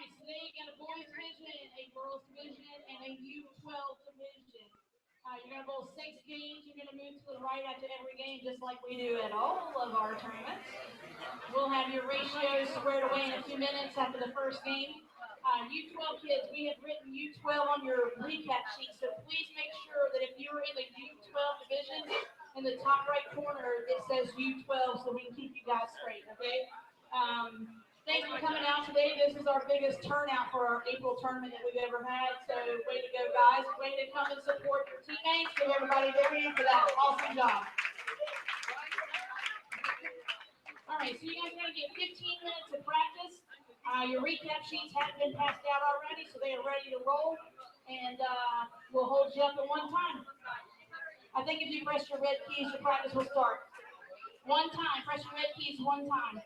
right, so today you got a boys division, a girls division, and a U12 division. You're going to bowl 6 games. You're going to move to the right after every game, just like we do at all of our tournaments. We'll have your ratios squared away in a few minutes after the first game. U12 kids, we have written U12 on your recap sheet, so please make sure that if you're in the U12 division, in the top right corner, it says U12 so we can keep you guys straight, okay? Thanks for coming out today. This is our biggest turnout for our April tournament that we've ever had. So way to go, guys. Way to come and support your teammates. Give everybody their hand for that. Awesome job. All right, so you guys are going to get 15 minutes of practice. Your recap sheets have been passed out already, so they are ready to roll. And we'll hold you up at one time. I think if you press your red keys, your practice will start. One time. Press your red keys one time.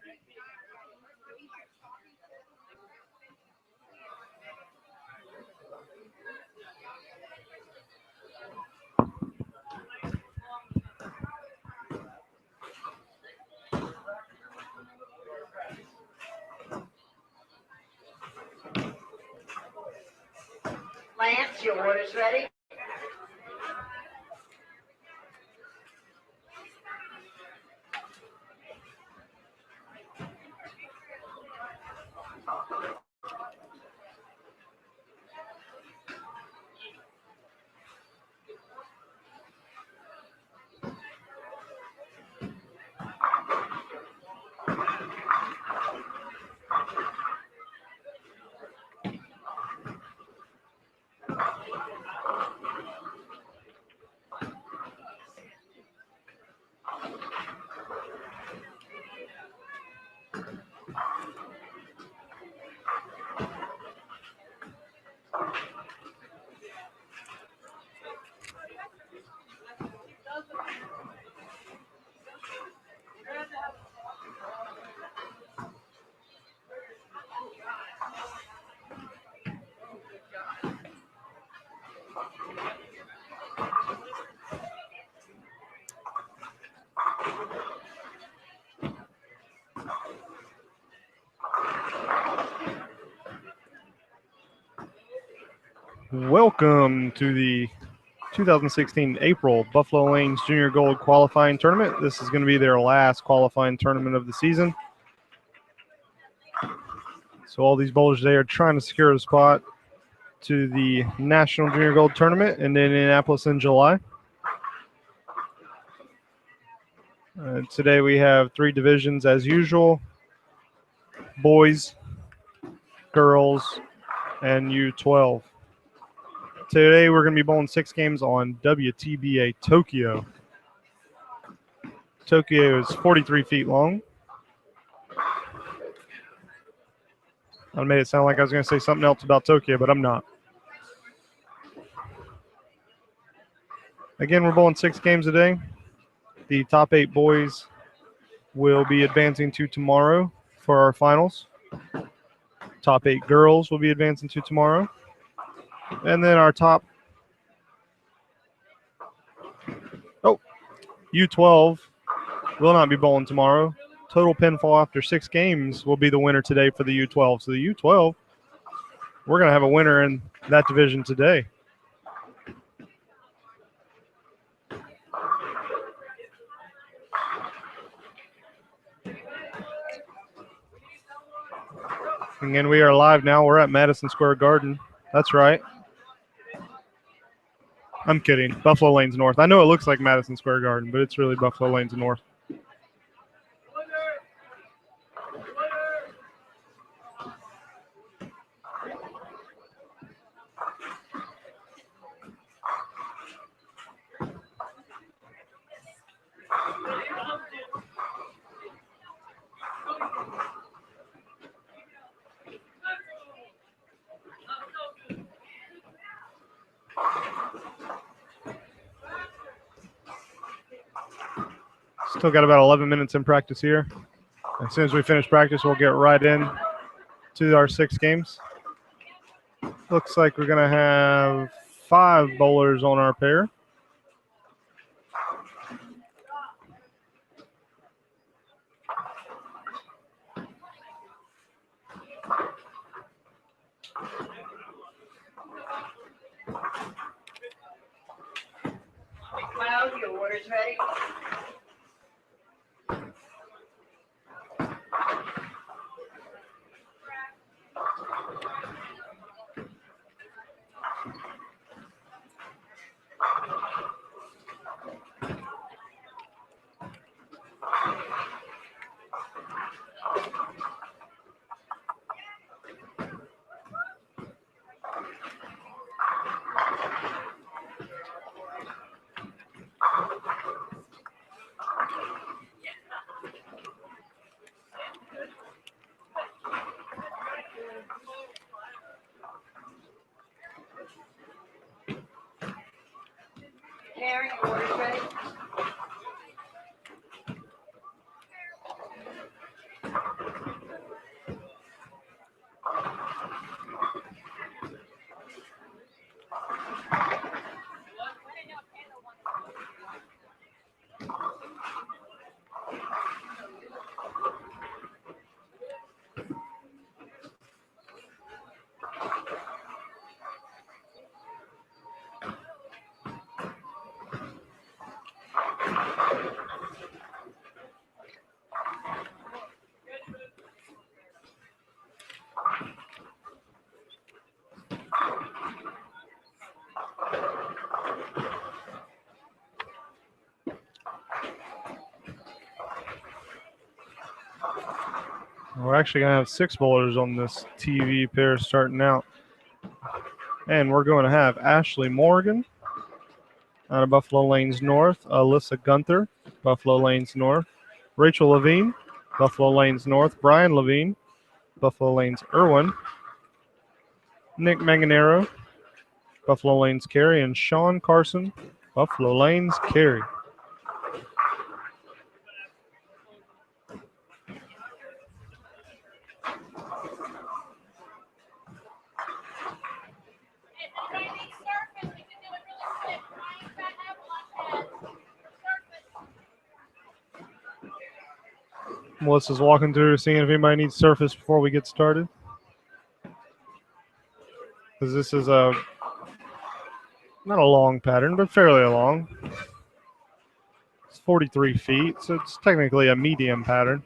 Lance, your order's ready. Welcome to the 2016 April Buffalo Lanes Junior Gold Qualifying Tournament. This is going to be their last qualifying tournament of the season. So all these bowlers today are trying to secure a spot to the National Junior Gold Tournament in Indianapolis in July. Today we have 3 divisions as usual: boys, girls, and U12. Today we're going to be bowling 6 games on WTBA Tokyo. Tokyo is 43 feet long. I made it sound like I was going to say something else about Tokyo, but I'm not. Again, we're bowling 6 games a day. The top 8 boys will be advancing to tomorrow for our finals. Top 8 girls will be advancing to tomorrow. And then our top U12 will not be bowling tomorrow. Total pinfall after 6 games will be the winner today for the U12. So the U12, we're going to have a winner in that division today. Again, we are live now. We're at Madison Square Garden. That's right. I'm kidding. Buffalo Lanes North. I know it looks like Madison Square Garden, but it's really Buffalo Lanes North. Still got about 11 minutes in practice here. As soon as we finish practice, we'll get right in to our 6 games. Looks like we're going to have 5 bowlers on our pair. Buffaloe, your order's ready. Karen, your order's ready. We're actually going to have 6 bowlers on this TV pair starting out. And we're going to have Ashley Morgan out of Buffalo Lanes North, Alyssa Gunther, Buffalo Lanes North, Rachel Levine, Buffalo Lanes North, Brian Levine, Buffalo Lanes Irwin, Nick Manganero, Buffalo Lanes Cary, and Sean Carson, Buffalo Lanes Cary. Melissa's walking through, seeing if anybody needs surface before we get started. Because this is not a long pattern, but fairly long. It's 43 feet, so it's technically a medium pattern.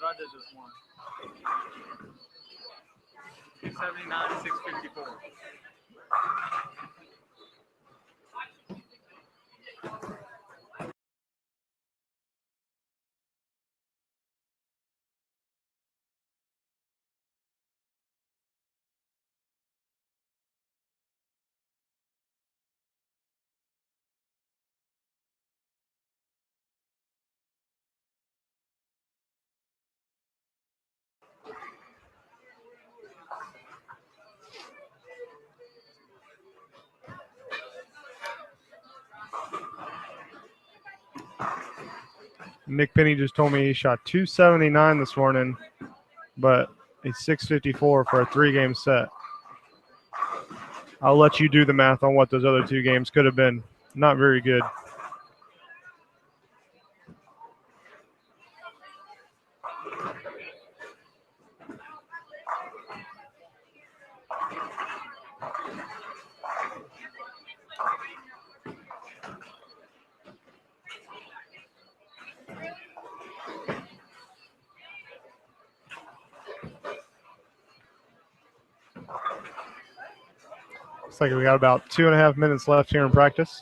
I did this one. 279, 654. Nick Penny just told me he shot 279 this morning, but a 654 for a 3-game set. I'll let you do the math on what those other 2 games could have been. Not very good. Looks like we got about 2.5 minutes left here in practice.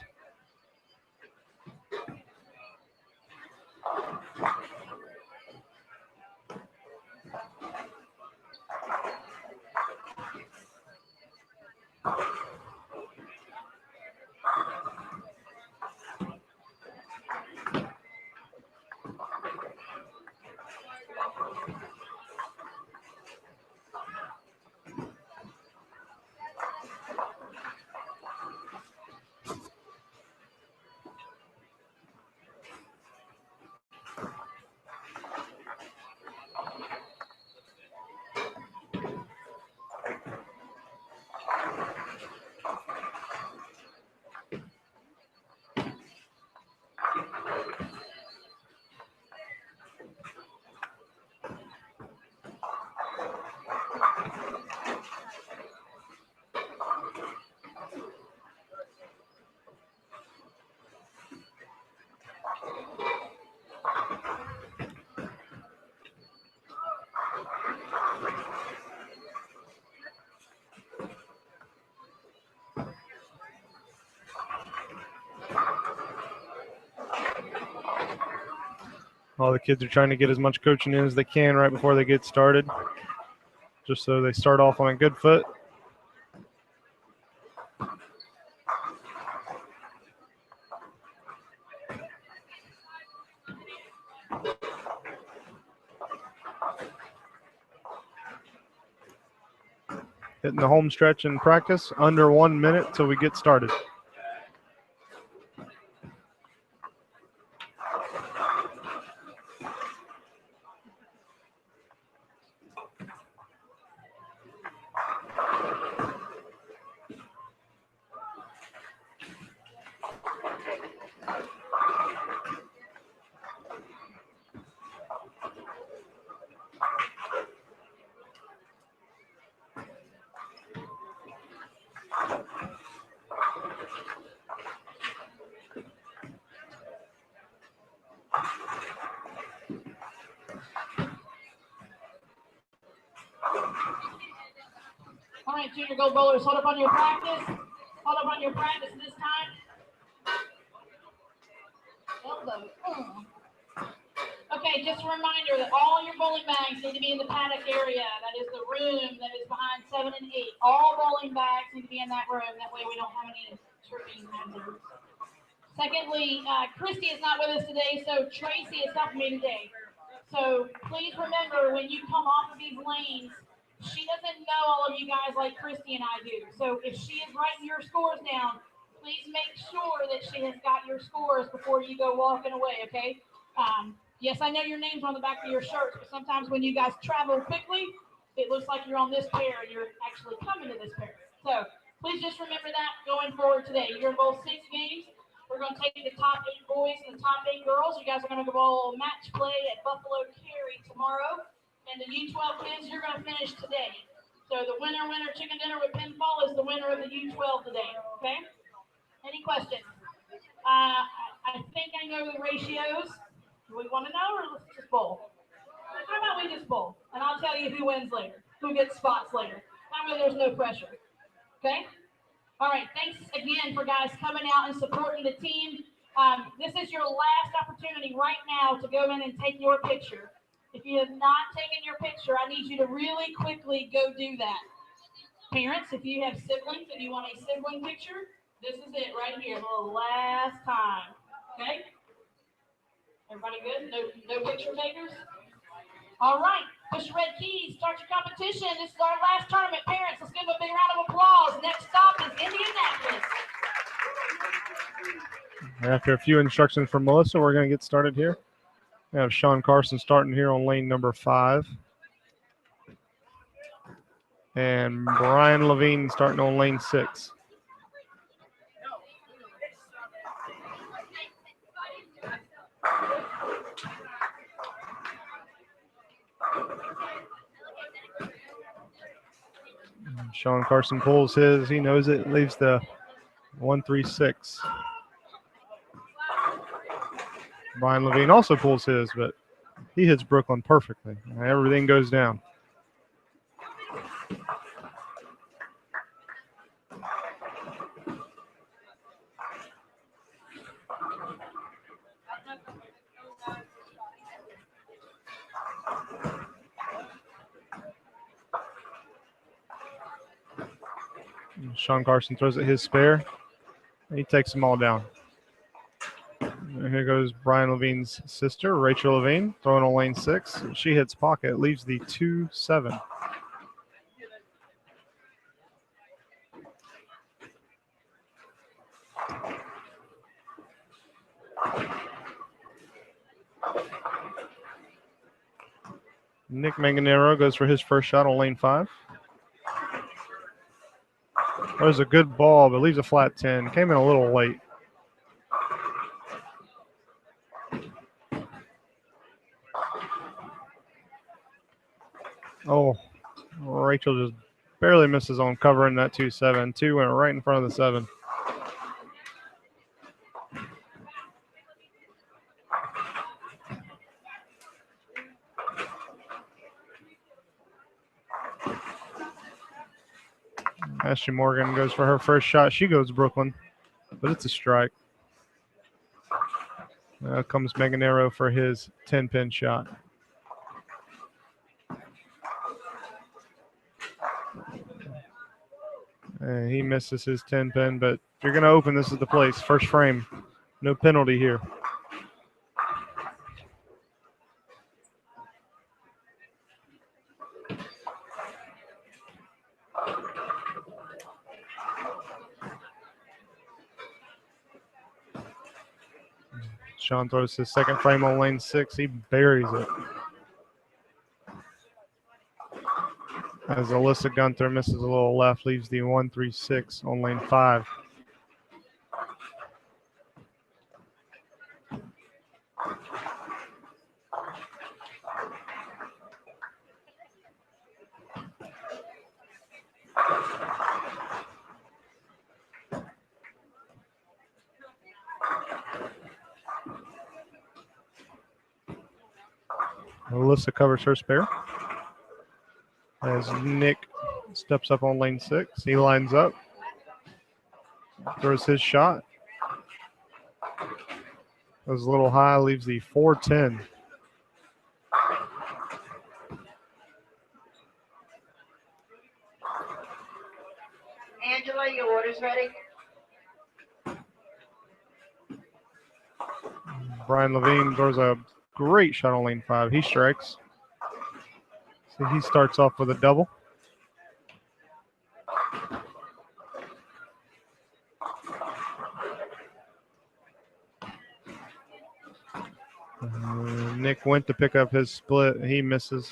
All the kids are trying to get as much coaching in as they can right before they get started, just so they start off on a good foot. Hitting the home stretch in practice, under 1 minute till we get started. All right, junior gold bowlers, hold up on your practice. Hold up on your practice this time. Elbow. Okay, just a reminder that all your bowling bags need to be in the paddock area. That is the room that is behind 7 and 8. All bowling bags need to be in that room. That way we don't have any tripping hazards. Secondly, Christy is not with us today, so Tracy is helping me today. So please remember, when you come off of these lanes, she doesn't know all of you guys like Christy and I do. So if she is writing your scores down, please make sure that she has got your scores before you go walking away, okay? Yes, I know your name's on the back of your shirts, but sometimes when you guys travel quickly, it looks like you're on this pair and you're actually coming to this pair. So please just remember that going forward today. You're in both 6 games. We're going to take the top 8 boys and the top 8 girls. You guys are going to go bowl match play at Buffaloe Cary tomorrow. And the U12 kids, you're going to finish today. So the winner chicken dinner with pinfall is the winner of the U12 today, okay? Any questions? I think I know the ratios. Do we want to know, or let's just bowl? How about we just bowl? And I'll tell you who wins later, who gets spots later. That way there's no pressure. Okay? All right, thanks again for guys coming out and supporting the team. This is your last opportunity right now to go in and take your picture. If you have not taken your picture, I need you to really quickly go do that. Parents, if you have siblings and you want a sibling picture, this is it right here, the last time. Okay? Everybody good? No picture takers? All right, push red keys, start your competition. This is our last tournament. Parents, let's give them a big round of applause. Next stop is Indianapolis. After a few instructions from Melissa, we're going to get started here. We have Sean Carson starting here on lane number 5. And Brian Levine starting on lane 6. Sean Carson pulls his. He knows it. Leaves the 136. Brian Levine also pulls his, but he hits Brooklyn perfectly. Everything goes down. Sean Carson throws at his spare. He takes them all down. And here goes Brian Levine's sister, Rachel Levine, throwing on lane 6. She hits pocket, leaves the 2-7. Nick Manganero goes for his first shot on lane 5. That was a good ball, but leaves a flat 10. Came in a little late. Oh, Rachel just barely misses on covering that 2-7. 2 went right in front of the 7. Ashley Morgan goes for her first shot. She goes Brooklyn, but it's a strike. Now comes Manganero for his 10-pin shot. And he misses his 10-pin, but if you're going to open, this is the place. First frame. No penalty here. Sean throws his second frame on lane 6. He buries it. As Alyssa Gunther misses a little left, leaves the 136 on lane 5. Alyssa covers her spare. As Nick steps up on lane 6, he lines up, throws his shot. Goes a little high, leaves the 410. Angela, your order's ready. Brian Levine throws a great shot on lane 5. He strikes. So he starts off with a double. Nick went to pick up his split. He misses.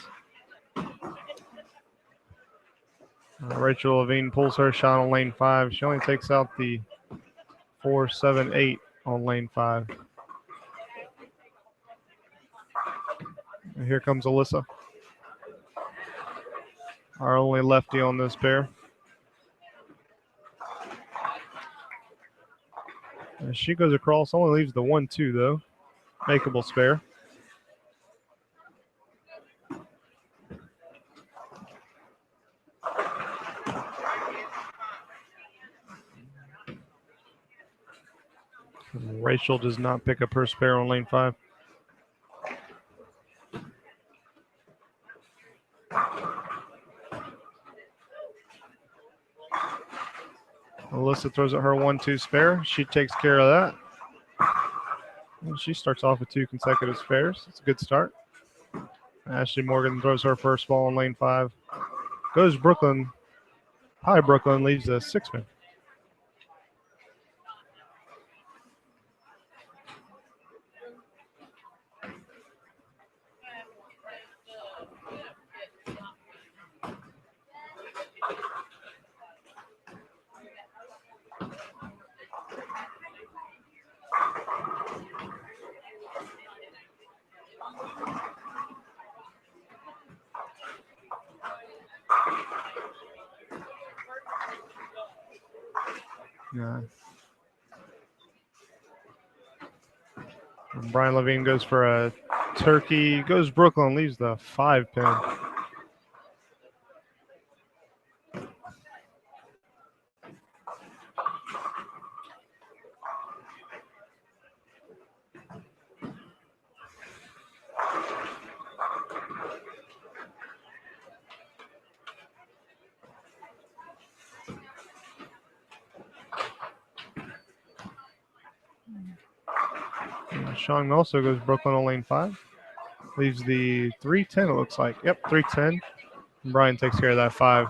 Rachel Levine pulls her shot on lane 5. She only takes out the 4-7-8 on lane 5. And here comes Alyssa, our only lefty on this pair. As she goes across, only leaves the 1-2 though. Makeable spare. Rachel does not pick up her spare on lane 5. Alyssa throws at her 1-2 spare. She takes care of that. And she starts off with 2 consecutive spares. It's a good start. Ashley Morgan throws her first ball on lane 5. Goes Brooklyn. High Brooklyn leaves a 6-man. Yeah. And Brian Levine goes for a turkey. Goes Brooklyn, leaves the 5-pin. Sean also goes Brooklyn on lane 5. Leaves the 310, it looks like. Yep, 310. And Brian takes care of that 5.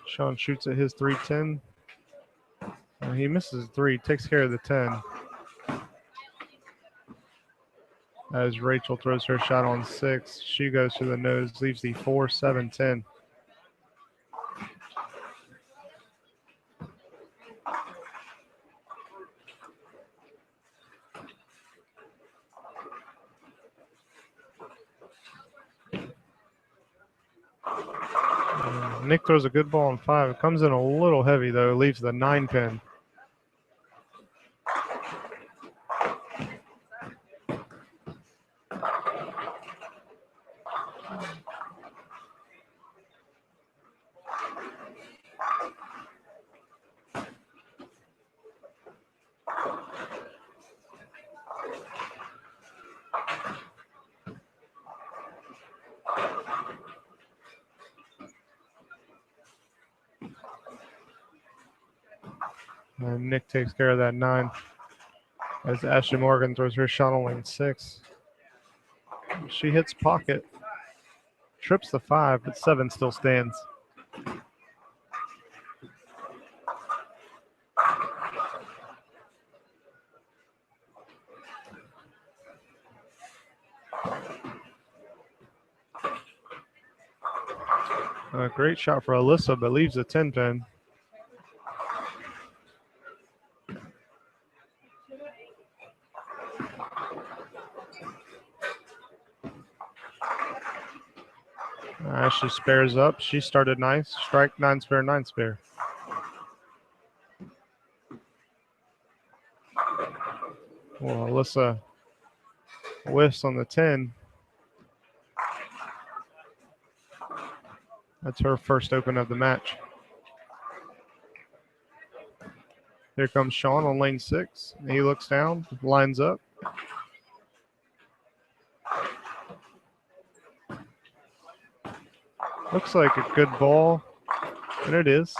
Sean shoots at his 310. He misses 3, takes care of the 10. As Rachel throws her shot on 6, she goes to the nose, leaves the 4, 7, 10. Nick throws a good ball on 5. It comes in a little heavy, though. Leaves the 9-pin. And Nick takes care of that 9. As Ashley Morgan throws her shot on lane 6. She hits pocket. Trips the 5, but 7 still stands. A great shot for Alyssa, but leaves a 10-pin. Ashley spares up. She started nice. Strike 9 spare, 9 spare. Well, Alyssa whiffs on the 10. That's her first open of the match. Here comes Sean on lane 6. He looks down, lines up. Looks like a good ball, and it is.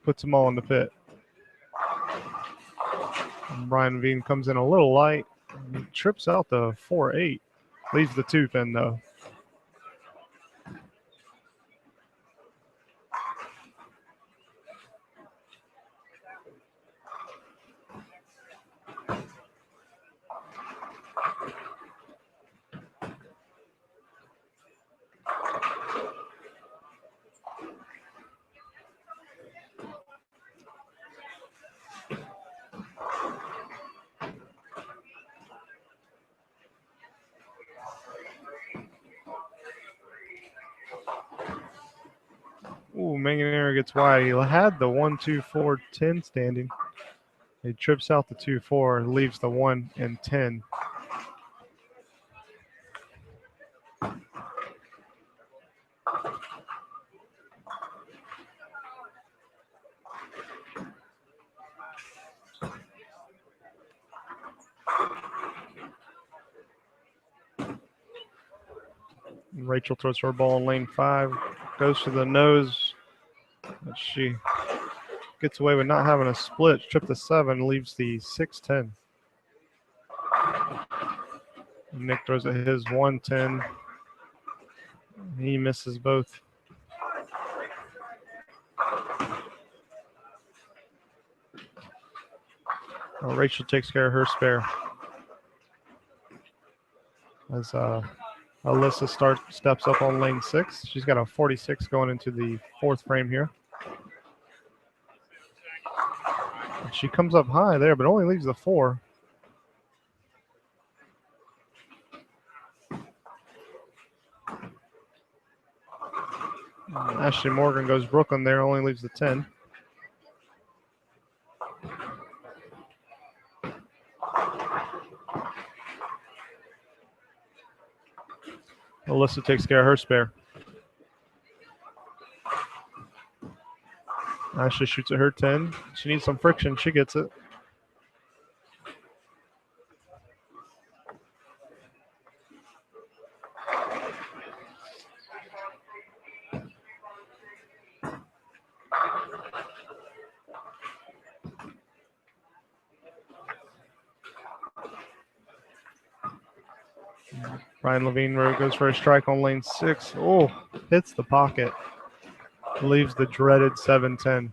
Puts them all in the pit. And Brian Levine comes in a little light. He trips out the 4-8. Leaves the 2-pin, though. Ooh, Manganero gets wide. He had the 1, 2, 4, 10 standing. He trips out the 2, 4 and leaves the 1 and 10. And Rachel throws her ball in lane 5, goes to the nose, but she gets away with not having a split. Trip the 7, leaves the 6, 10. Nick throws at his 1, 10. He misses both. Rachel takes care of her spare. As Alyssa steps up on lane 6. She's got a 46 going into the 4th frame here. And she comes up high there, but only leaves the 4. Ashley Morgan goes Brooklyn there, only leaves the 10. Alyssa takes care of her spare. Ashley shoots at her 10. She needs some friction. She gets it. Ryan Levine goes for a strike on lane 6. Oh, hits the pocket. Leaves the dreaded 7-10.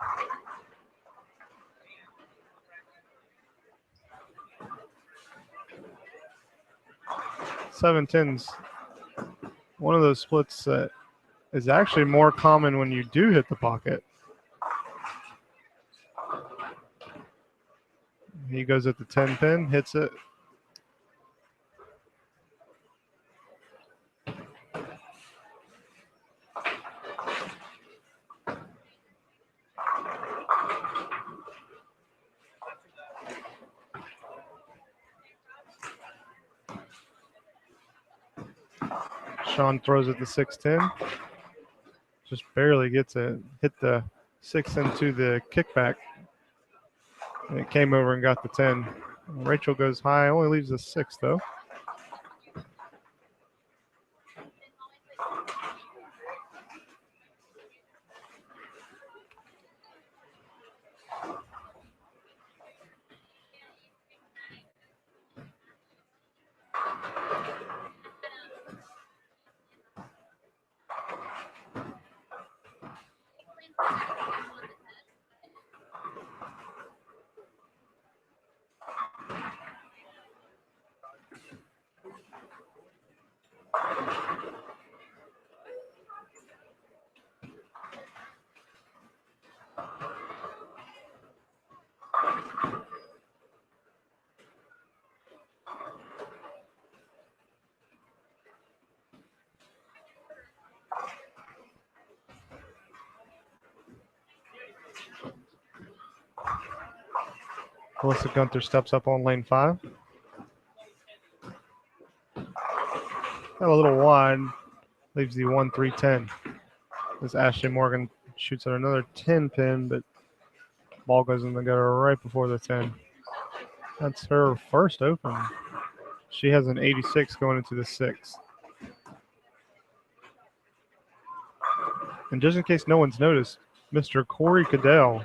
Seven tens. One of those splits that is actually more common when you do hit the pocket. He goes at the 10 pin, hits it. Sean throws at the 6-10. Just barely gets it. Hit the 6 into the kickback. And it came over and got the 10. Rachel goes high, only leaves the 6 though. Alyssa Gunther steps up on lane 5. Got a little wide, leaves the 1-3-10. As Ashley Morgan shoots at another 10 pin, but ball goes in the gutter right before the 10. That's her first open. She has an 86 going into the 6. And just in case no one's noticed, Mr. Corey Cadell,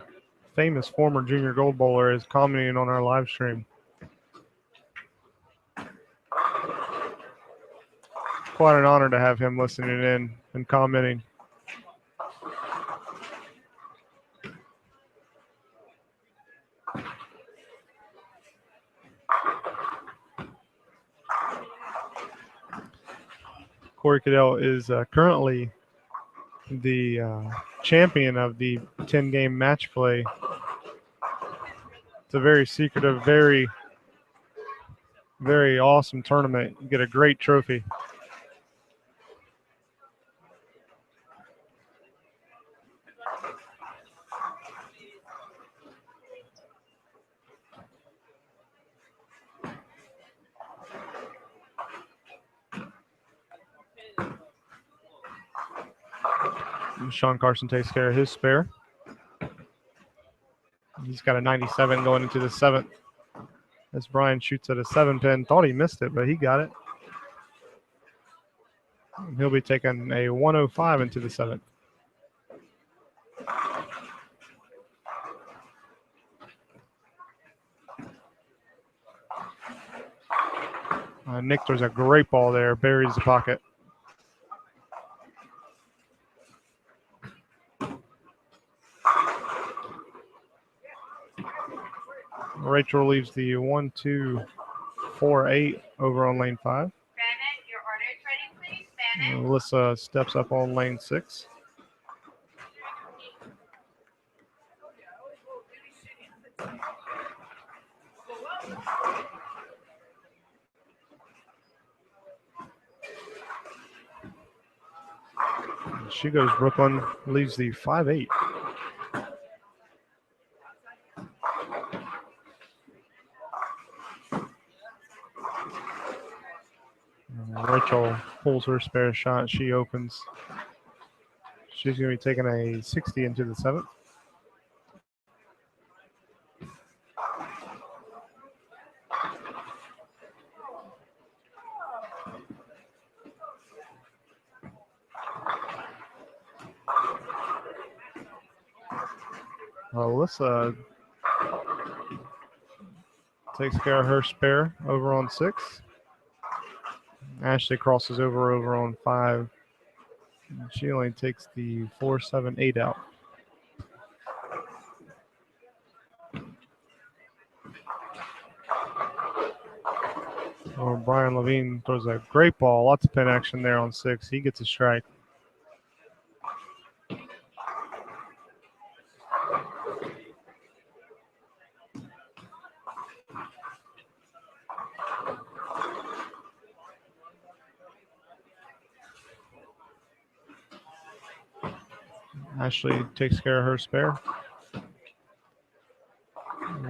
famous former junior gold bowler, is commenting on our live stream. Quite an honor to have him listening in and commenting. Corey Cadell is currently the champion of the 10-game match play. It's a very secretive, very, very awesome tournament. You get a great trophy. Sean Carson takes care of his spare. He's got a 97 going into the 7th. As Brian shoots at a 7-pin. Thought he missed it, but he got it. And he'll be taking a 105 into the 7th. Nick throws a great ball there, buries the pocket. Rachel leaves the 1-2-4-8 over on lane 5. Bennett, your order is ready, please. Bennett. Alyssa steps up on lane 6. She goes Brooklyn, leaves the 5-8. Rachel pulls her spare shot. She opens. She's going to be taking a 60 into the 7th. Alyssa takes care of her spare over on 6. Ashley crosses over on 5. She only takes the 4-7-8 out. Oh, Brian Levine throws a great ball. Lots of pin action there on 6. He gets a strike. Ashley takes care of her spare.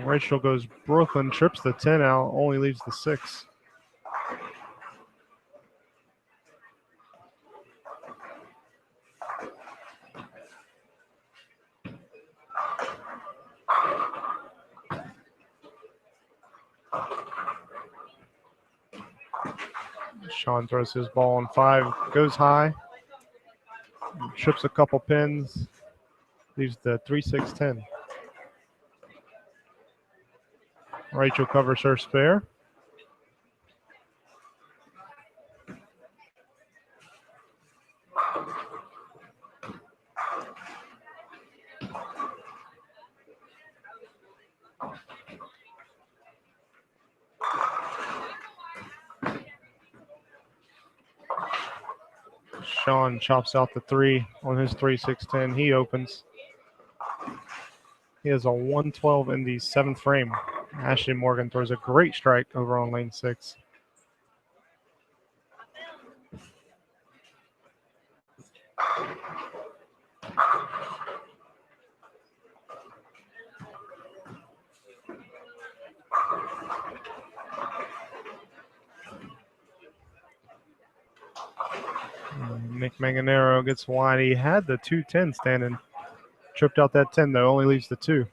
Rachel goes Brooklyn, trips the 10 out, only leaves the 6. Sean throws his ball on 5, goes high, trips a couple pins, leaves the 3-6-10. Rachel covers her spare. Sean chops out the 3 on his 3-6-10. He opens. He has a 112 in the 7th frame. Ashley Morgan throws a great strike over on lane 6. Nick Manganero gets wide. He had the 2-10 standing. Tripped out that 10, though. Only leaves the 2.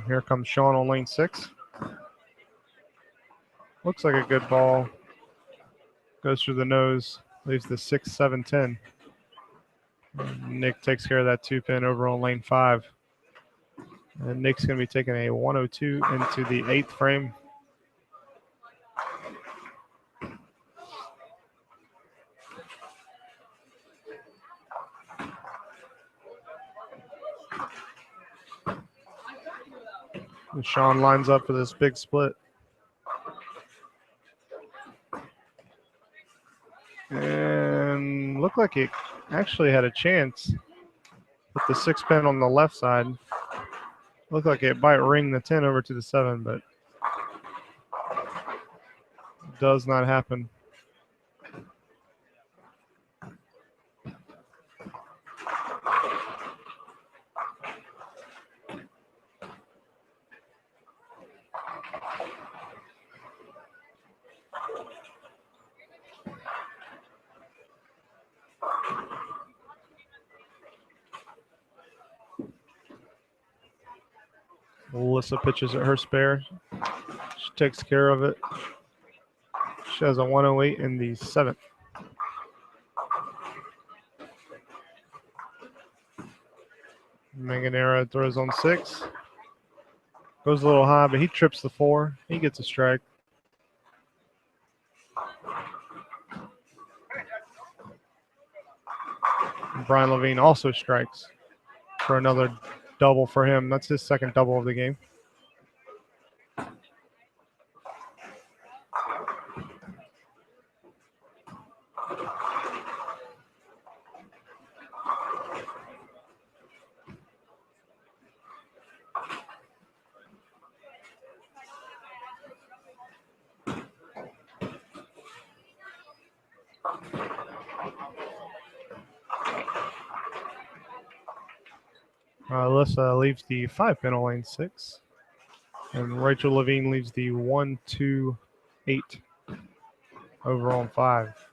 Here comes Sean on lane 6. Looks like a good ball. Goes through the nose. Leaves the 6-7-10. Nick takes care of that 2-pin over on lane 5. And Nick's going to be taking a 102 into the 8th frame. And Sean lines up for this big split. And looked like he actually had a chance with the 6-pin on the left side. Looked like it might ring the 10 over to the 7, but Does not happen. Alyssa pitches at her spare. She takes care of it. She has a 108 in the 7th. Manganera throws on 6. Goes a little high, but he trips the 4. He gets a strike. And Brian Levine also strikes for another double for him. That's his second double of the game. Alyssa leaves the 5-pin on lane 6. And Rachel Levine leaves the 1, 2, 8 over on 5.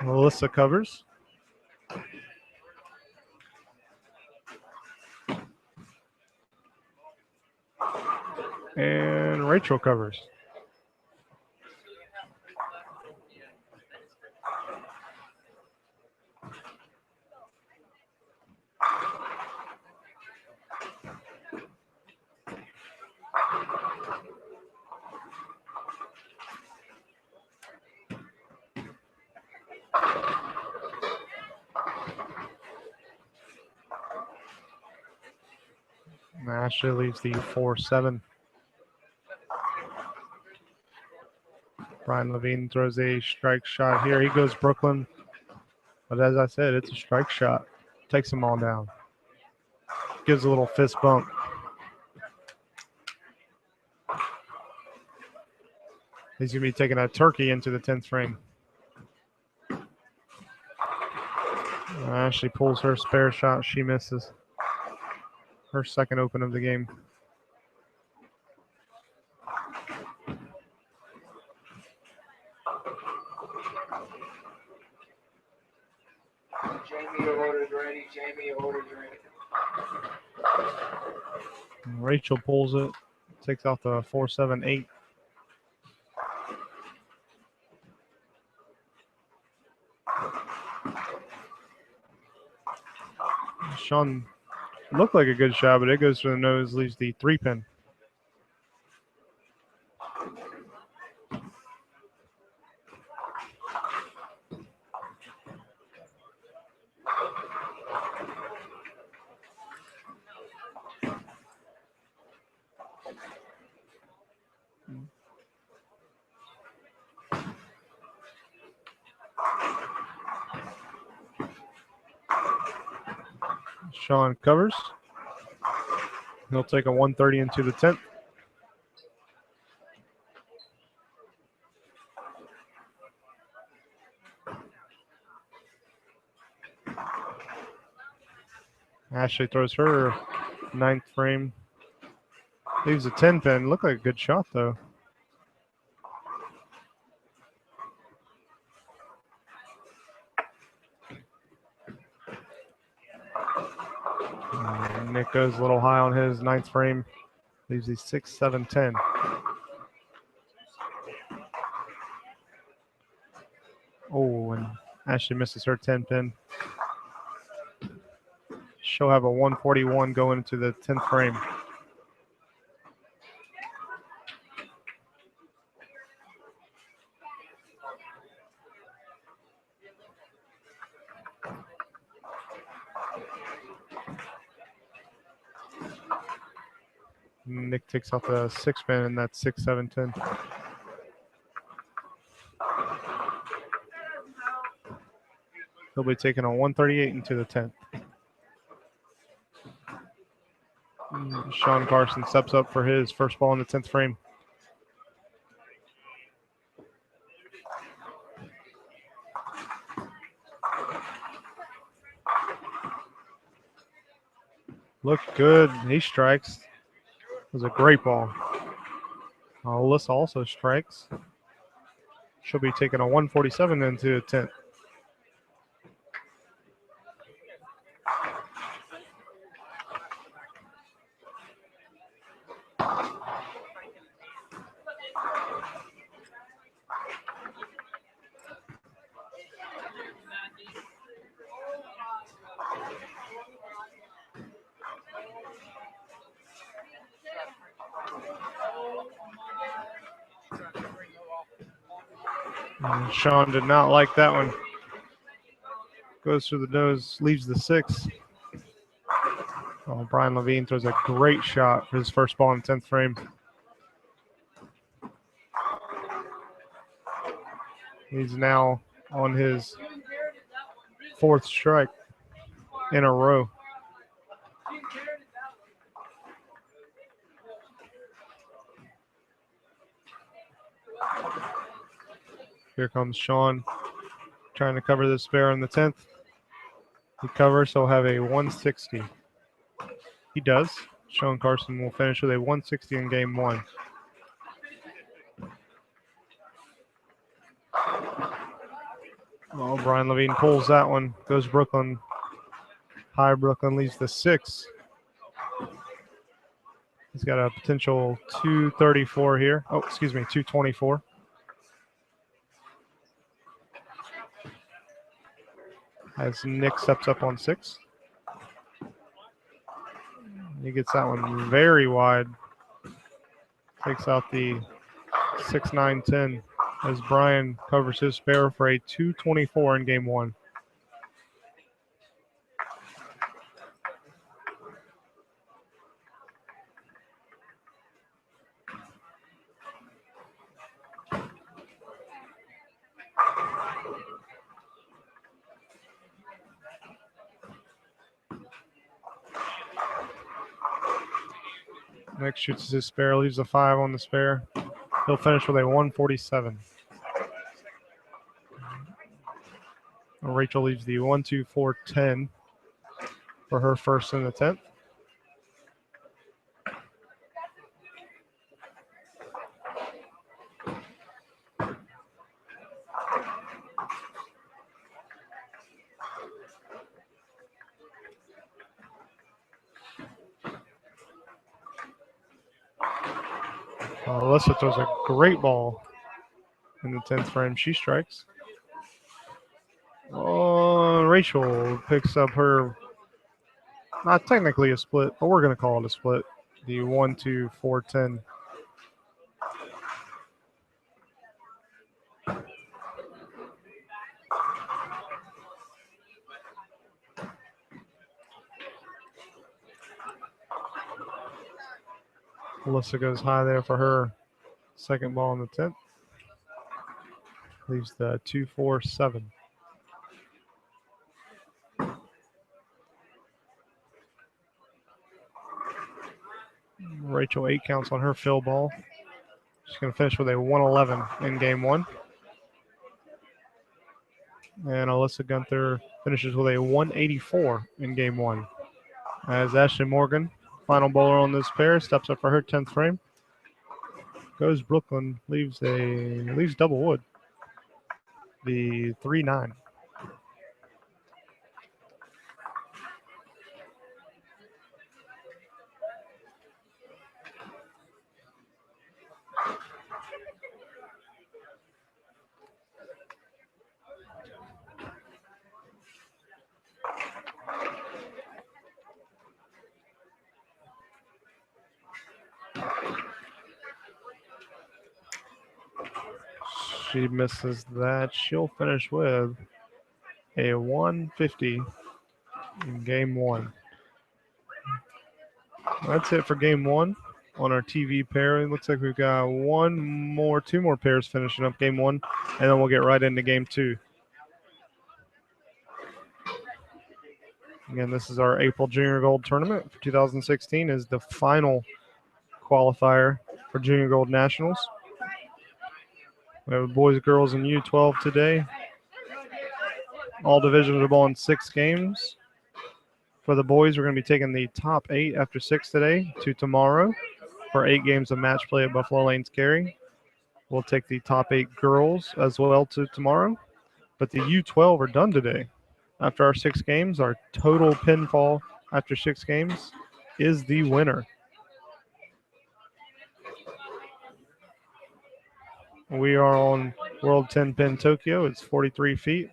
Alyssa covers. And Rachel covers. Ashley leaves the 4-7. Brian Levine throws a strike shot here. He goes Brooklyn. But as I said, it's a strike shot. Takes them all down. Gives a little fist bump. He's going to be taking a turkey into the 10th frame. Ashley pulls her spare shot. She misses. Her second open of the game. Jamie, your order's ready. Jamie, your order's ready. Rachel pulls it. Takes out the 4-7-8. Sean looked like a good shot, but it goes for the nose, leaves the 3-pin. Sean covers. He'll take a 130 into the 10th. Ashley throws her 9th frame. Leaves a 10-pin. Looked like a good shot, though. Nick goes a little high on his 9th frame. Leaves the 6-7-10. Oh, and Ashley misses her 10-pin. She'll have a 141 going into the 10th frame. Nick takes off the 6-pin, and that's 6-7-10. He'll be taking a 138 into the 10th. Sean Carson steps up for his first ball in the 10th frame. Looked good. He strikes. It was a great ball. Alyssa also strikes. She'll be taking a 147 into the 10th. And Sean did not like that one. Goes through the nose, leaves the 6. Oh, Brian Levine throws a great shot for his first ball in the 10th frame. He's now on his 4th strike in a row. Here comes Sean trying to cover the spare on the 10th. He covers, so he'll have a 160. He does. Sean Carson will finish with a 160 in game 1. Oh, Brian Levine pulls that one. Goes Brooklyn. High Brooklyn leaves the 6. He's got a potential 234 here. Oh, excuse me, 224. As Nick steps up on 6. He gets that one very wide. Takes out the 6-9-10 as Brian covers his spare for a 224 in game 1. Nick shoots his spare, leaves a 5 on the spare. He'll finish with a 147. Rachel leaves the 124-10 for her first in the 10th. Alyssa throws a great ball in the 10th frame. She strikes. Oh, Rachel picks up her, not technically a split, but we're going to call it a split. The 1-2-4-10. Alyssa goes high there for her second ball in the 10th. Leaves the 2-4-7. Rachel 8 counts on her fill ball. She's going to finish with a 111 in game 1. And Alyssa Gunther finishes with a 184 in game 1. As Ashley Morgan, final bowler on this pair, steps up for her 10th frame. Goes Brooklyn, leaves double wood. The 3-9. She misses that. She'll finish with a 150 in game 1. That's it for game 1 on our TV pair. It looks like we've got two more pairs finishing up game 1, and then we'll get right into game 2. Again, this is our April Junior Gold tournament for 2016. Is the final qualifier for Junior Gold Nationals. We have boys, girls, and U12 today. All divisions are ball in 6 games. For the boys, we're going to be taking the top 8 after 6 today to tomorrow for 8 games of match play at Buffalo Lanes Cary. We'll take the top 8 girls as well to tomorrow. But the U12 are done today. After our 6 games, our total pinfall after 6 games is the winner. We are on World 10 Pin Tokyo. It's 43 feet.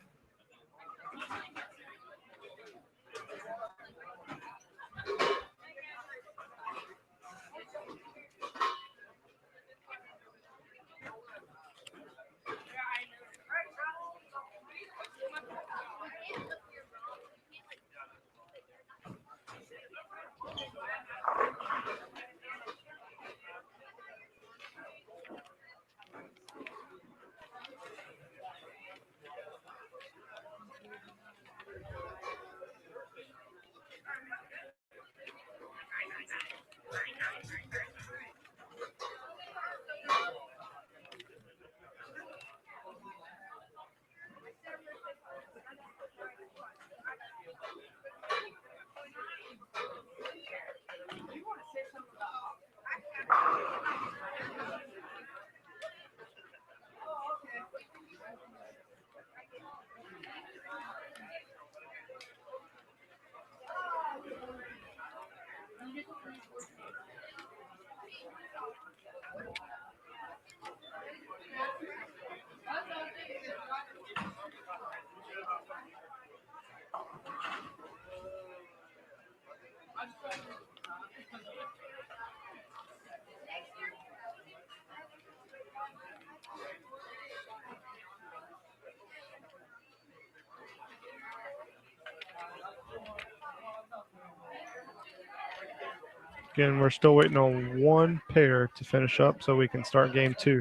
Again, we're still waiting on one pair to finish up so we can start game 2.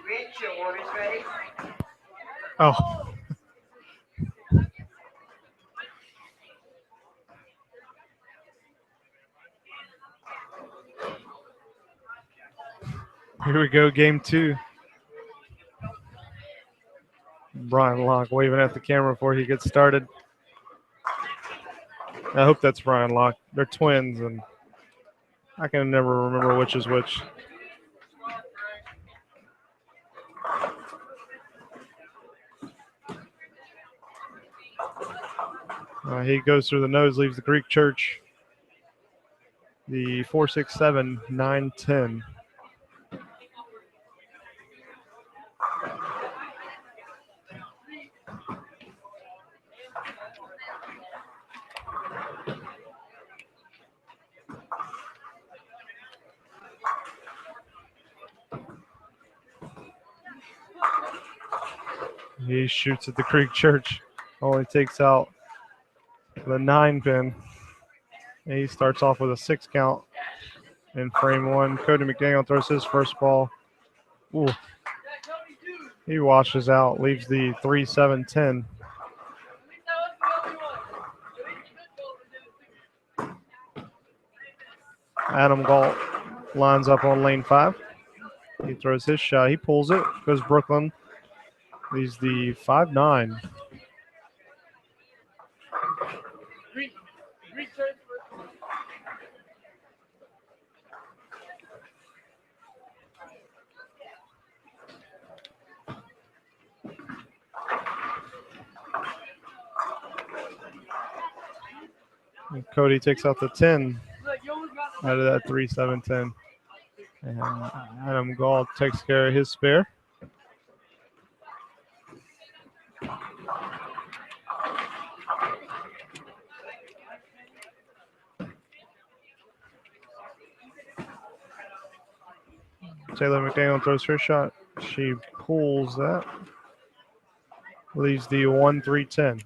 Rich, your order's ready. Oh. Here we go, game 2. Brian Locke waving at the camera before he gets started. I hope that's Brian Locke. They're twins, and I can never remember which is which. He goes through the nose, leaves the Greek church. The 467 910. He shoots at the Creek Church. Only takes out the 9 pin. And he starts off with a 6 count in frame 1. Cody McDaniel throws his first ball. Ooh. He washes out, leaves the 3-7-10. Adam Galt lines up on lane 5. He throws his shot. He pulls it. Goes Brooklyn. Leaves the 5-9. And Cody takes out the 10 out of that 3-7-10. And Adam Galt takes care of his spare. Taylor McDaniel throws her shot. She pulls that. Leaves the 1-3-10.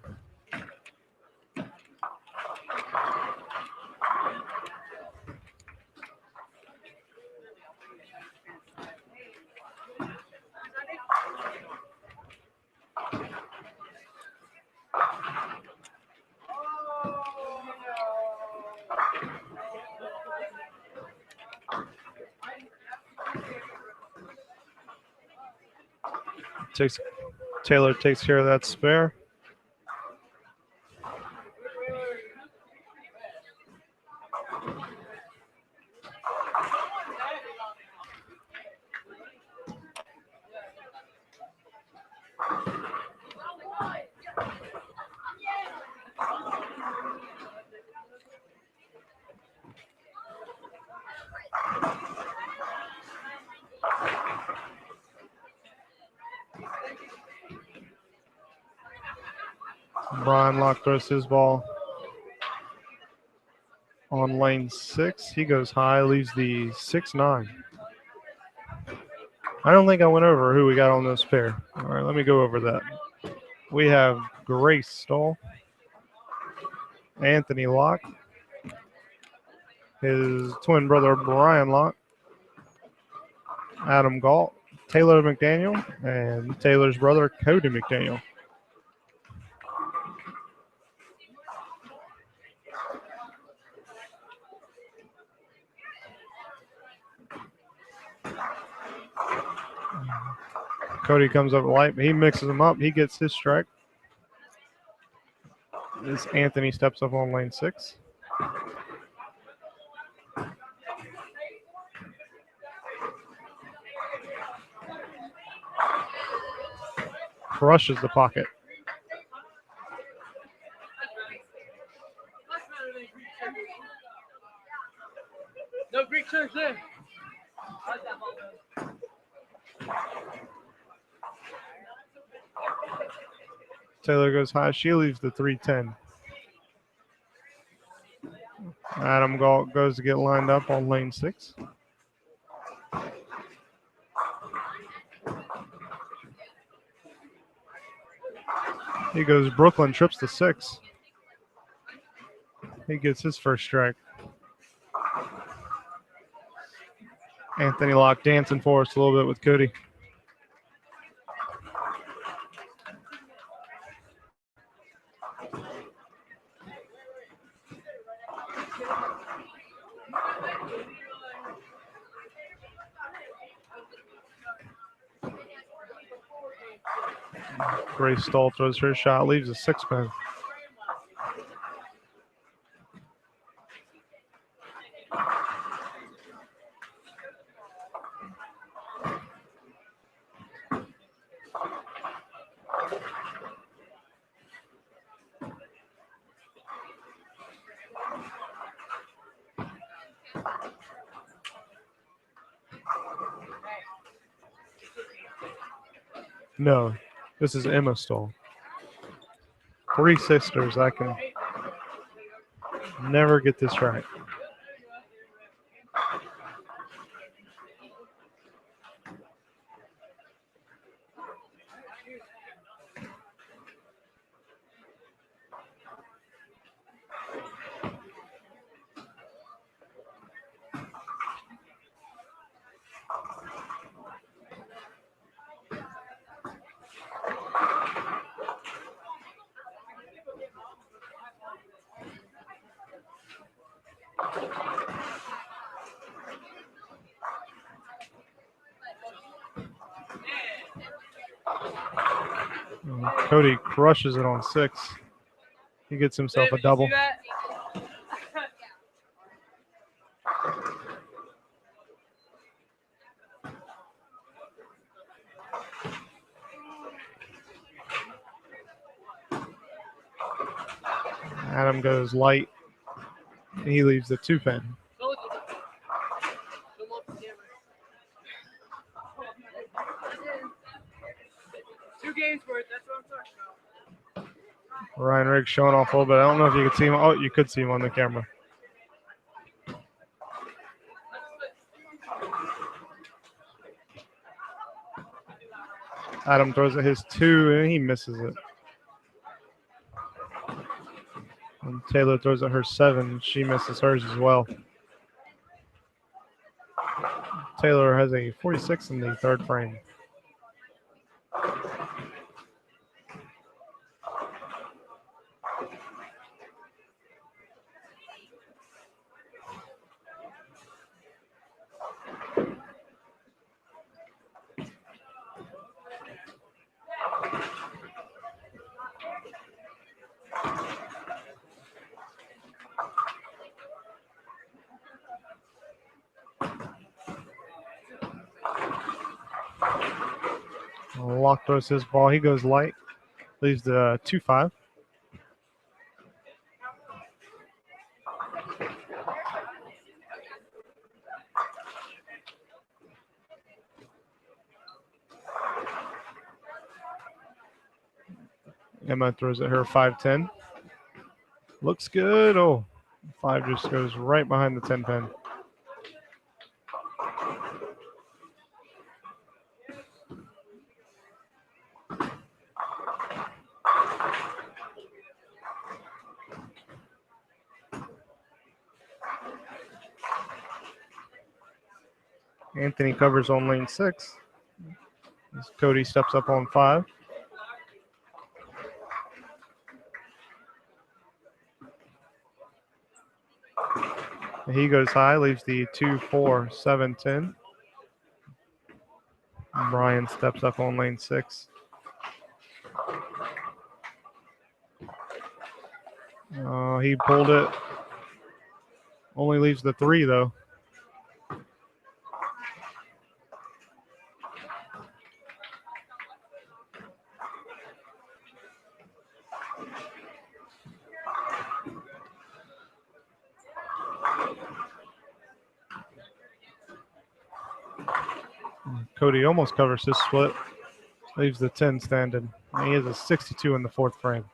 Taylor takes care of that spare. Brian Locke throws his ball on lane 6. He goes high, leaves the 6-9. I don't think I went over who we got on this pair. All right, let me go over that. We have Grace Stahl, Anthony Locke, his twin brother Brian Locke, Adam Galt, Taylor McDaniel, and Taylor's brother Cody McDaniel. Cody comes up light. He mixes them up. He gets his strike. As Anthony steps up on lane 6. Crushes the pocket. No Greek church there. Taylor goes high. She leaves the 3-10. Adam Galt goes to get lined up on lane 6. He goes Brooklyn, trips the 6. He gets his first strike. Anthony Locke dancing for us a little bit with Cody. Grace Stahl throws her shot, leaves a 6-pin. No, this is Emma Stahl. 3 sisters. I can never get this right. Cody crushes it on 6. He gets himself a David, you double. see that? Adam goes light. He leaves the 2-pin. Go with it. Come up the camera. 2 games worth. That's what I'm talking about. Ryan Riggs showing off a little bit. I don't know if you could see him. Oh, you could see him on the camera. Adam throws at his 2 and he misses it. And Taylor throws at her 7. She misses hers as well. Taylor has a 46 in the 3rd frame. Locke throws his ball. He goes light. Leaves the 2-5. Emma throws at her 5-10. Looks good. Oh, 5 just goes right behind the 10 pin. Anthony covers on lane 6. As Cody steps up on 5. He goes high, leaves the 2-4, 7-10. Brian steps up on lane 6. He pulled it. Only leaves the 3 though. Cody almost covers his split. Leaves the 10 standing. He has a 62 in the 4th frame.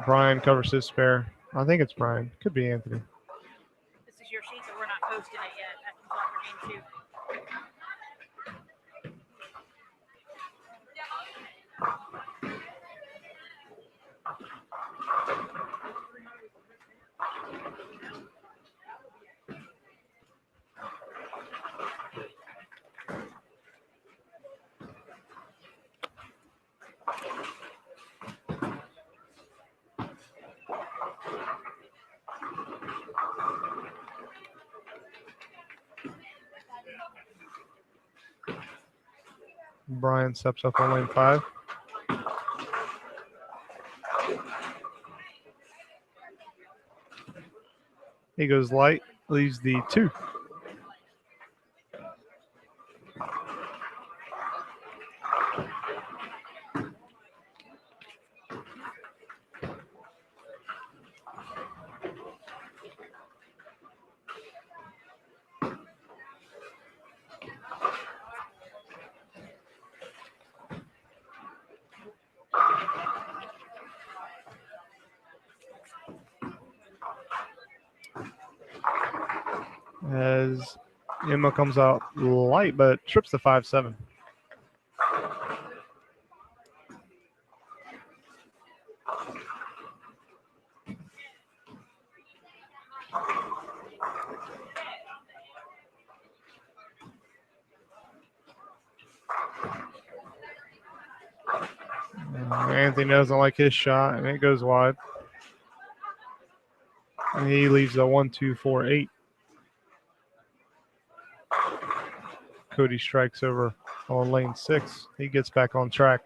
Brian covers his spare. I think it's Brian. Could be Anthony. This is your sheet, so we're not posting it yet. That comes out for game 2. Brian steps up on lane 5. He goes light, leaves the 2. As Emma comes out light, but trips the 5-7. Anthony doesn't like his shot, and it goes wide. And he leaves a 1-2-4-8. Cody strikes over on lane 6. He gets back on track.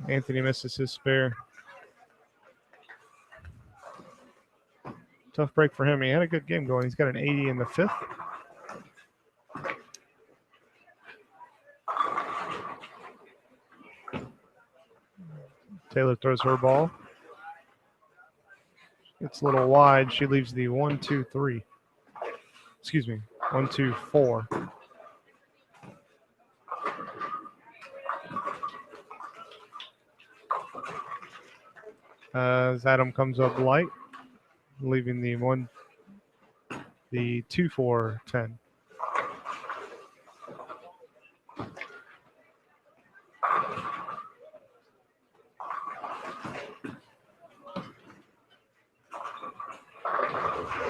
Anthony misses his spare. Tough break for him. He had a good game going. He's got an 80 in the 5th. Taylor throws her ball. It's a little wide. She leaves the 1-2-3. Excuse me, 1-2-4. As Adam comes up light, leaving the 2-4-10.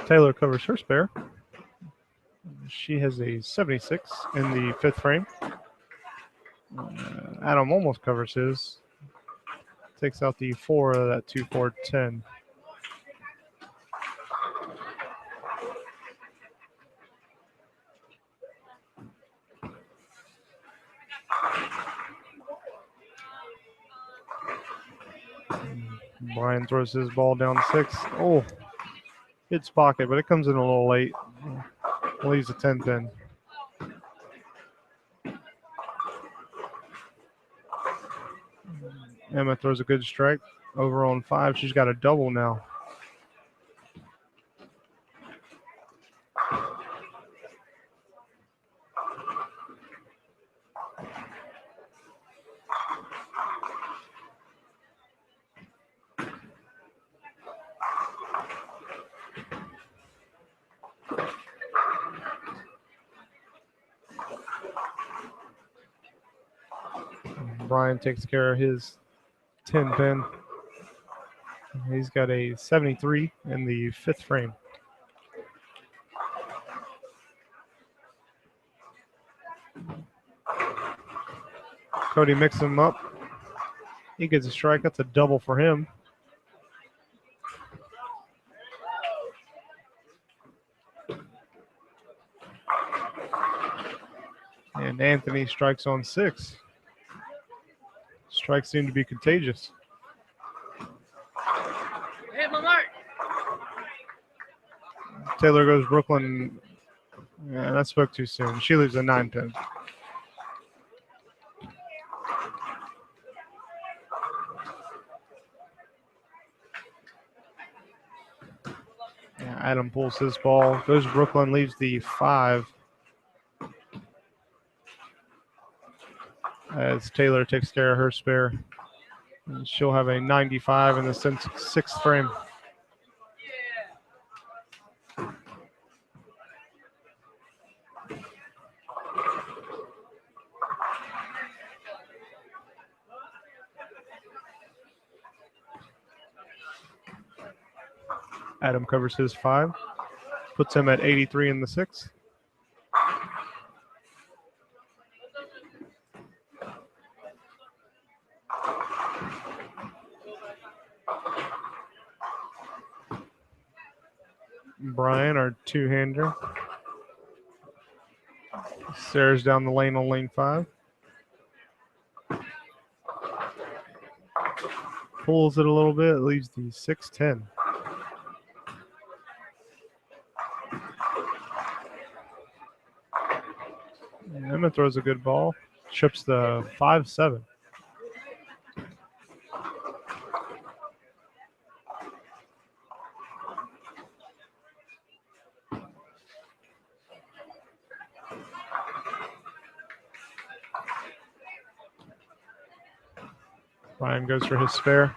Taylor covers her spare. She has a 76 in the 5th frame. Adam almost covers his. Takes out the 4 of that 2-4-10. Brian throws his ball down 6. Oh, hits pocket, but it comes in a little late. Leaves a 10-10. Emma throws a good strike over on 5. She's got a double now. Brian takes care of his 10-pin. He's got a 73 in the 5th frame. Cody mixes him up. He gets a strike. That's a double for him. And Anthony strikes on 6. Strikes seem to be contagious. Hit my mark. Taylor goes Brooklyn. Yeah, that spoke too soon. She leaves a 9-pin. Yeah, Adam pulls his ball. Goes Brooklyn, leaves the 5. As Taylor takes care of her spare. And she'll have a 95 in the 6th frame. Adam covers his 5. Puts him at 83 in the 6th. Brian, our 2-hander, stares down the lane on lane 5. Pulls it a little bit, leaves the 6-10. Emma throws a good ball, chips the 5-7. Brian goes for his spare.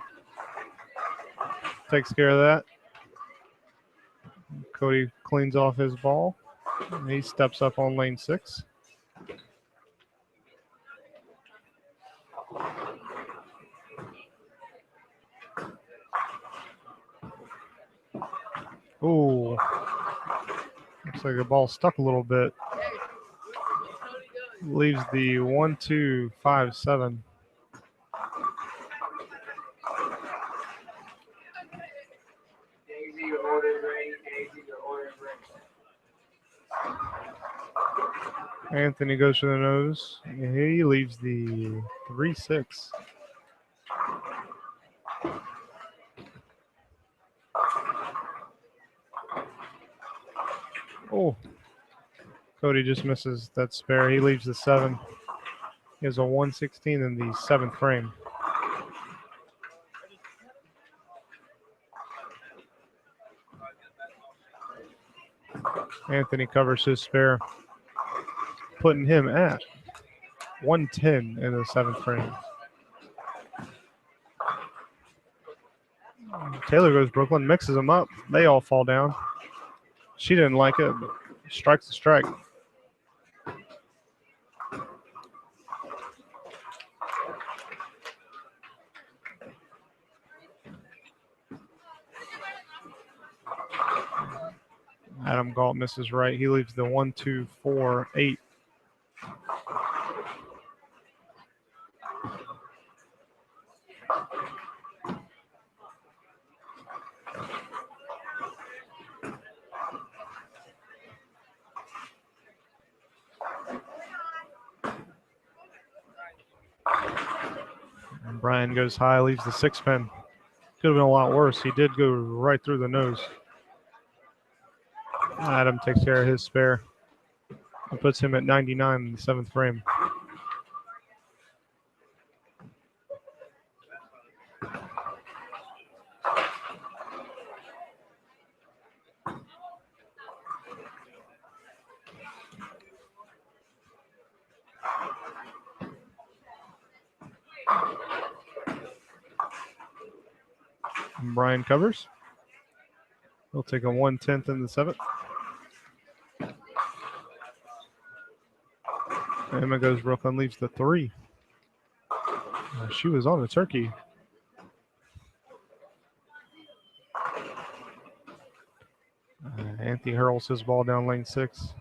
Takes care of that. Cody cleans off his ball. He steps up on lane 6. Ooh. Looks like the ball stuck a little bit. Leaves the 1-2-5-7. Daisy, your order's ready. Daisy, your order's ready. Anthony goes for the nose. He leaves the 3-6. Oh. Cody just misses that spare. He leaves the 7. He has a 116 in the 7th frame. Anthony covers his spare, putting him at 110 in the 7th frame. Taylor goes Brooklyn, mixes them up. They all fall down. She didn't like it, but strike's a strike. Adam Galt misses right. He leaves the 1-2-4-8. And Brian goes high, leaves the 6-pin. Could have been a lot worse. He did go right through the nose. Adam takes care of his spare and puts him at 99 in the 7th frame. And Brian covers. He'll take a 1/10 in the 7th. Emma goes Brooklyn, leaves the 3. She was on the turkey. Anthony hurls his ball down lane 6.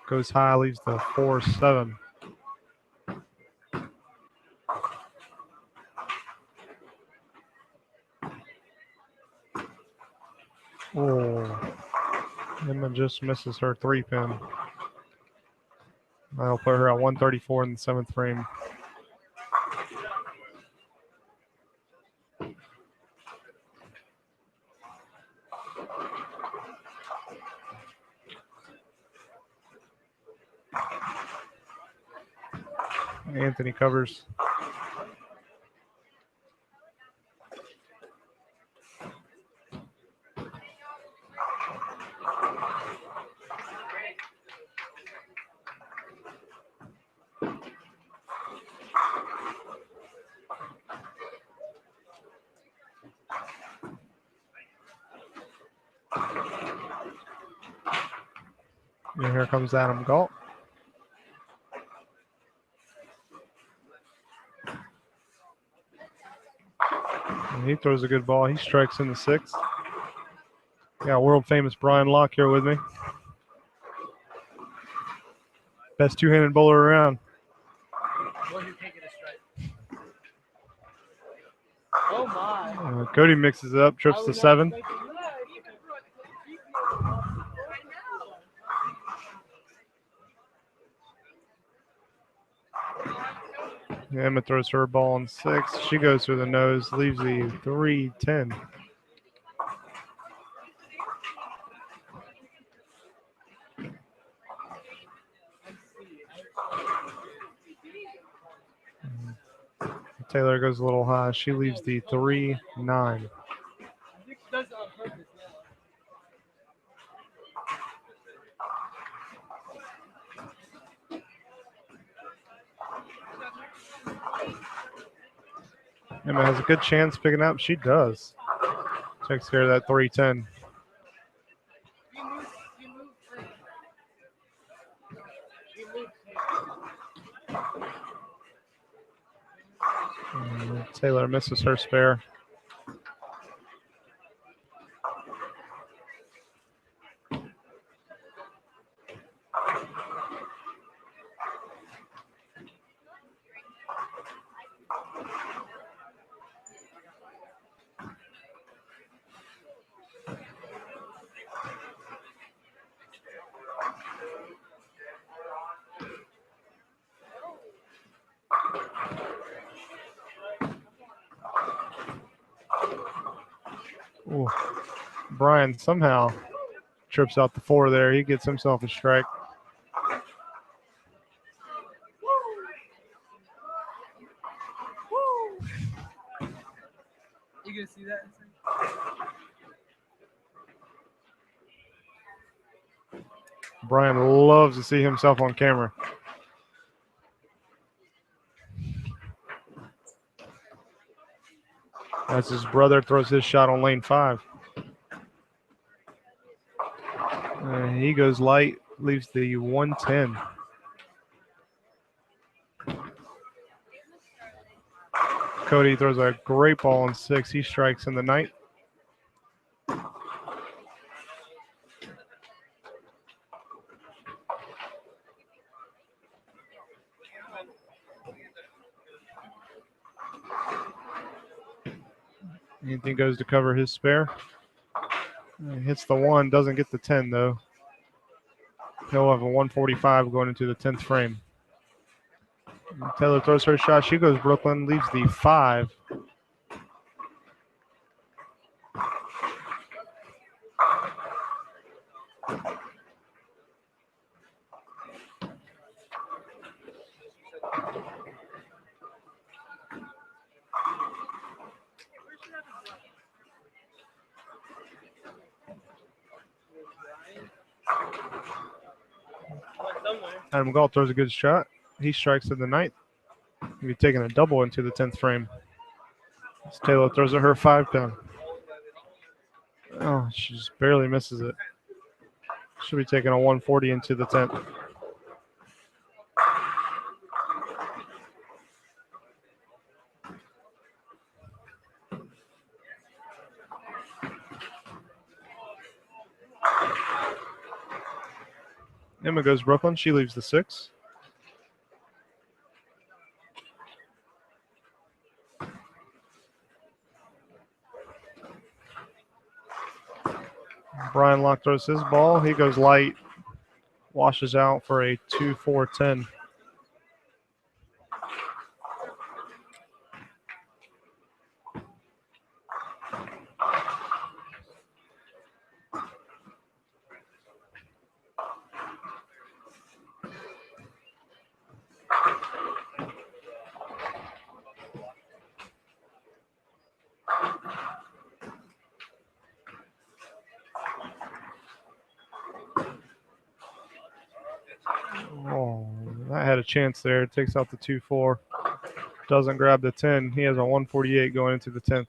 Goes high, leaves the 4-7. Oh, Emma just misses her 3-pin. I'll put her at 134 in the 7th frame. Anthony covers. And here comes Adam Galt. And he throws a good ball. He strikes in the 6th. Got world famous Brian Locke here with me. Best two-handed bowler around. Oh my. Cody mixes it up, trips to 7. Emma throws her ball in 6. She goes through the nose, leaves the 3-10. Taylor goes a little high. She leaves the 3-9. Emma has a good chance picking up. She does. Takes care of that 3-10. Taylor misses her spare. Ooh. Brian somehow trips out the 4 there. He gets himself a strike. You gonna see that? Brian loves to see himself on camera. As his brother throws his shot on lane 5. He goes light, leaves the 110. Cody throws a great ball on 6. He strikes in the ninth. Anything goes to cover his spare. Hits the 1, doesn't get the 10 though. He'll have a 145 going into the 10th frame. Taylor throws her shot. She goes Brooklyn, leaves the 5. Adam Galt throws a good shot. He strikes in the ninth. He'll be taking a double into the 10th frame. As Taylor throws at her 5-pin. Oh, she just barely misses it. She'll be taking a 140 into the 10th. Emma goes Brooklyn. She leaves the 6. Brian Locke throws his ball. He goes light. Washes out for a 2-4-10. Oh, that had a chance there. Takes out the 2-4. Doesn't grab the 10. He has a 148 going into the 10th.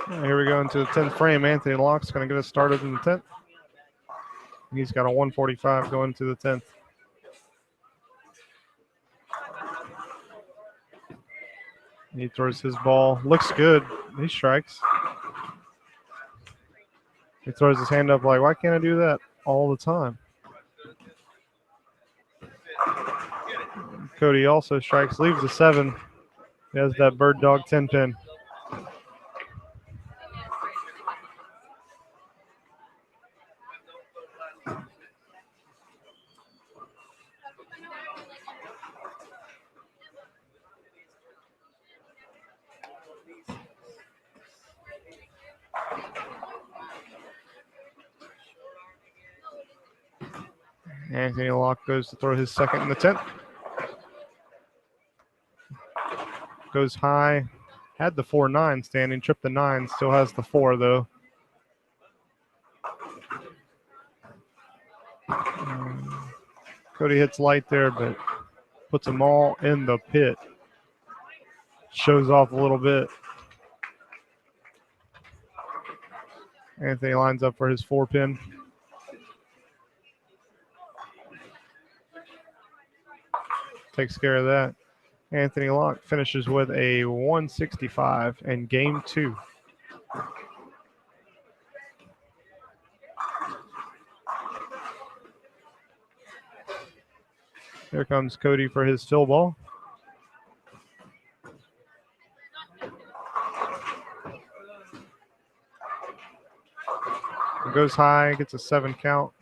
Here we go into the 10th frame. Anthony Locke's going to get us started in the 10th. He's got a 145 going into the 10th. He throws his ball. Looks good. He strikes. He throws his hand up like, why can't I do that all the time? Cody also strikes, leaves the 7. He has that bird dog 10-pin. Anthony Locke goes to throw his second in the 10th. Goes high. Had the 4-9 standing, tripped the 9, still has the 4 though. Cody hits light there, but puts them all in the pit. Shows off a little bit. Anthony lines up for his 4-pin. Takes care of that. Anthony Locke finishes with a 165 in game 2. Here comes Cody for his fill ball. Goes high, gets a 7 count.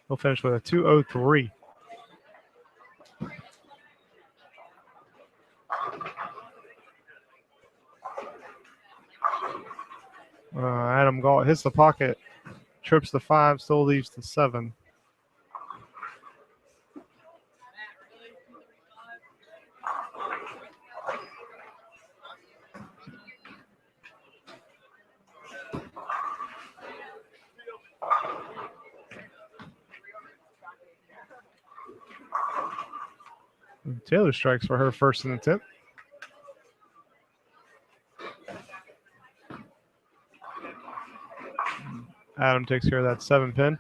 He'll finish with a 203. Galt hits the pocket, trips the 5, still leaves the 7. And Taylor strikes for her first in the 10th. Adam takes care of that 7 pin.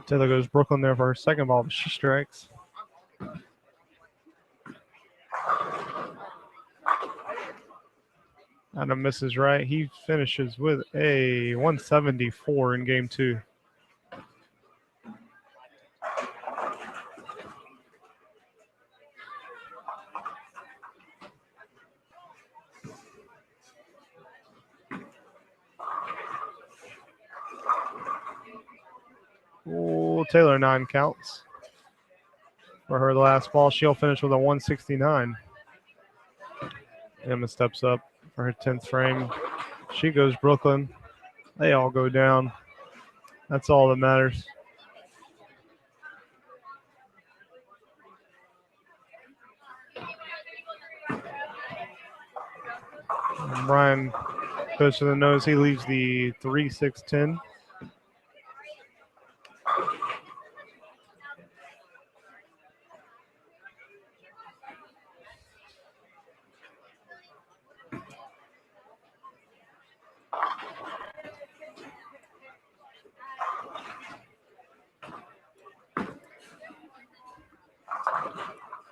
Taylor goes Brooklyn there for her second ball, but she strikes. Adam misses right. He finishes with a 174 in game 2. Oh, Taylor 9 counts. For her last ball, she'll finish with a 169. Emma steps up for her 10th frame. She goes Brooklyn. They all go down. That's all that matters. And Brian goes to the nose. He leaves the 3-6-10.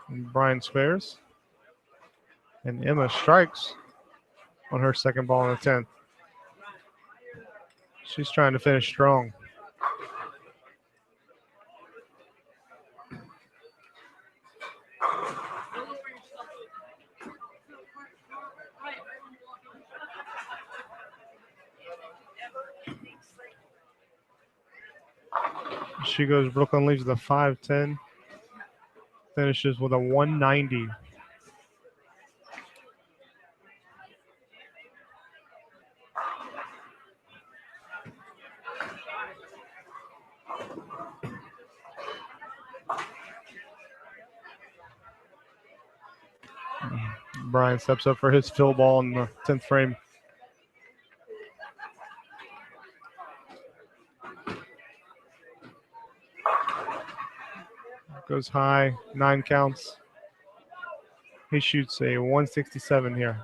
And Brian spares. And Emma strikes on her second ball in the 10th. She's trying to finish strong. She goes Brooklyn, leaves the 5-10. Finishes with a 190. Brian steps up for his fill ball in the 10th frame. Goes high, 9 counts. He shoots a 167 here.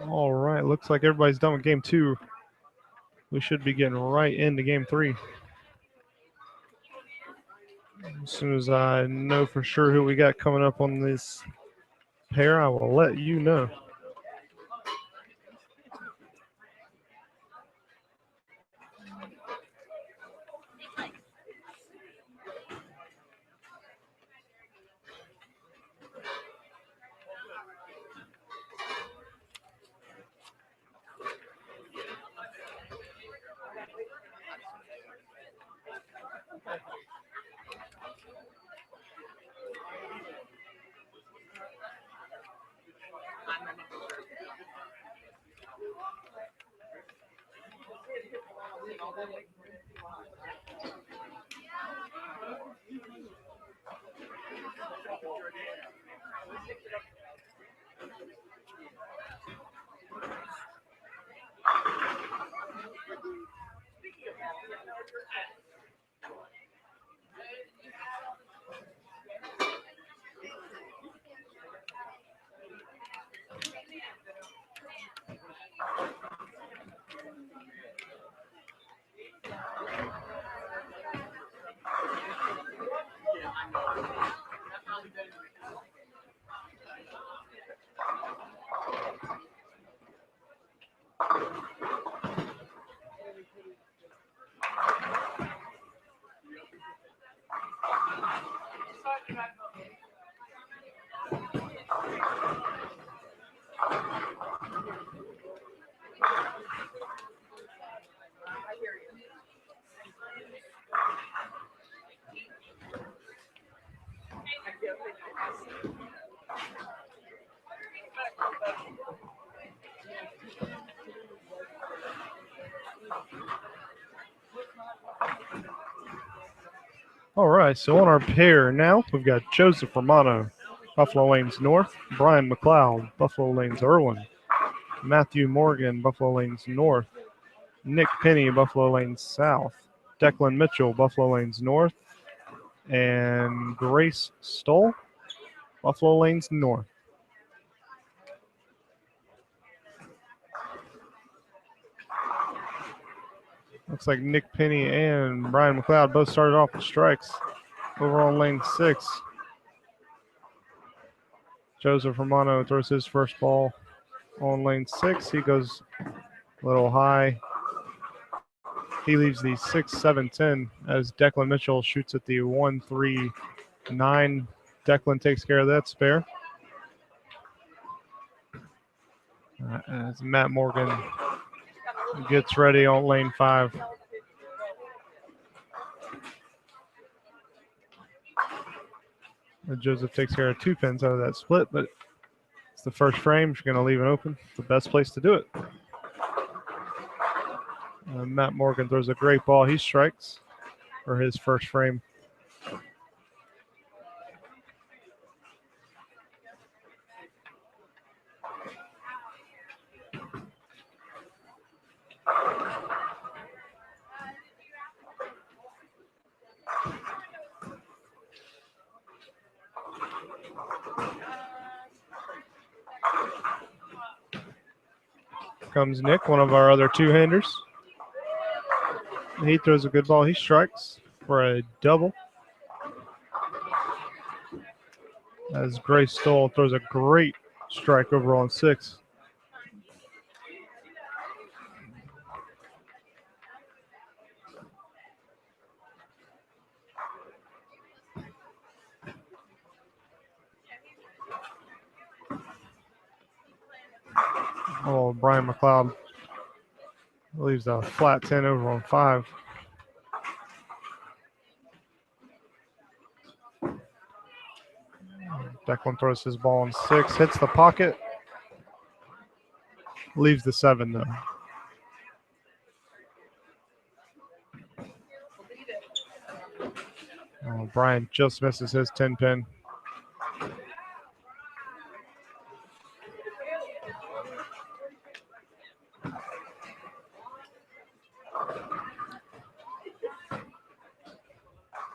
All right, looks like everybody's done with game 2. We should be getting right into game 3. As soon as I know for sure who we got coming up on this pair, I will let you know. All right, so on our pair now, we've got Joseph Romano, Buffalo Lanes North, Brian McLeod, Buffalo Lanes Irwin, Matthew Morgan, Buffalo Lanes North, Nick Penny, Buffalo Lanes South, Declan Mitchell, Buffalo Lanes North, and Grace Stoll, Buffalo Lanes North. Looks like Nick Penny and Brian McLeod both started off with strikes over on lane 6. Joseph Romano throws his first ball on lane 6. He goes a little high. He leaves the 6-7-10 as Declan Mitchell shoots at the 1-3-9. Declan takes care of that spare. As Matt Morgan gets ready on lane 5. Joseph takes care of 2 pins out of that split, but it's the first frame. You're going to leave it open. It's the best place to do it. Matt Morgan throws a great ball. He strikes for his first frame. Comes Nick, one of our other two-handers. He throws a good ball. He strikes for a double. As Grace Stoll throws a great strike over on 6. Oh, Brian McLeod leaves a flat 10 over on 5. Declan throws his ball on 6, hits the pocket, leaves the 7 though. Oh, Brian just misses his 10 pin.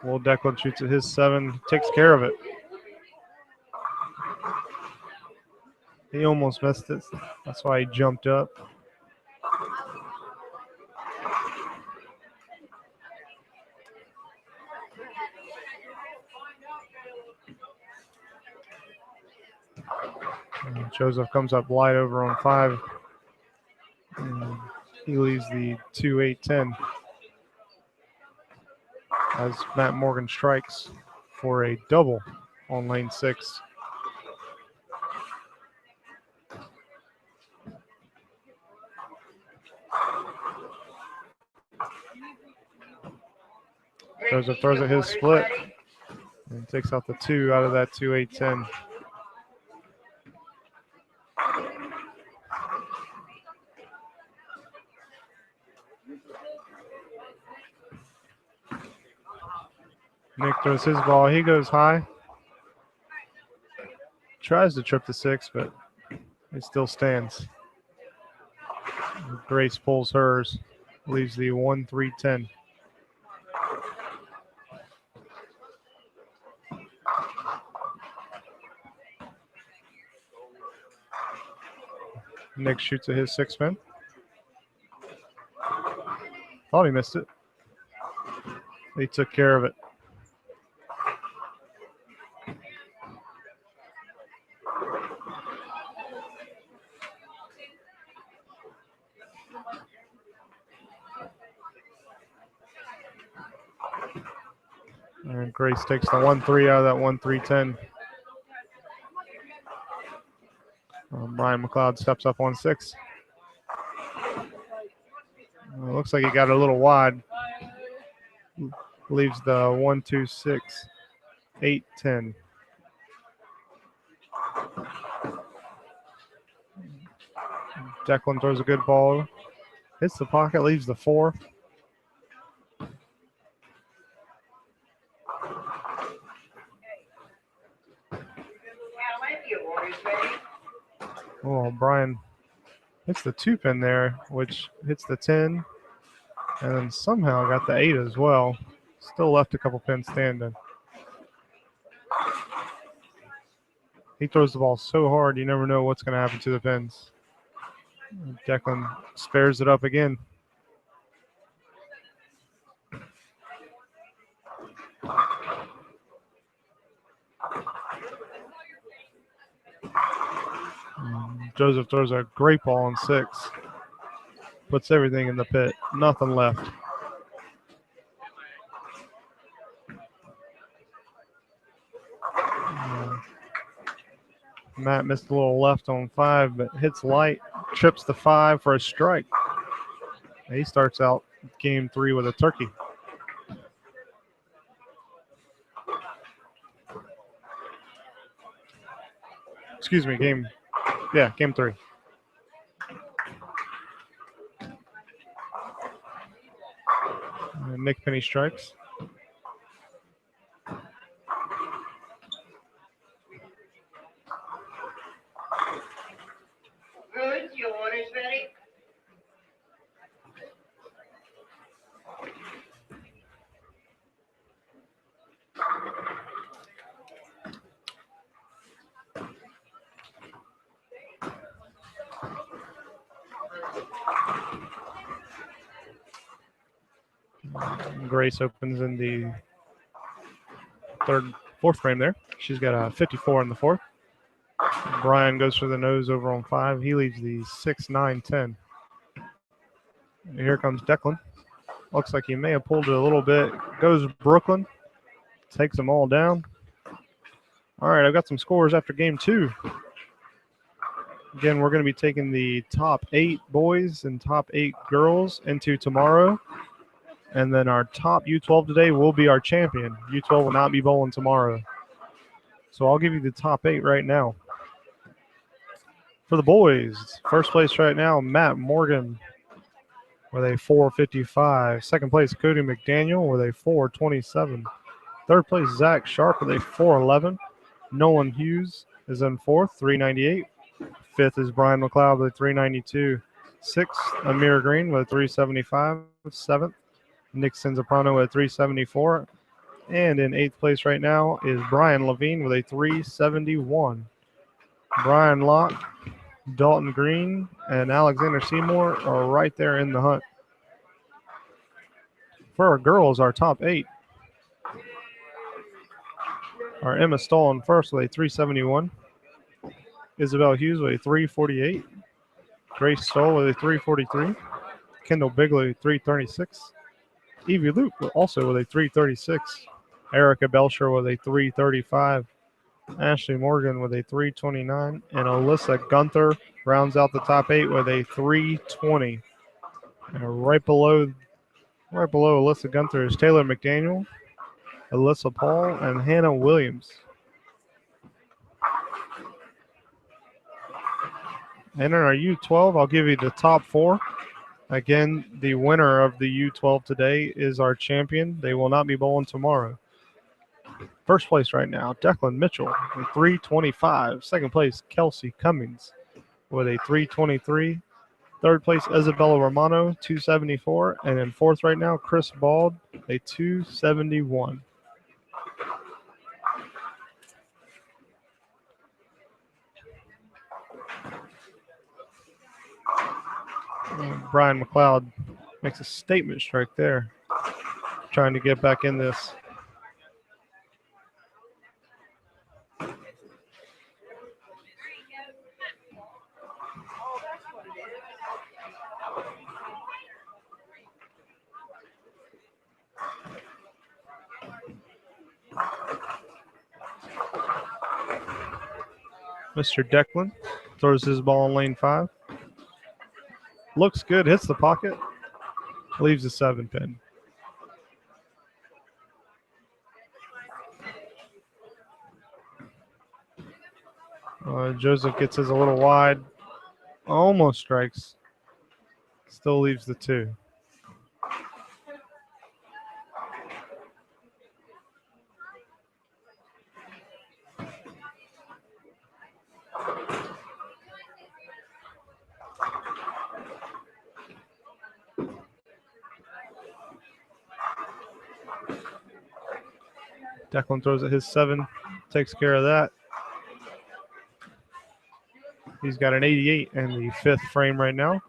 Well, Declan shoots at his 7, takes care of it. He almost missed it. That's why he jumped up. And Joseph comes up light over on 5. And he leaves the 2-8-10 as Matt Morgan strikes for a double on lane 6. Joseph throws at his split and takes out the 2 out of that 2-8-10. Nick throws his ball. He goes high. Tries to trip the 6, but it still stands. Grace pulls hers, leaves the 1-3-10. Nick shoots at his 6 pin. Thought he missed it. He took care of it. And Grace takes the 1-3 out of that 1-3-10. Brian McLeod steps up on 6. Looks like he got a little wide. Leaves the 1-2-6-8-10. Declan throws a good ball. Hits the pocket, leaves the 4. Oh, Brian hits the 2 pin there, which hits the 10. And then somehow got the 8 as well. Still left a couple pins standing. He throws the ball so hard, you never know what's going to happen to the pins. Declan spares it up again. Joseph throws a great ball on 6. Puts everything in the pit. Nothing left. Matt missed a little left on 5, but hits light. Trips the 5 for a strike. He starts out game 3 with a turkey. Excuse me, game 3. Nick Penny strikes. Good, your order's ready. Grace opens in the fourth frame there. She's got a 54 in the 4th. Brian goes for the nose over on 5. He leaves the 6, 9, 10. And here comes Declan. Looks like he may have pulled it a little bit. Goes Brooklyn. Takes them all down. All right, I've got some scores after game 2. Again, we're going to be taking the top 8 boys and top 8 girls into tomorrow. And then our top U12 today will be our champion. U12 will not be bowling tomorrow. So I'll give you the top 8 right now. For the boys, first place right now, Matt Morgan with a 455. Second place, Cody McDaniel with a 427. Third place, Zach Sharp with a 411. Nolan Hughes is in 4th, 398. 5th is Brian McLeod with a 392. 6th, Amir Green with a 375. 7th, Nick Senzaprano with a 374. And in 8th place right now is Brian Levine with a 371. Brian Locke, Dalton Green, and Alexander Seymour are right there in the hunt. For our girls, our top 8 are Emma Stoll in first with a 371. Isabel Hughes with a 348. Grace Stoll with a 343. Kendall Bigley, 336. Evie Luke also with a 336. Erica Belcher with a 335. Ashley Morgan with a 329. And Alyssa Gunther rounds out the top 8 with a 320. And right below Alyssa Gunther is Taylor McDaniel, Alyssa Paul, and Hannah Williams. And in our U12, I'll give you the top 4. Again, the winner of the U12 today is our champion. They will not be bowling tomorrow. First place right now, Declan Mitchell with 325. Second place, Kelsey Cummings with a 323. Third place, Isabella Romano, 274. And in 4th right now, Chris Bald, a 271. Brian McLeod makes a statement strike there, trying to get back in this. Mr. Declan throws his ball in lane 5. Looks good, hits the pocket, leaves the 7 pin. Joseph gets his a little wide. Almost strikes. Still leaves the 2. Declan throws at his 7. Takes care of that. He's got an 88 in the 5th frame right now.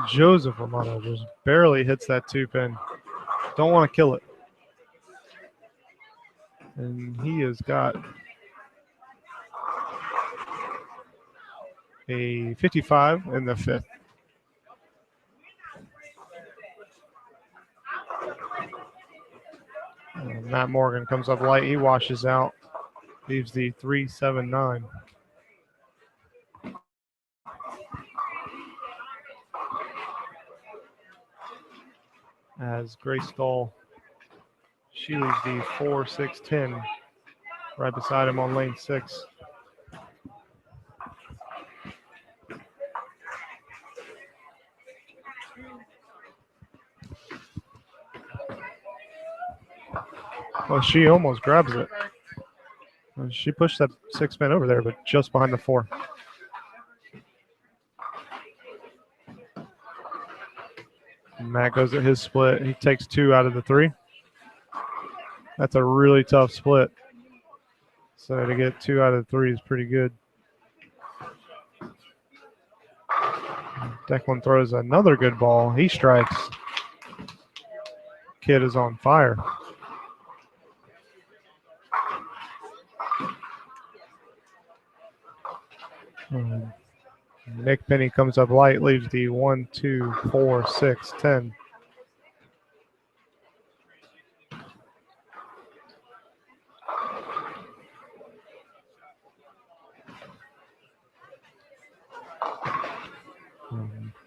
Joseph Romano just barely hits that 2-pin. Don't want to kill it. And he has got a 55 in the 5th. And Matt Morgan comes up light. He washes out. Leaves the 3-7-9. As Grace Stahl, she leaves the 4-6-10 right beside him on lane 6. Well, she almost grabs it. She pushed that 6-pin over there, but just behind the 4. Matt goes at his split. He takes 2 out of the 3. That's a really tough split. So to get 2 out of 3 is pretty good. Declan throws another good ball. He strikes. Kid is on fire. Nick Penny comes up light, leaves the 1, 2, 4, 6, 10.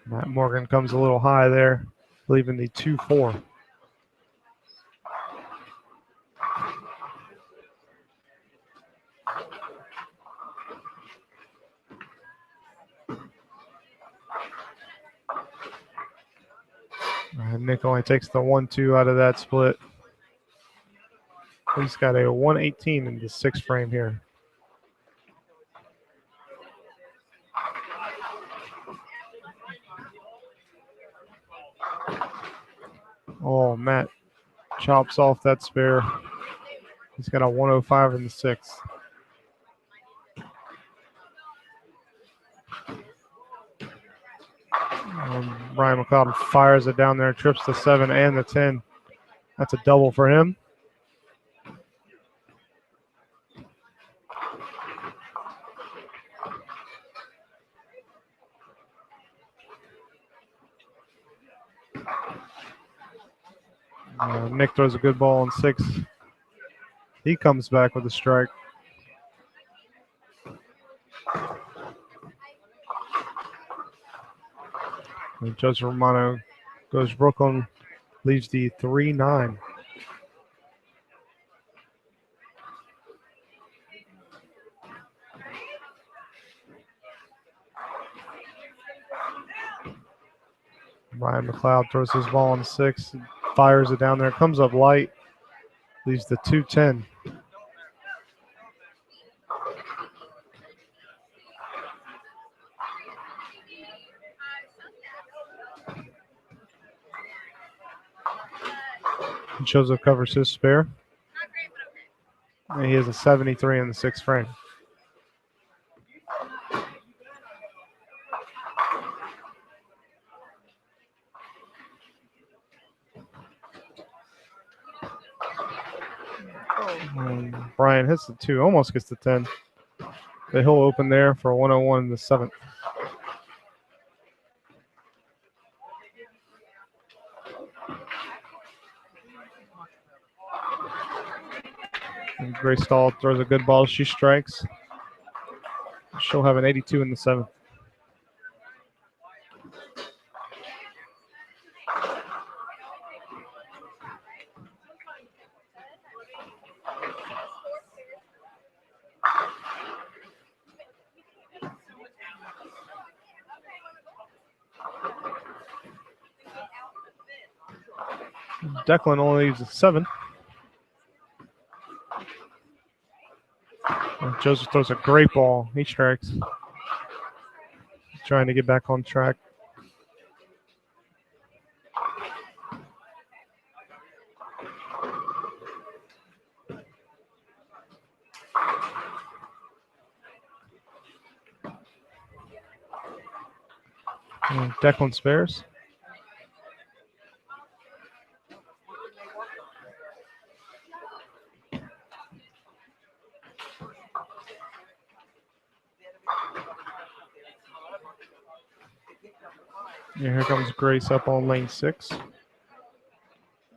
Matt Morgan comes a little high there, leaving the 2, 4. Nick only takes the 1, 2 out of that split. He's got a 118 in the 6th frame here. Oh, Matt chops off that spare. He's got a 105 in the 6th. Brian McLeod fires it down there, trips the 7 and the 10. That's a double for him. Nick throws a good ball on 6. He comes back with a strike. And Joseph Romano goes Brooklyn, leaves the 3-9. Ryan McLeod throws his ball on 6, fires it down there, comes up light, leaves the 2-10. Joseph covers his spare. And he has a 73 in the 6th frame. Brian hits the 2, almost gets the 10. But he'll open there for a 101 in the 7th. And Grace Stahl throws a good ball. She strikes. She'll have an 82 in the 7th. Declan only leaves a 7. And Joseph throws a great ball. He strikes. Trying to get back on track. And Declan spares. And here comes Grace up on lane 6.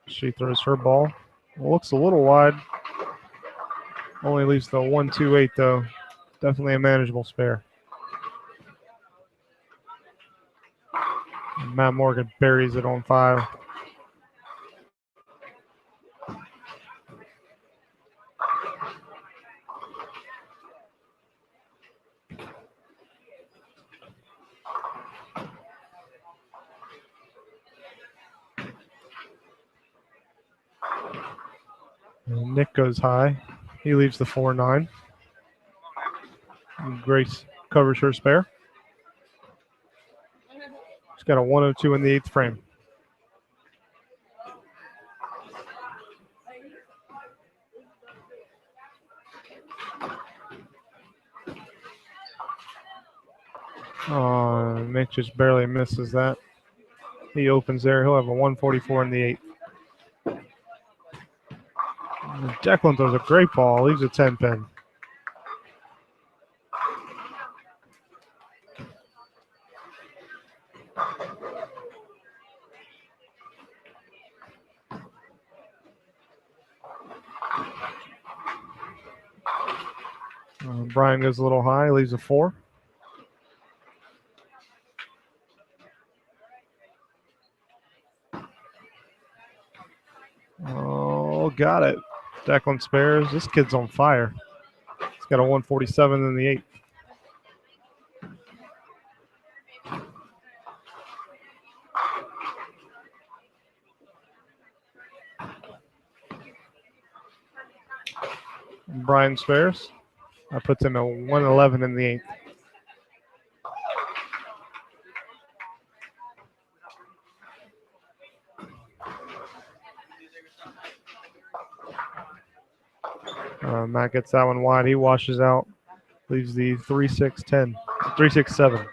She throws her ball. Looks a little wide. Only leaves the 1-2-8 though. Definitely a manageable spare. And Matt Morgan buries it on 5. And Nick goes high. He leaves the 4-9. And Grace covers her spare. She's got a 102 in the 8th frame. Oh, Nick just barely misses that. He opens there. He'll have a 144 in the 8th. And Declan throws a great ball. Leaves a 10 pin. Brian goes a little high. Leaves a 4. Oh, got it. Declan spares. This kid's on fire. He's got a 147 in the 8th. Brian spares. That puts him at 111 in the 8th. Matt gets that one wide. He washes out. Leaves the 3-6-10. 3-6-7.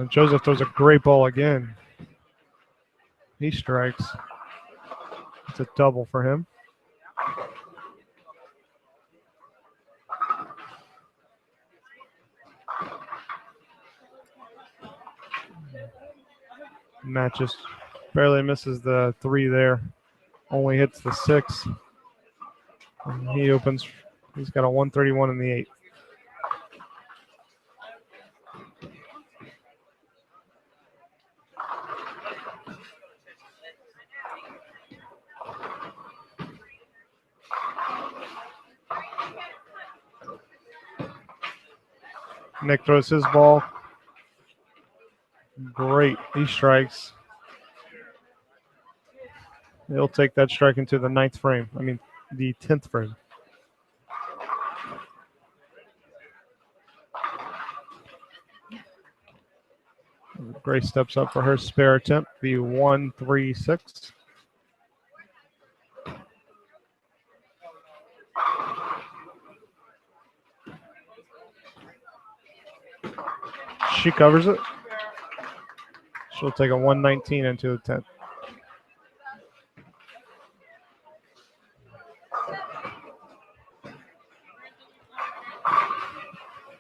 Joseph throws a great ball again. He strikes. It's a double for him. Matt just barely misses the 3 there. Only hits the 6. And he opens. He's got a 131 in the 8th. Nick throws his ball. Great. He strikes. He'll take that strike into the 9th frame. I mean, the 10th frame. Grace steps up for her spare attempt, the 1-3-6. She covers it. She'll take a 119 into the 10th.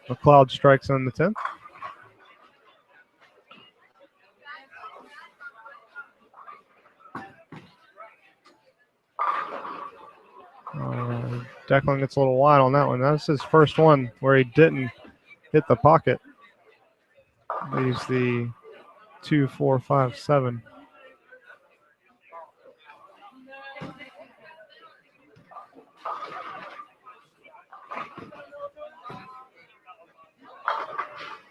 McLeod strikes on the 10th. Declan gets a little wide on that one. That's his first one where he didn't hit the pocket. Leaves the 2-4-5-7.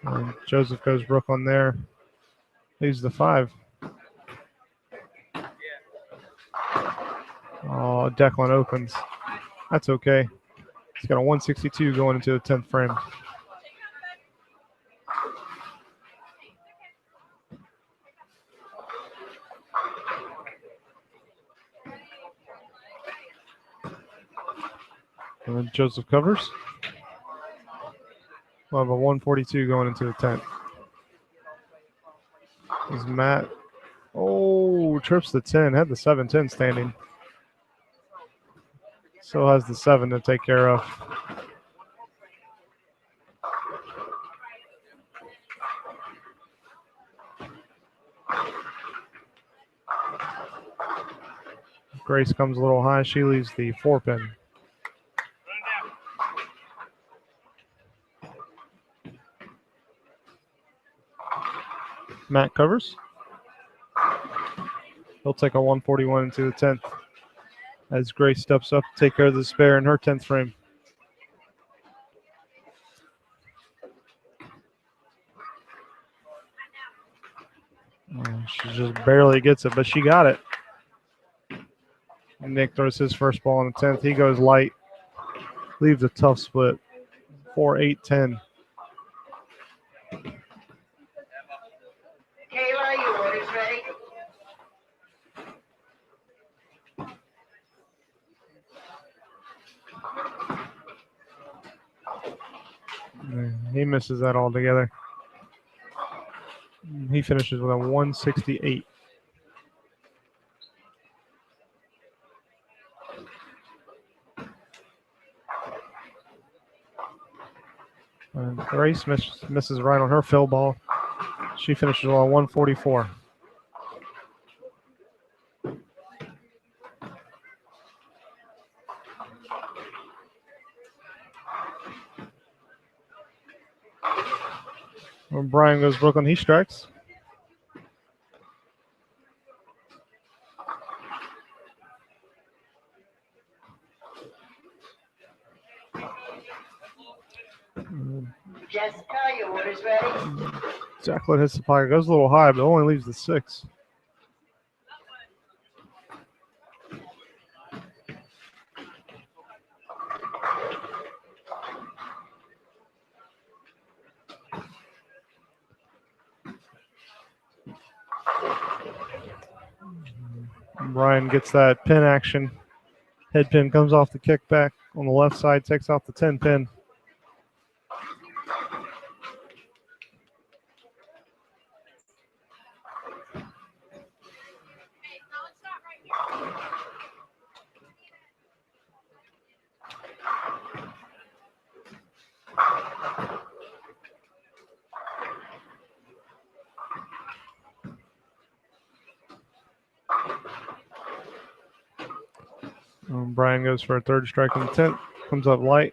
And Joseph goes Brooklyn there. Leaves the 5. Oh, Declan opens. That's okay. He's got a 162 going into the 10th frame. And then Joseph covers. We'll have a 142 going into the 10th. Is Matt. Oh, trips the 10. Had the 7-10 standing. Still has the 7 to take care of. Grace comes a little high. She leaves the 4-pin. Matt covers. He'll take a 141 into the 10th as Grace steps up to take care of the spare in her 10th frame. She just barely gets it, but she got it. Nick throws his first ball on the 10th. He goes light. Leaves a tough split. 4-8-10. Kayla, your order's ready. He misses that altogether. He finishes with a 168. Grace misses right on her fill ball. She finishes with a 144. When Brian goes Brooklyn, he strikes. Jessica, your order's ready. Jacqueline hits the pocket. Goes a little high, but only leaves the 6. Brian gets that pin action. Head pin comes off the kickback on the left side, takes off the 10 pin. Brian goes for a third strike on the 10th. Comes up light.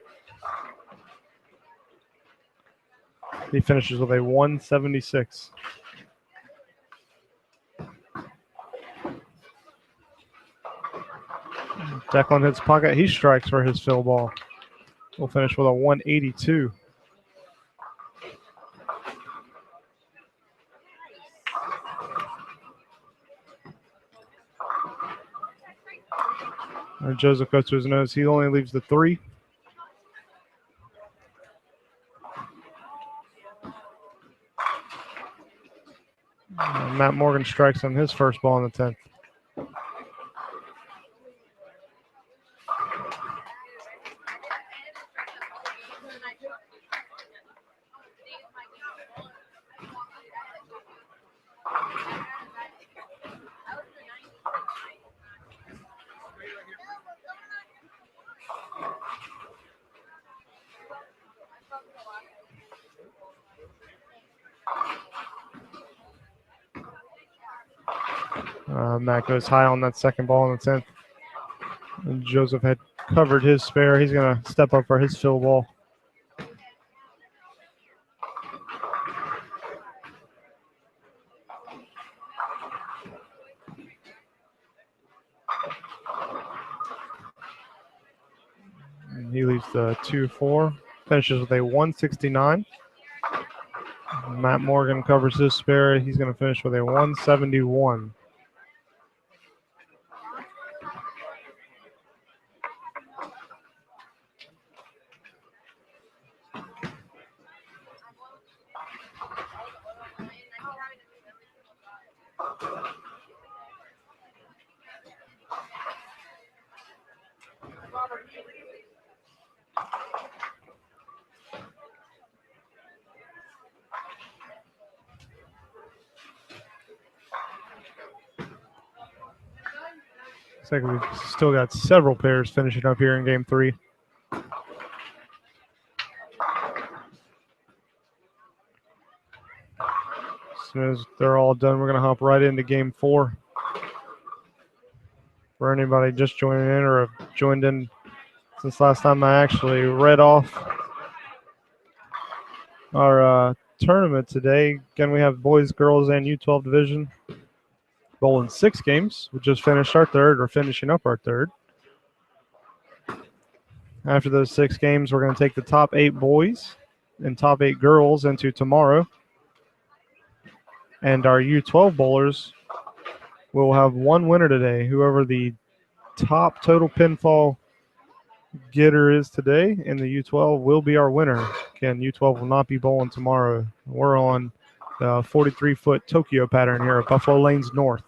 He finishes with a 176. Declan hits pocket. He strikes for his fill ball. We'll finish with a 182. Joseph goes to his nose. He only leaves the 3. Matt Morgan strikes on his first ball on the 10th. Matt goes high on that second ball on the 10th. And Joseph had covered his spare. He's going to step up for his fill ball. And he leaves the 2-4. Finishes with a 169. Matt Morgan covers this spare. He's going to finish with a 171. Looks like we've still got several pairs finishing up here in game 3. As soon as they're all done, we're going to hop right into game 4. For anybody just joining in or have joined in since last time I actually read off our tournament today. Again, we have boys, girls, and U12 division bowling 6 games. We just finished our third, or finishing up our third. After those 6 games, we're going to take the top 8 boys and top 8 girls into tomorrow. And our U12 bowlers will have one winner today. Whoever the top total pinfall getter is today in the U12 will be our winner. Again, U12 will not be bowling tomorrow. We're on the 43-foot Tokyo pattern here at Buffalo Lanes North.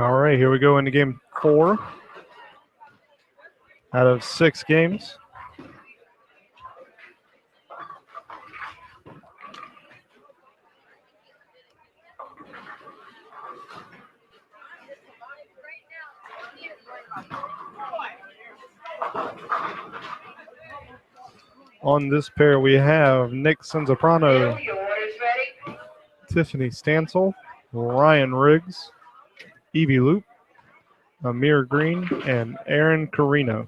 All right, here we go into game 4 out of 6 games. On this pair, we have Nick Senzaprano, Bill, your order's ready? Tiffany Stansel, Ryan Riggs, Evie Loop, Amir Green, and Aaron Carino.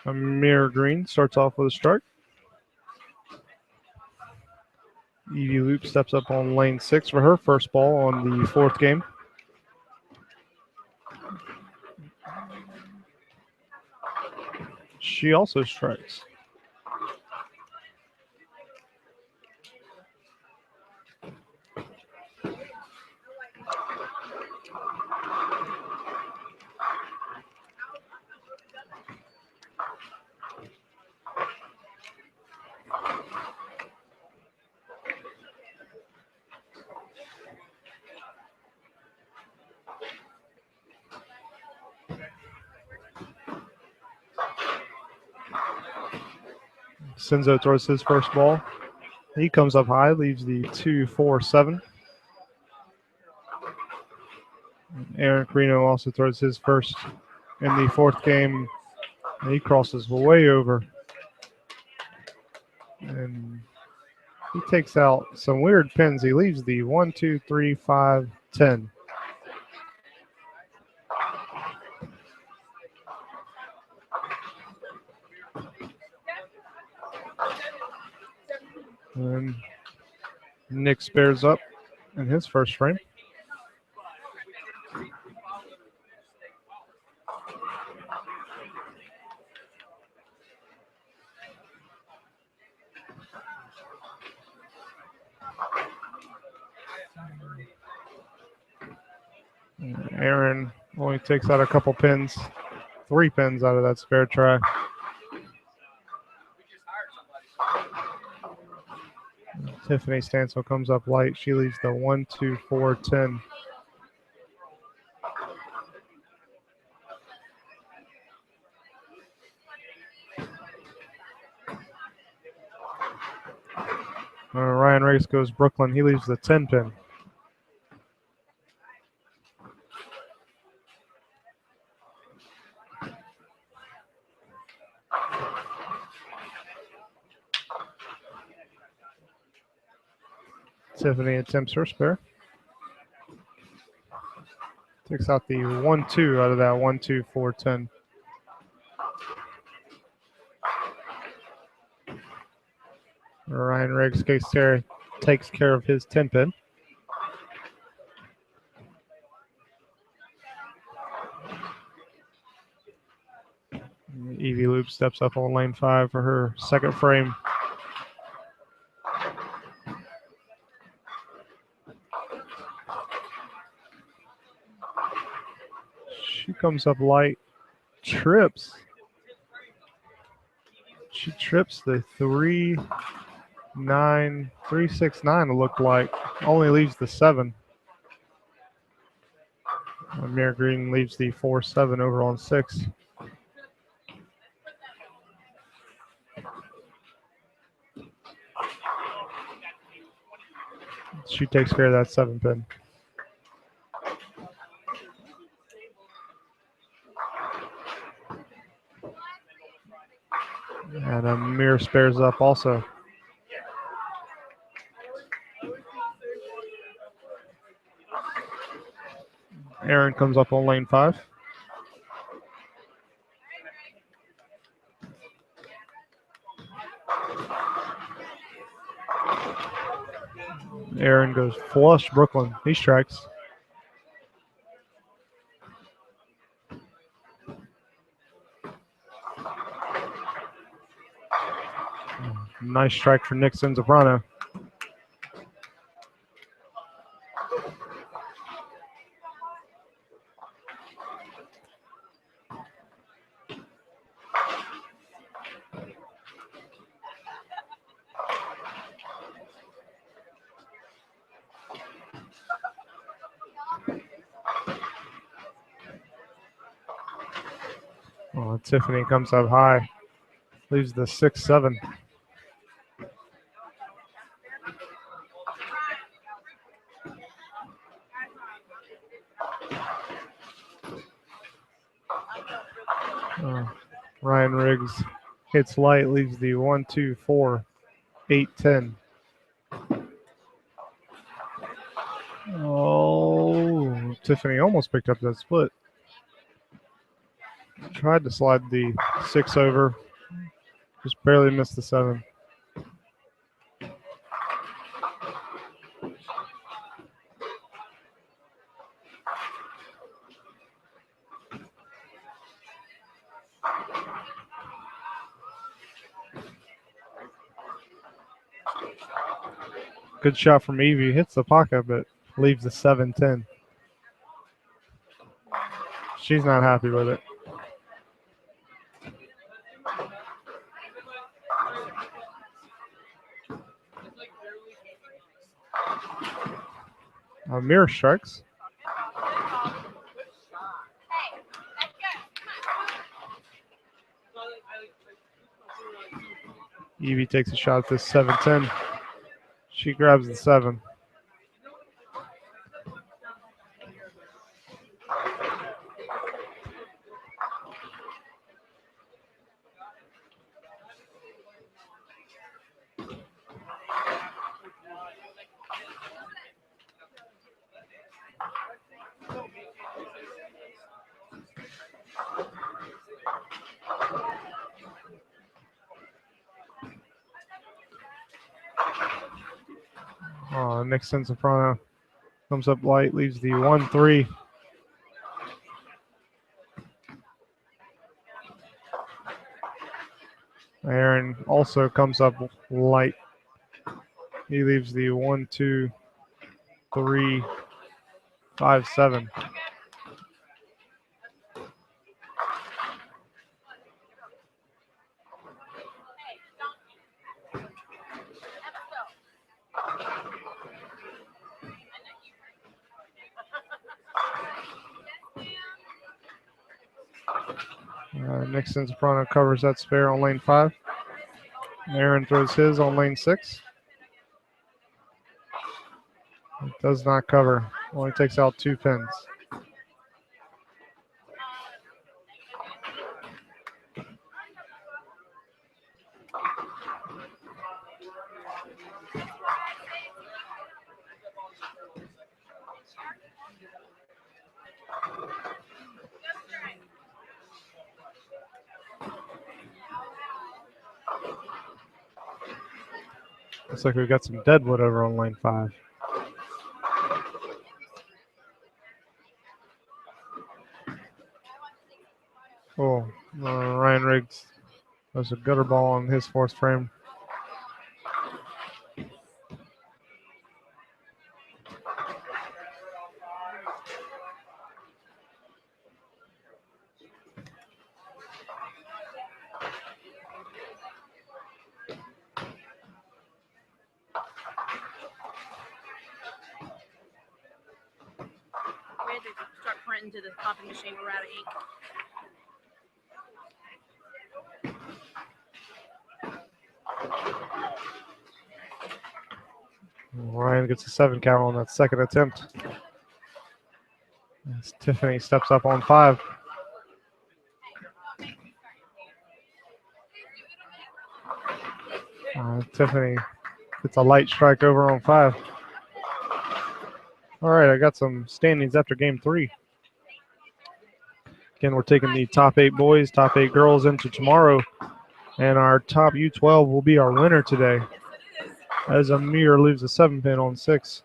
Amir Green starts off with a strike. Evie Loop steps up on lane 6 for her first ball on the 4th game. She also strikes. Senzo throws his first ball. He comes up high, leaves the 2-4-7. Aaron Carino also throws his first in the 4th game. And he crosses way over. And he takes out some weird pins. He leaves the 1, 2, 3, 5, 10. And Nick spares up in his first frame. Aaron only takes out a couple pins, 3 pins out of that spare try. Tiffany Stansel comes up light. She leaves the 1, 2, 4, 10. Ryan Riggs goes Brooklyn. He leaves the 10 pin. Tiffany attempts her spare. Takes out the 1, 2 out of that 1, 2, 4, 10. Ryan Riggs takes care of his 10 pin. Evie Loop steps up on lane 5 for her second frame. She comes up light, trips. She trips the 3, 9, 3, 6, 9. It looked like only leaves the 7. Amir Green leaves the 4, 7 over on 6. She takes care of that 7 pin. And Amir spares up also. Aaron comes up on lane 5. Aaron goes flush Brooklyn. He strikes. Nice strike for Nixon Soprano. Oh, Tiffany comes up high. Leaves the 6-7. Ryan Riggs hits light, leaves the 1-2-4, 8-10. Oh, Tiffany almost picked up that split. Tried to slide the 6 over. Just barely missed the 7. Good shot from Evie. Hits the pocket, but leaves the 7-10. She's not happy with it. Mirror strikes. Evie takes a shot at this 7-10. She grabs the 7. Nixon Soprano comes up light, leaves the 1-3. Aaron also comes up light. He leaves the 1-2-3-5-7. Nixon Soprano covers that spare on lane 5. Aaron throws his on lane 6. It does not cover. Only takes out 2 pins. Looks like we've got some deadwood over on lane 5. Oh, Ryan Riggs. There's a gutter ball on his fourth frame. We had to start printing to the copy machine. We're out of ink. Ryan gets a 7 count on that second attempt. As Tiffany steps up on 5. Tiffany gets a light strike over on 5. All right, I got some standings after game 3. Again, we're taking the top 8 boys, top 8 girls into tomorrow. And our top U12 will be our winner today, as Amir leaves a 7-pin on 6.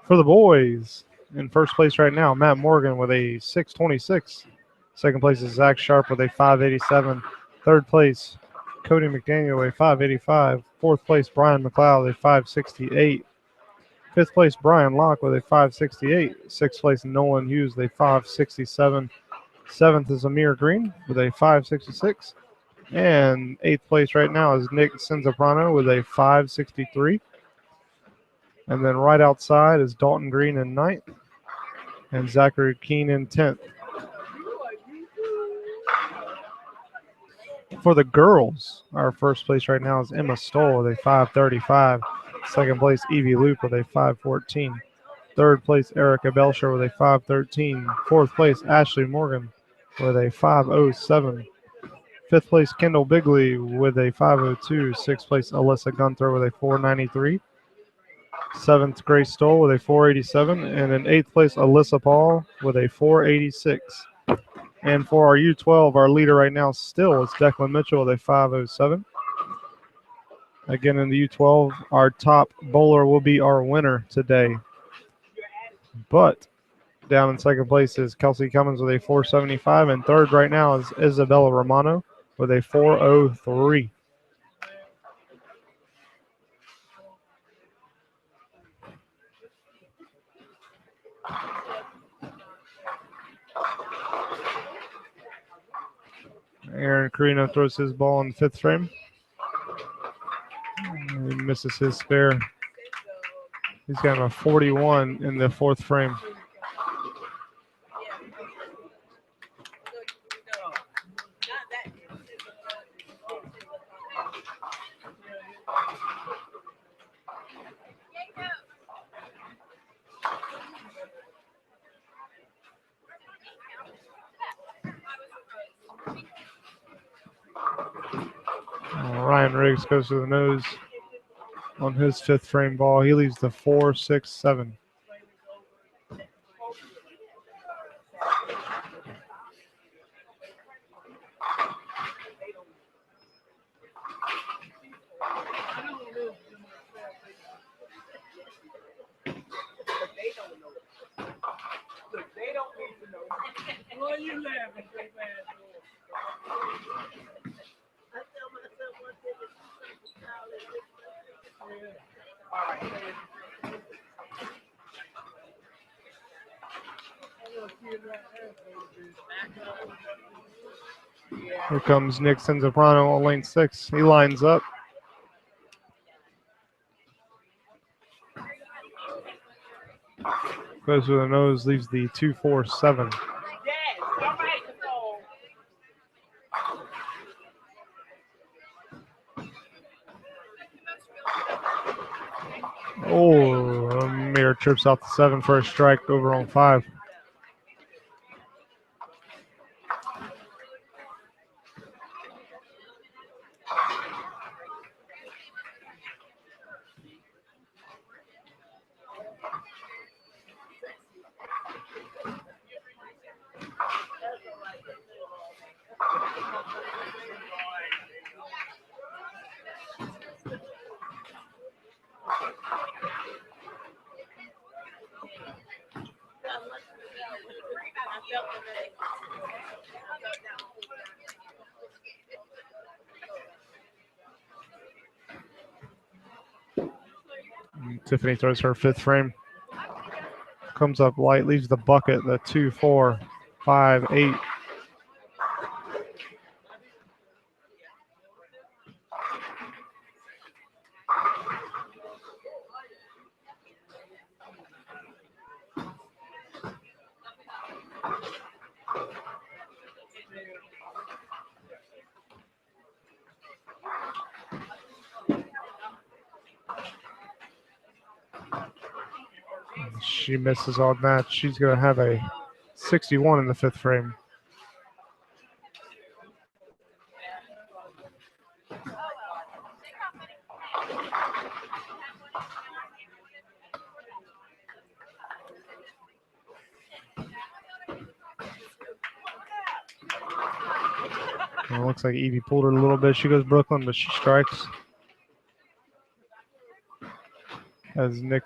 For the boys, in first place right now, Matt Morgan with a 626. Second place is Zach Sharp with a 587. Third place, Cody McDaniel with a 585. Fourth place, Brian McLeod with a 568. Fifth place, Brian Locke with a 568. Sixth place, Nolan Hughes with a 567. Seventh is Amir Green with a 566. And eighth place right now is Nick Senzaprano with a 563. And then right outside is Dalton Green in ninth and Zachary Keene in 10th. For the girls, our first place right now is Emma Stoll with a 535. Second place, Evie Loop with a 514. Third place, Erica Belcher with a 513. Fourth place, Ashley Morgan with a 507. Fifth place, Kendall Bigley with a 502. Sixth place, Alyssa Gunther with a 493. Seventh, Grace Stoll with a 487. And in eighth place, Alyssa Paul with a 486. And for our U12, our leader right now still is Declan Mitchell with a 507. Again, in the U12, our top bowler will be our winner today. But down in second place is Kelsey Cummins with a 475. And third right now is Isabella Romano with a 403. Aaron Carino throws his ball in the fifth frame. He misses his spare. He's got a 41 in the fourth frame. Ryan Riggs goes to the nose on his fifth frame ball. He leaves the 4-6-7. Boy, you laughing so bad. Here comes Nick Senzaprano on lane 6. He lines up. Goes with the nose, leaves the 2-4-7. Oh, Amir trips out the 7 for a strike over on 5. Tiffany throws her fifth frame. Comes up light, leaves the bucket, the 2-4-5-8. She misses on that. She's going to have a 61 in the fifth frame. Well, it looks like Evie pulled her a little bit. She goes Brooklyn, but she strikes. As Nick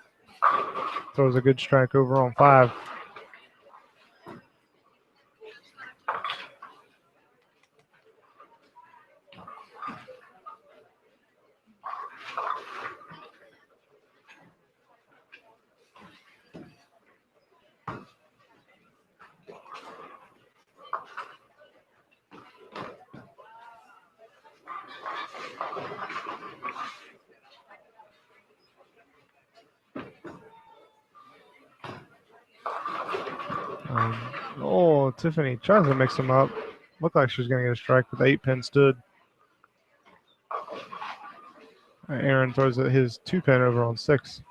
throws a good strike over on 5. Oh, Tiffany tries to mix them up. Looked like she was going to get a strike, but the 8-pin stood. Aaron throws his 2-pin over on 6.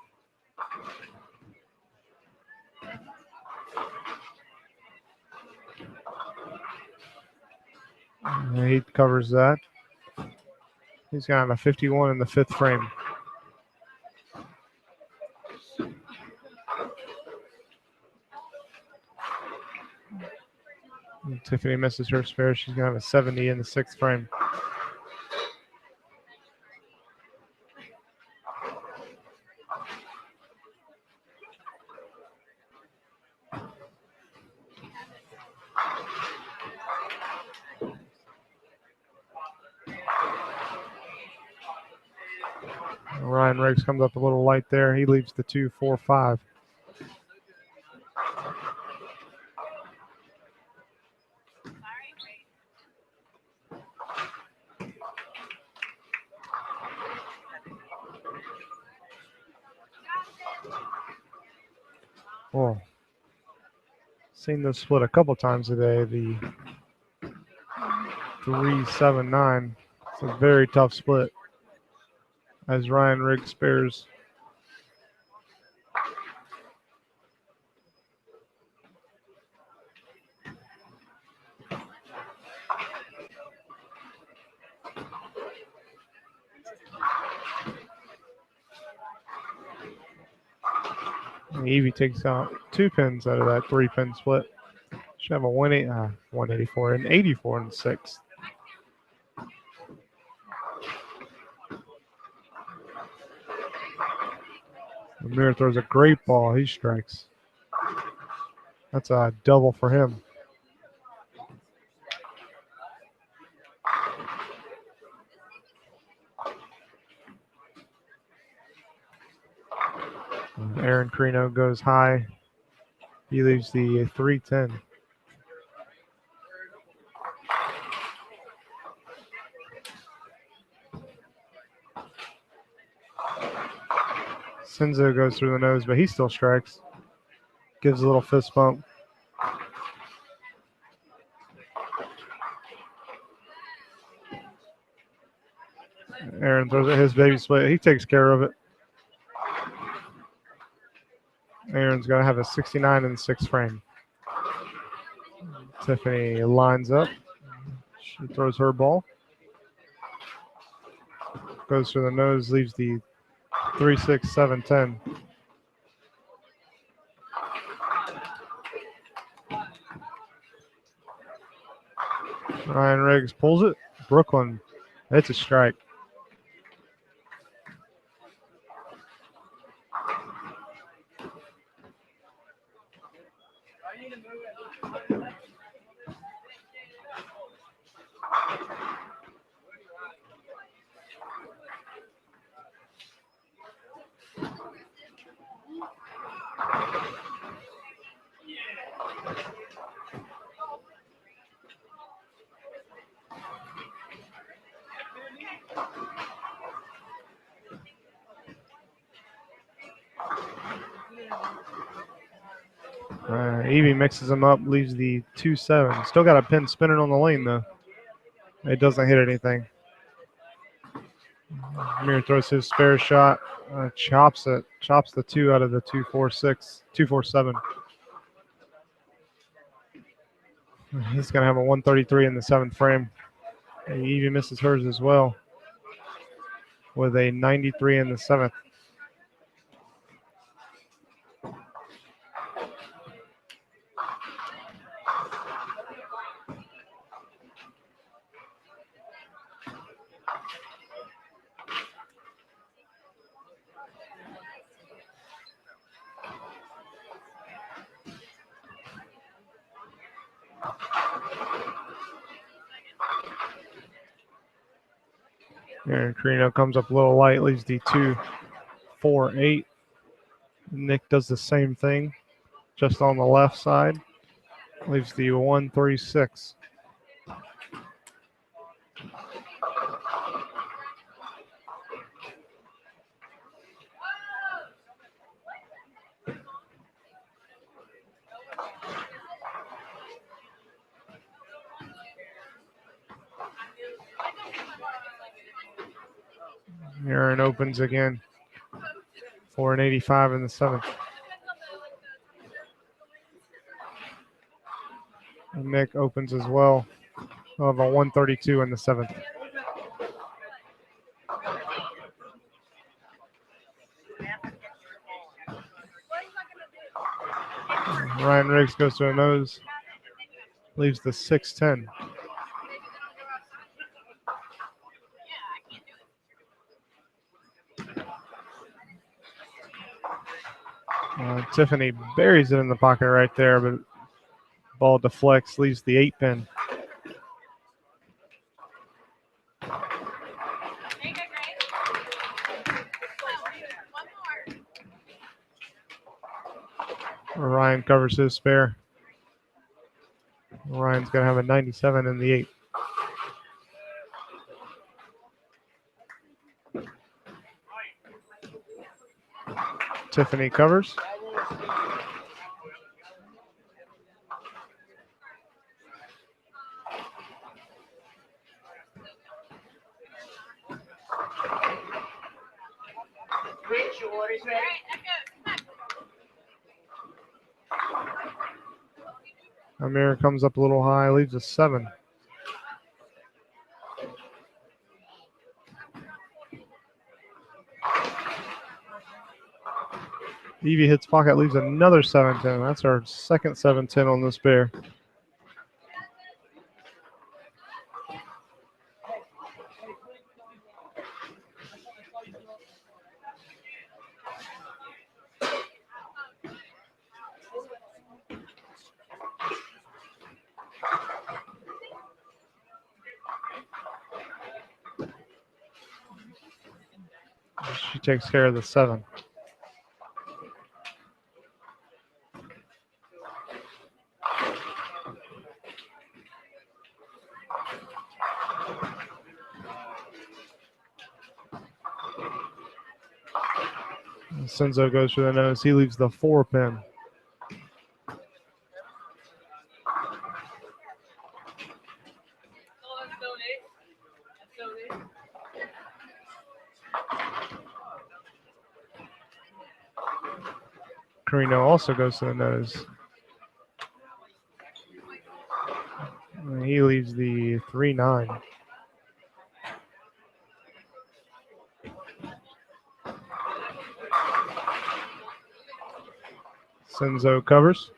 He covers that. He's got a 51 in the 5th frame. And Tiffany misses her spare. She's going to have a 70 in the 6th frame. Ryan Riggs comes up a little light there. He leaves the 2-4-5. Oh, seen this split a couple times today. The 3-7-9. It's a very tough split as Ryan Riggs spares. Evie takes out 2 pins out of that 3-pin split. Should have a 184 and 84 in the 6th. Amir throws a great ball. He strikes. That's a double for him. Aaron Carino goes high. He leaves the 3-10. Senzo goes through the nose, but he still strikes. Gives a little fist bump. Aaron throws at his baby split. He takes care of it. Aaron's going to have a 69 in the 6th frame. Tiffany lines up. She throws her ball. Goes through the nose, leaves the 3-6-7-10. Ryan Riggs pulls it. Brooklyn, it's a strike. Evie mixes them up, leaves the 2-7. Still got a pin spinning on the lane, though. It doesn't hit anything. Amir throws his spare shot, chops it, chops the 2 out of the 2-4-6, 2-4-7. He's going to have a 133 in the 7th frame. And Evie misses hers as well with a 93 in the 7th. Aaron Carino comes up a little light, leaves the 2-4-8. Nick does the same thing, just on the left side. Leaves the 1-3-6. Aaron opens again for an 85 in the 7th. And Nick opens as well of a 132 in the 7th. Ryan Riggs goes to a nose, leaves the 6-10. Tiffany buries it in the pocket right there, but ball deflects, leaves the 8-pin. Ryan covers his spare. Ryan's going to have a 97 in the 8. Tiffany covers. Rich, your order's ready. Amir comes up a little high, leaves a 7. Evie hits pocket, leaves another 7-10. That's our second 7-10 on this pair. She takes care of the 7. Senzo goes for the nose. He leaves the 4-pin. Carino also goes to the nose. He leaves the 3-9. Senzo covers.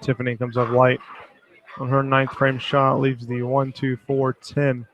Tiffany comes up light on her 9th frame shot, leaves the 1-2-4-10.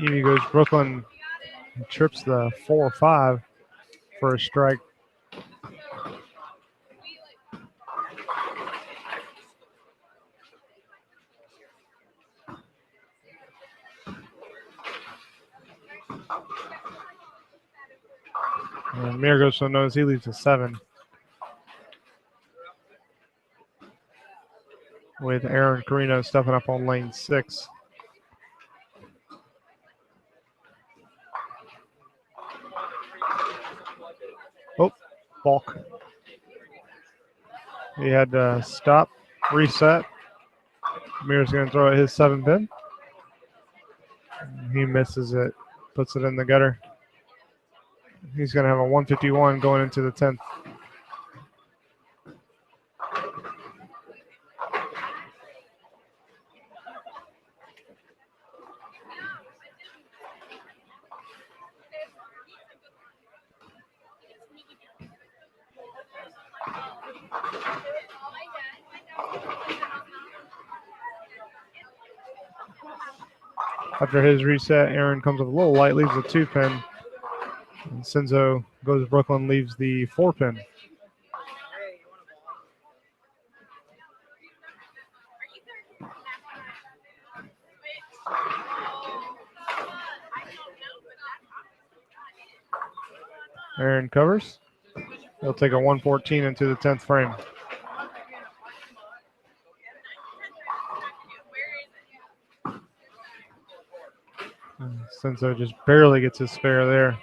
Evie goes Brooklyn, trips the 4-5 for a strike. And Mir goes for the nose. He leaves a 7. With Aaron Carino stepping up on lane 6. Oh, balk. He had to stop, reset. Mir's going to throw at his 7-pin. He misses it, puts it in the gutter. He's going to have a 151 going into the 10th. After his reset, Aaron comes up a little light, leaves a 2-pin. And Senzo goes to Brooklyn, leaves the 4-pin. Aaron covers. He'll take a 114 into the 10th frame. Senzo just barely gets his spare there.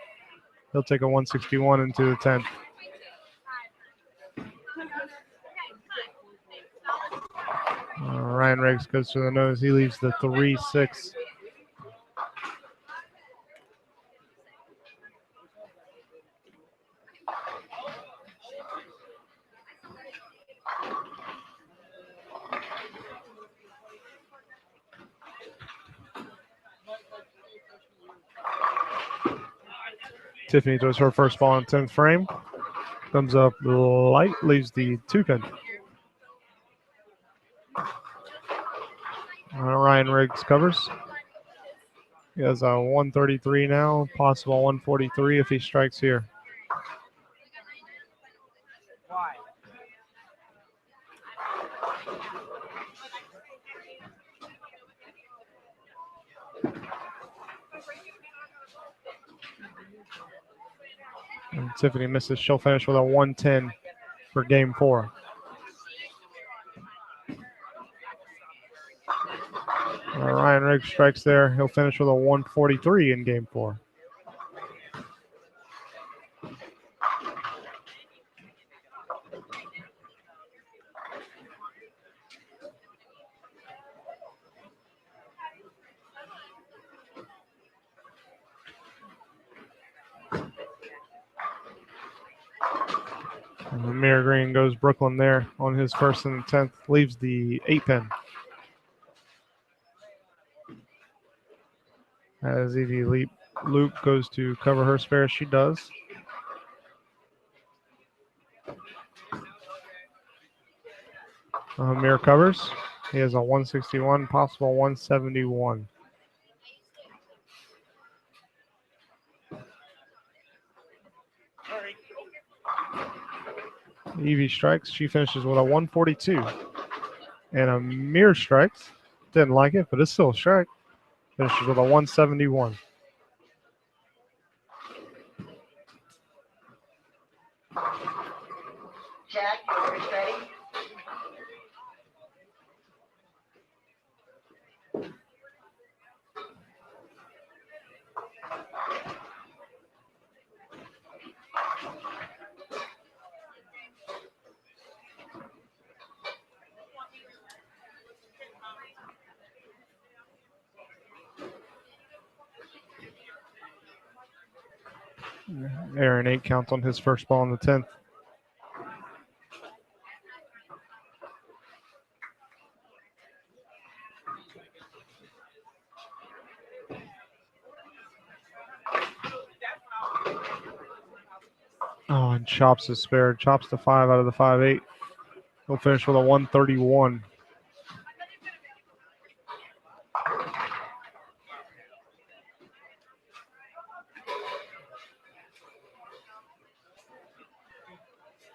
He'll take a 161 into the 10th. Ryan Riggs goes to the nose. He leaves the 3-6. Tiffany throws her first ball in 10th frame. Comes up light, leaves the 2-pin. Ryan Riggs covers. He has a 133 now, possible 143 if he strikes here. And Tiffany misses. She'll finish with a 110 for game 4. Ryan Riggs strikes there. He'll finish with a 143 in game 4. And Amir Green goes Brooklyn there on his first and 10th. Leaves the 8-pin. As Evie Luke goes to cover her spare, she does. Amir covers. He has a 161, possible 171. Evie strikes. She finishes with a 142. And Amir strikes. Didn't like it, but it's still a strike. Finishes with a 171. Jack, your order's ready. Aaron 8 counts on his first ball in the 10th. Oh, and chops his spare. Chops the 5 out of the 5-8. He'll finish with a 131.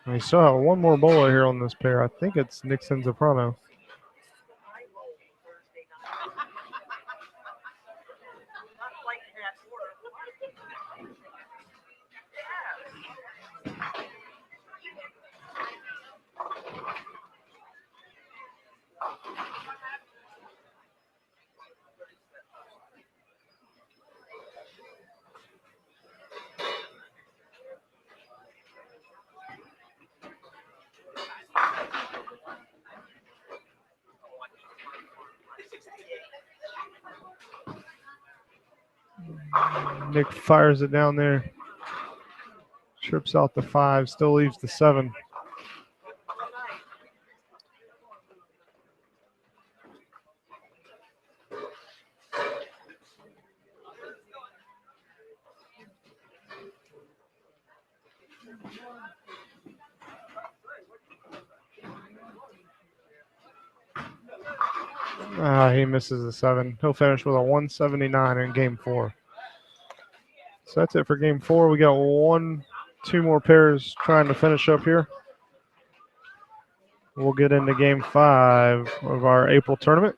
We still have one more bowler here on this pair. I think it's Nixon Zaprano. Nick fires it down there. Trips out the 5, still leaves the 7. He misses the 7. He'll finish with a 179 in game 4. So that's it for game 4. We got 2 more pairs trying to finish up here. We'll get into game 5 of our April tournament.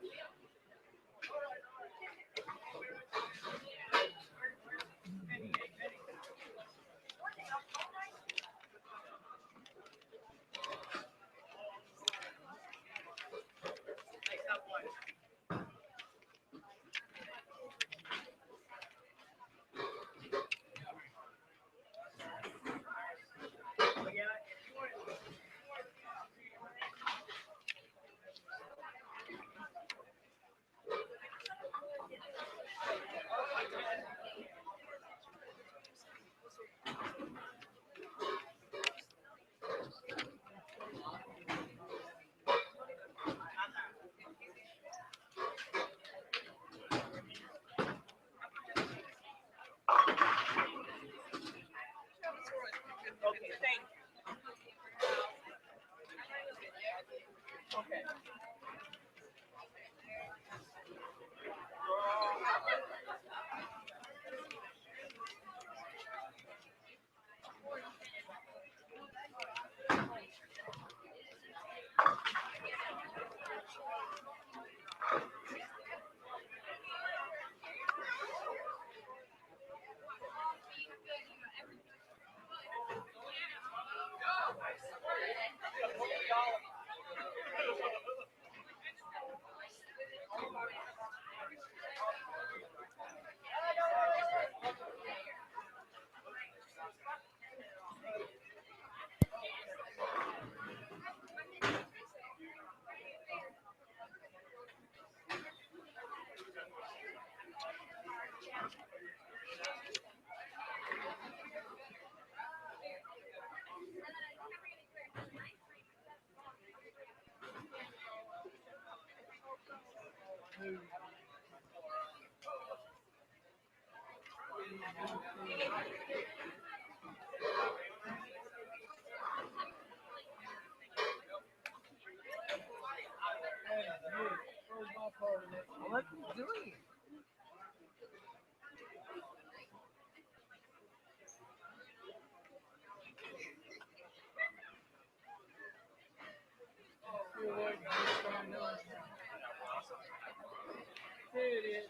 Okay, thank you. Okay. What are you doing? Here it is.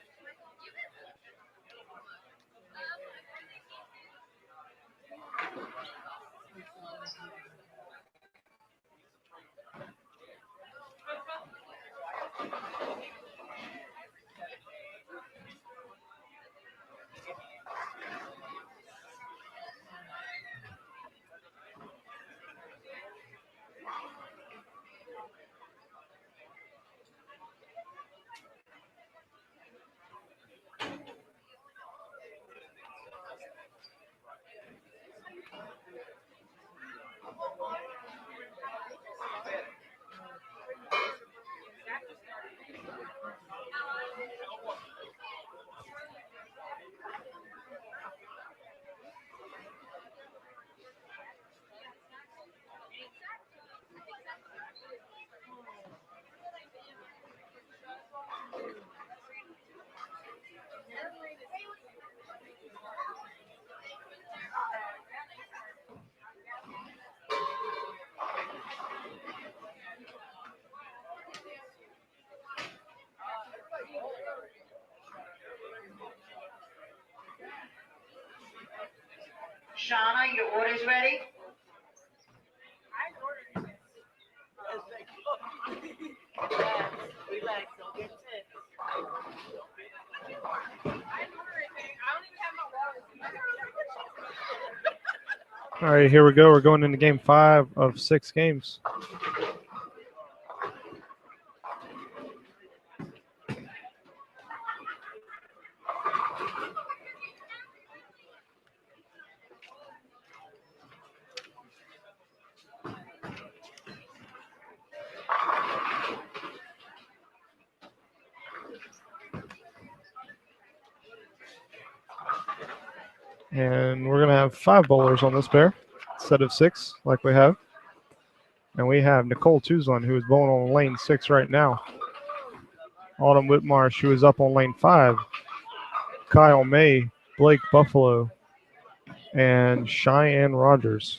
Shauna, your order's ready? Relax, don't get tense. All right, here we go. We're going into game 5 of 6 games. And we're going to have 5 bowlers on this pair instead of 6 like we have. And we have Nicole Tuzlin, who is bowling on lane 6 right now. Autumn Whitmarsh, who is up on lane 5. Kyle May, Blake Buffaloe, and Cheyenne Rogers.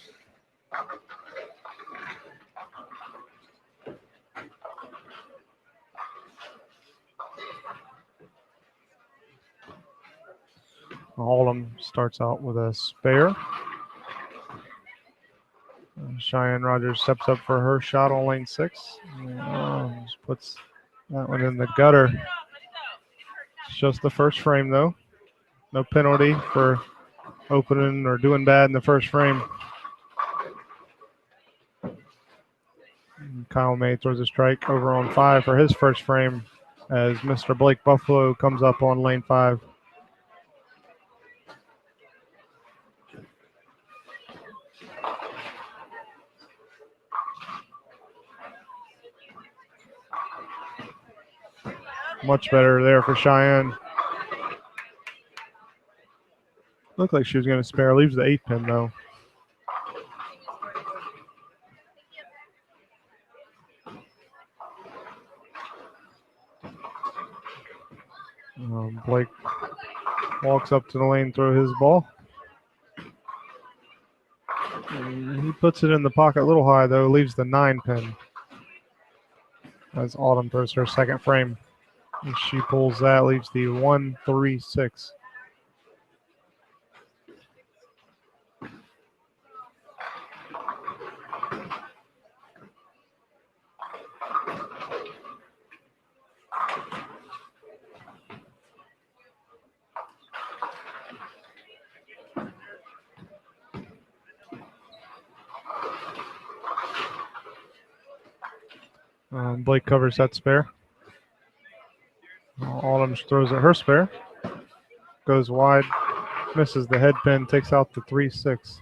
Autumn starts out with a spare. Cheyenne Rogers steps up for her shot on lane 6. Just puts that one in the gutter. It's just the first frame, though. No penalty for opening or doing bad in the first frame. And Kyle May throws a strike over on 5 for his first frame as Mr. Blake Buffalo comes up on lane 5. Much better there for Cheyenne. Looked like she was going to spare. Leaves the 8 pin, though. Blake walks up to the lane, throw his ball. And he puts it in the pocket a little high, though. Leaves the 9 pin. As Autumn throws her second frame. And she pulls that, leaves the 1-3-6. Blake covers that spare. Autumn throws at her spare. Goes wide. Misses the head pin. Takes out the 3-6.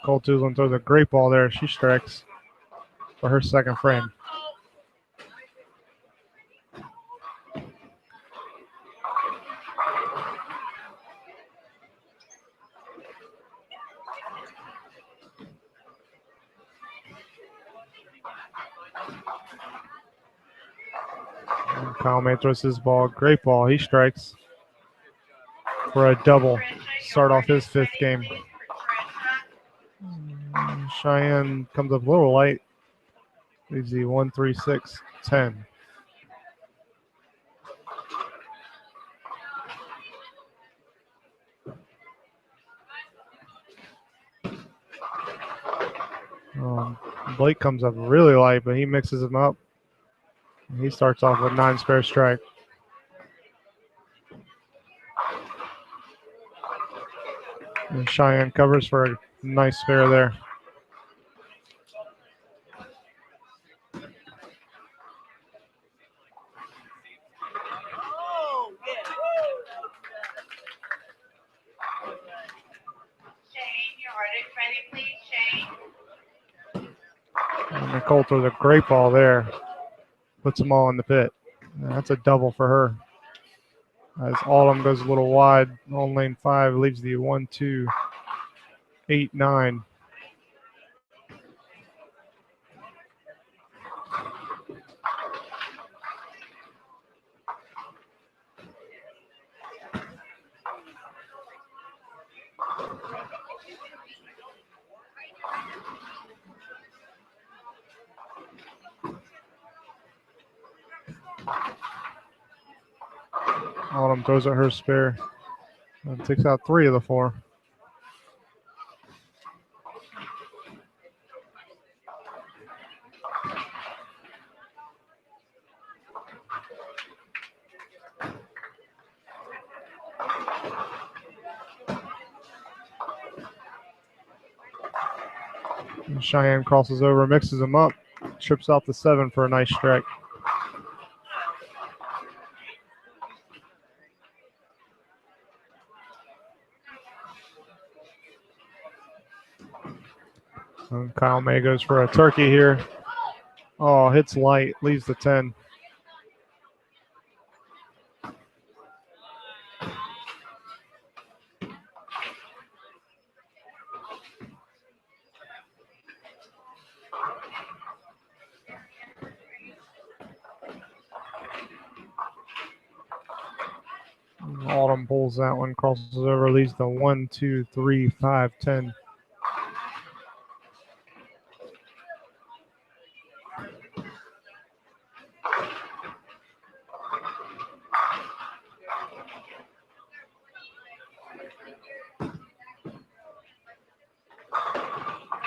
Cole Tuzlin throws a great ball there. She strikes for her second frame. Kyle May throws his ball. Great ball. He strikes for a double. Start off his 5th game. Cheyenne comes up a little light. Leaves the 1-3-6-10. Blake comes up really light, but he mixes them up. He starts off with 9 spare strike. And Cheyenne covers for a nice spare there. And Nicole throws a great ball there. Puts them all in the pit. And that's a double for her. As Autumn goes a little wide on lane 5, leaves the 1-2-8-9. Autumn throws at her spare and takes out 3 of the 4. And Cheyenne crosses over, mixes them up, trips out the 7 for a nice strike. And Kyle May goes for a turkey here. Oh, hits light, leaves the 10. Autumn pulls that one, crosses over, leaves the 1, 2, 3, 5, 10.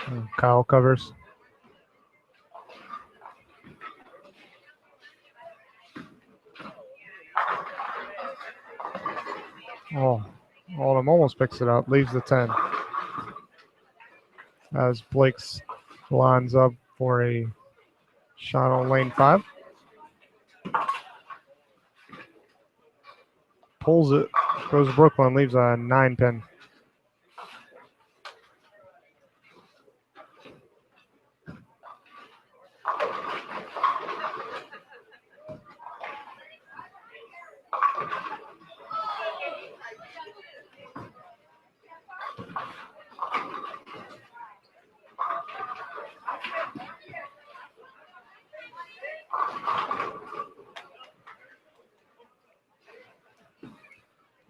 And Kyle covers. Oh, Autumn almost picks it up, leaves the 10. As Blake's lines up for a shot on lane 5. Pulls it, goes Brooklyn, leaves a 9 pin.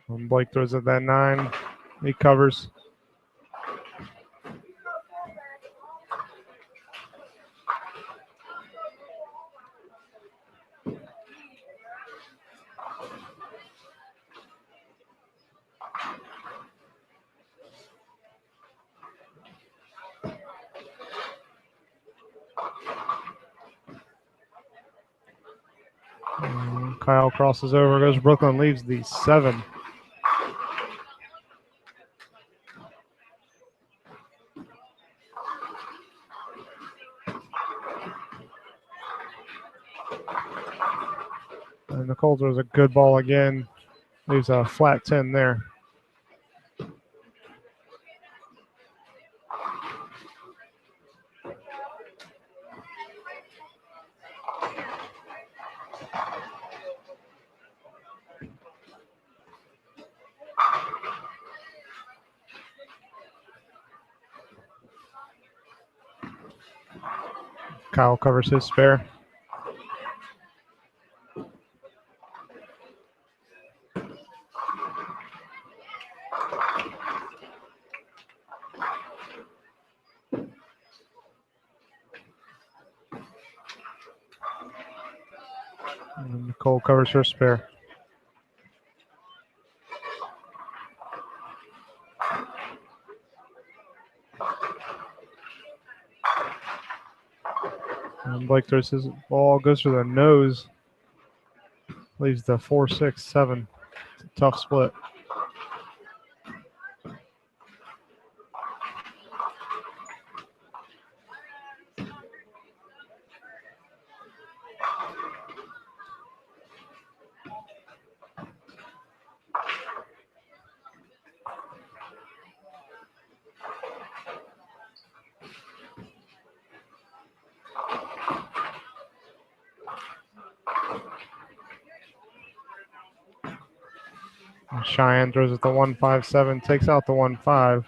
And Blake throws it that 9. He covers. Kyle crosses over, goes Brooklyn, leaves the 7. And Nicole throws a good ball again, leaves a flat 10 there. Kyle covers his spare. And Nicole covers her spare. And Blake throws his ball, goes for the nose, leaves the 4, 6, 7. It's a tough split. And Cheyenne throws it the 1, 5, 7, takes out the 1, 5.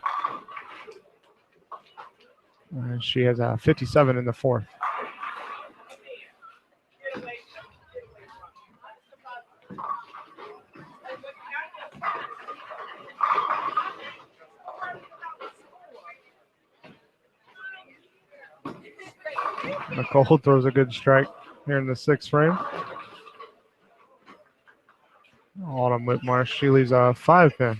And she has a 57 in the 4th. Nicole throws a good strike here in the 6th frame. Autumn Whitmarsh, she leaves a 5 pin.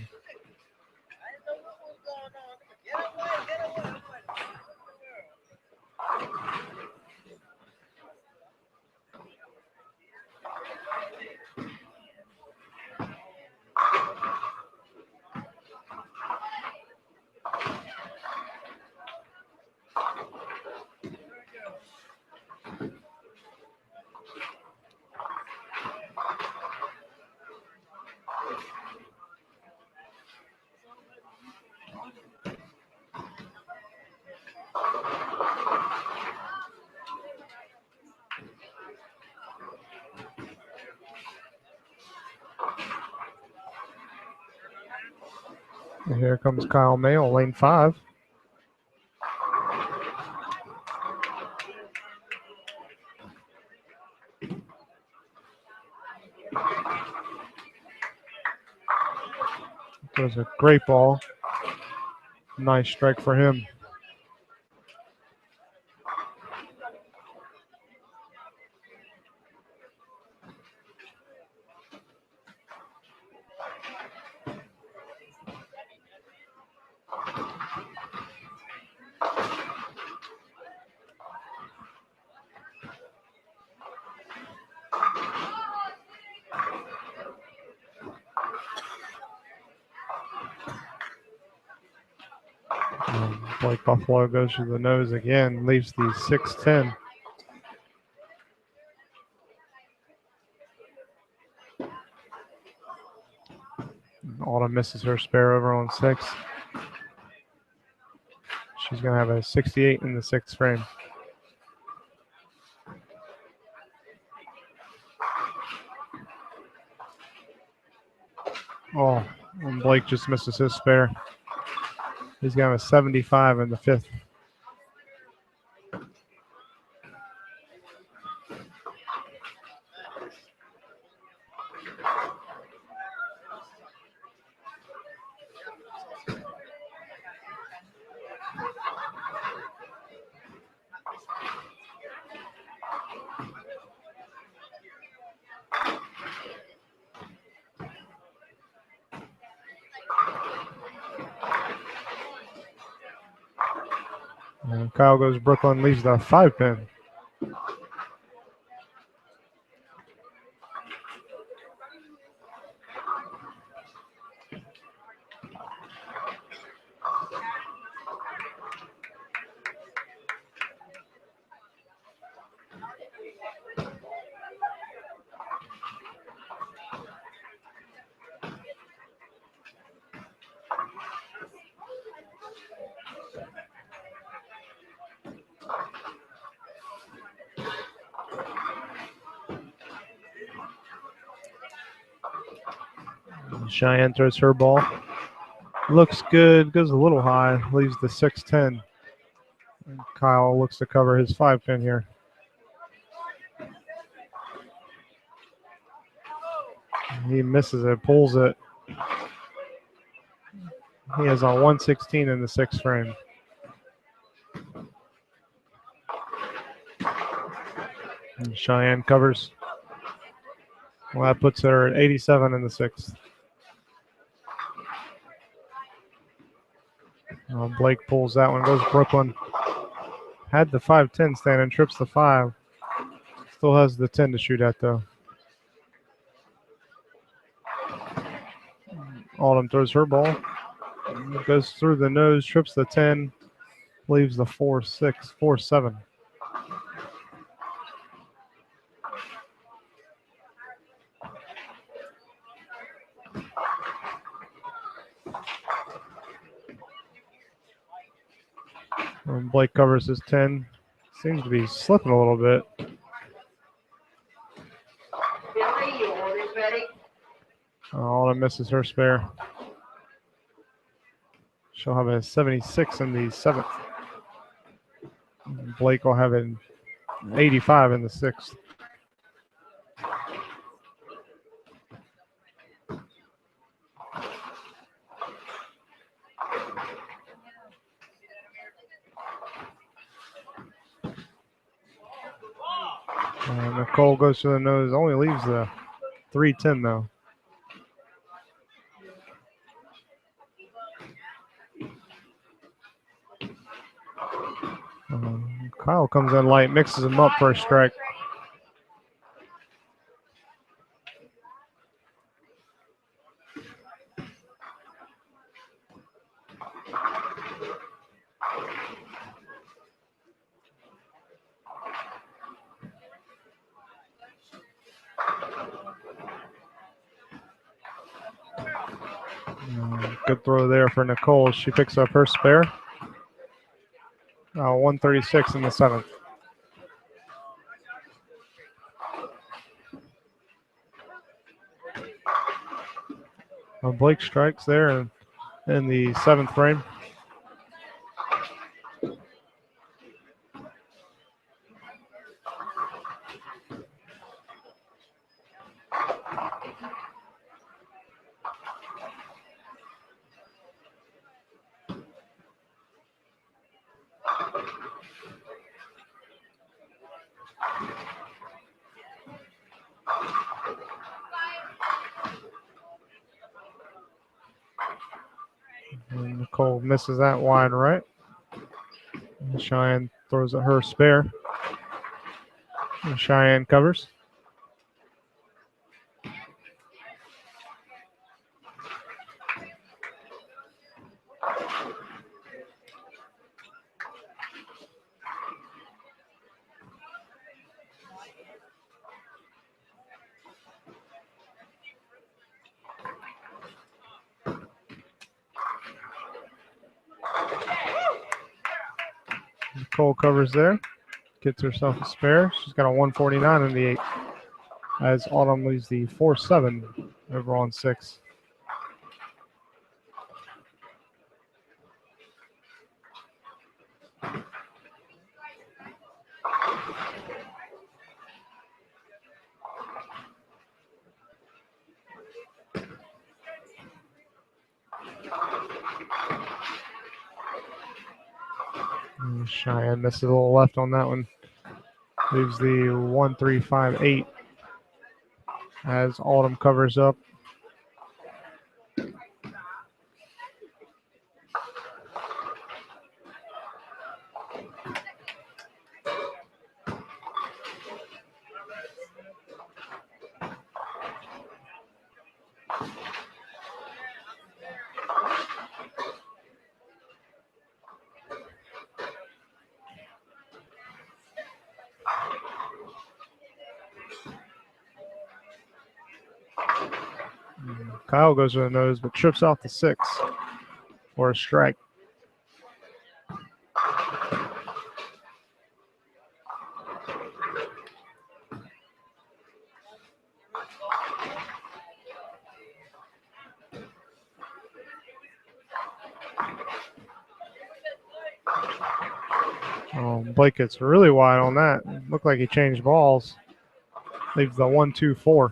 And here comes Kyle Mayo, lane 5. Throws a great ball. Nice strike for him. Blake Buffaloe goes to the nose again, leaves the 6-10. Autumn misses her spare over on 6. She's going to have a 68 in the 6th frame. Oh, and Blake just misses his spare. He's got a 75 in the 5th. And Kyle goes Brooklyn, leaves the 5-pin. Cheyenne throws her ball. Looks good, goes a little high, leaves the 6-10. And Kyle looks to cover his 5-pin here. He misses it, pulls it. He has a 116 in the 6th frame. And Cheyenne covers. Well, that puts her at 87 in the 6th. Blake pulls that one, goes Brooklyn. Had the 5-10 standing, trips the 5. Still has the 10 to shoot at, though. Autumn throws her ball. Goes through the nose, trips the 10, leaves the 4-6, 4-7. Blake covers his 10. Seems to be slipping a little bit. Billy, your order's ready. Autumn misses her spare. She'll have a 76 in the 7th. Blake will have an 85 in the 6th. Nicole goes to the nose, only leaves the 3-10 though. Kyle comes in light, mixes him up for a strike. Good throw there for Nicole. She picks up her spare. 136 in the 7th. Blake strikes there, and in the 7th frame. And Nicole misses that wide right. And Cheyenne throws at her spare. And Cheyenne covers. Nicole covers there. Gets herself a spare. She's got a 149 in the 8. As Autumn leaves the 4-7 over on 6. And Cheyenne misses a little left on that one. Leaves the 1-3-5-8 as Autumn covers up. Kyle goes to the nose, but trips off the 6 for a strike. Blake gets really wide on that. Looked like he changed balls. Leaves the 1-2-4.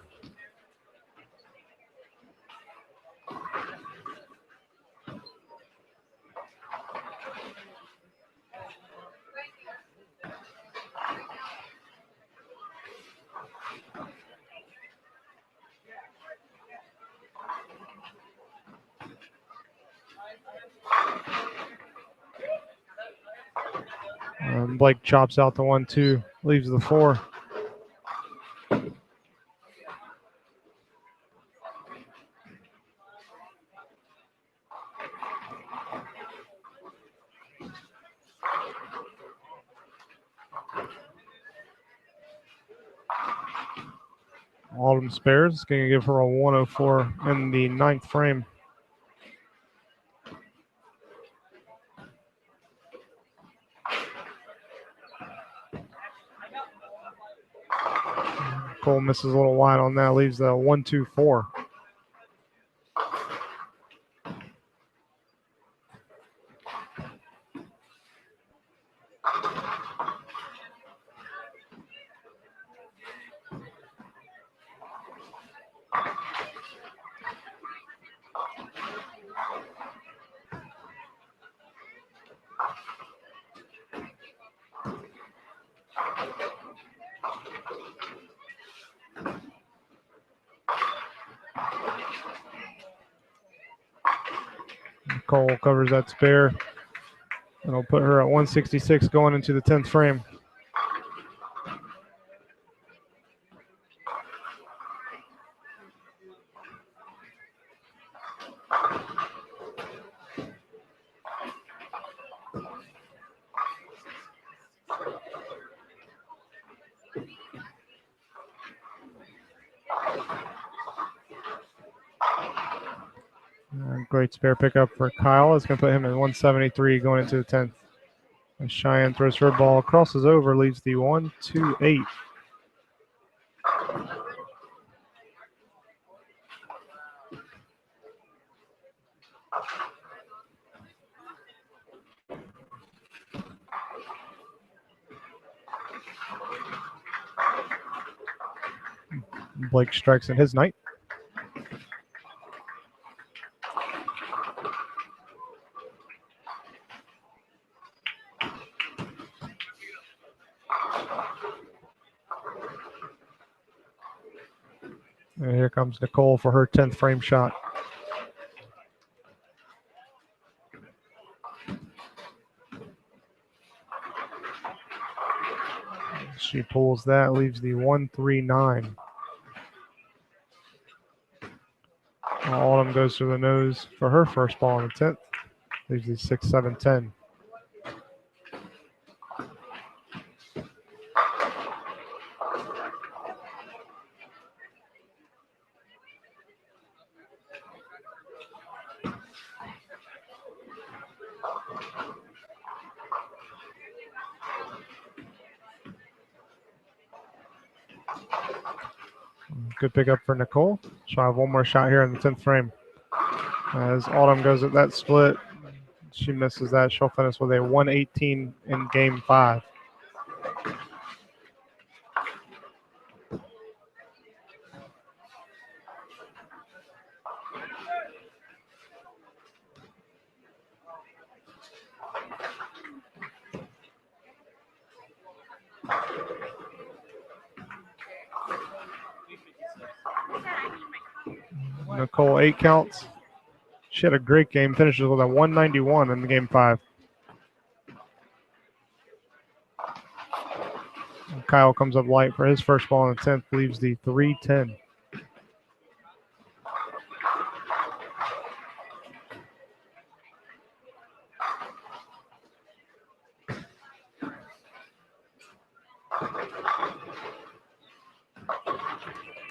Blake chops out the 1-2, leaves the 4. Autumn spares. It's going to give her a 104 in the 9th frame. Cole misses a little wide on that. Leaves the 1-2-4. Cole covers that spare. It'll put her at 166 going into the 10th frame. Great spare pickup for Kyle. It's going to put him at 173 going into the 10th. As Cheyenne throws her ball, crosses over, leaves the 1-2-8. Blake strikes in his night. And here comes Nicole for her 10th frame shot. She pulls that, leaves the 1-3-9. Autumn goes to the nose for her first ball in the 10th. Leaves the 6-7-10. Good pickup for Nicole. She'll have one more shot here in the 10th frame. As Autumn goes at that split, she misses that. She'll finish with a 118 in game 5. Nicole 8 counts. She had a great game. Finishes with a 191 in the game 5. And Kyle comes up light for his first ball in the 10th. Leaves the 3-10.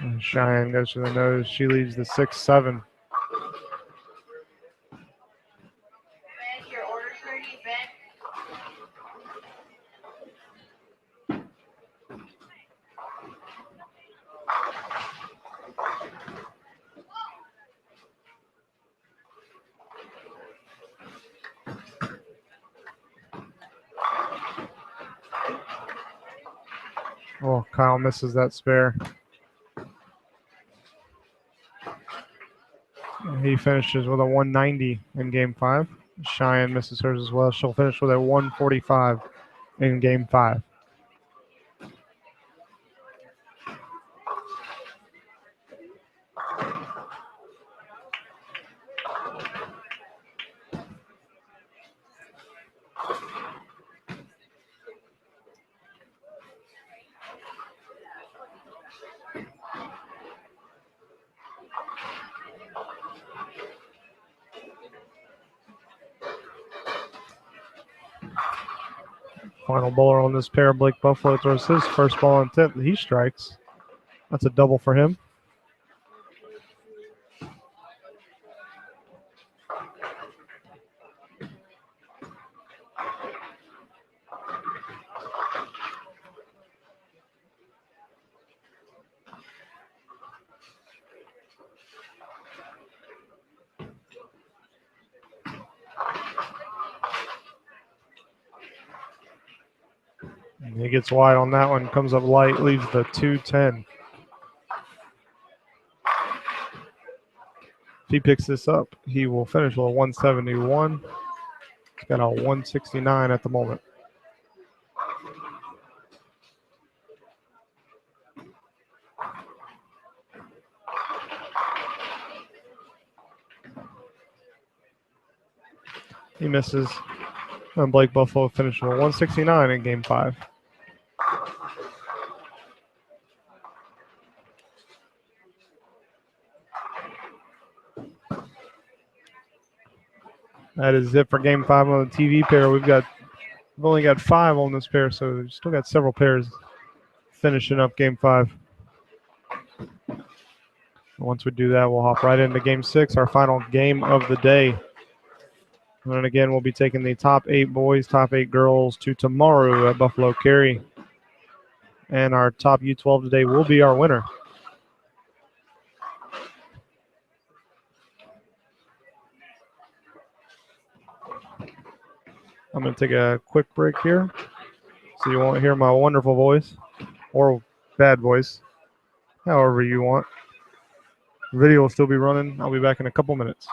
And Cheyenne goes to the nose. She leaves the 6-7. Ben, your order's ready, Ben. Oh, Kyle misses that spare. He finishes with a 190 in game 5. Cheyenne misses hers as well. She'll finish with a 145 in game 5. Final bowler on this pair, Blake Buffaloe, throws his first ball on 10th. He strikes. That's a double for him. And he gets wide on that one, comes up light, leaves the 2-10. If he picks this up, he will finish with a 171. He's got a 169 at the moment. He misses. And Blake Buffaloe finished with a 169 in game 5. That is it for game 5 on the TV pair. We've only got 5 on this pair, so we've still got several pairs finishing up game 5. Once we do that, we'll hop right into game 6, our final game of the day. And again, we'll be taking the top 8 boys, top 8 girls to tomorrow at Buffalo Cary. And our top U12 today will be our winner. I'm going to take a quick break here so you won't hear my wonderful voice or bad voice. however you want. Video will still be running. I'll be back in a couple minutes.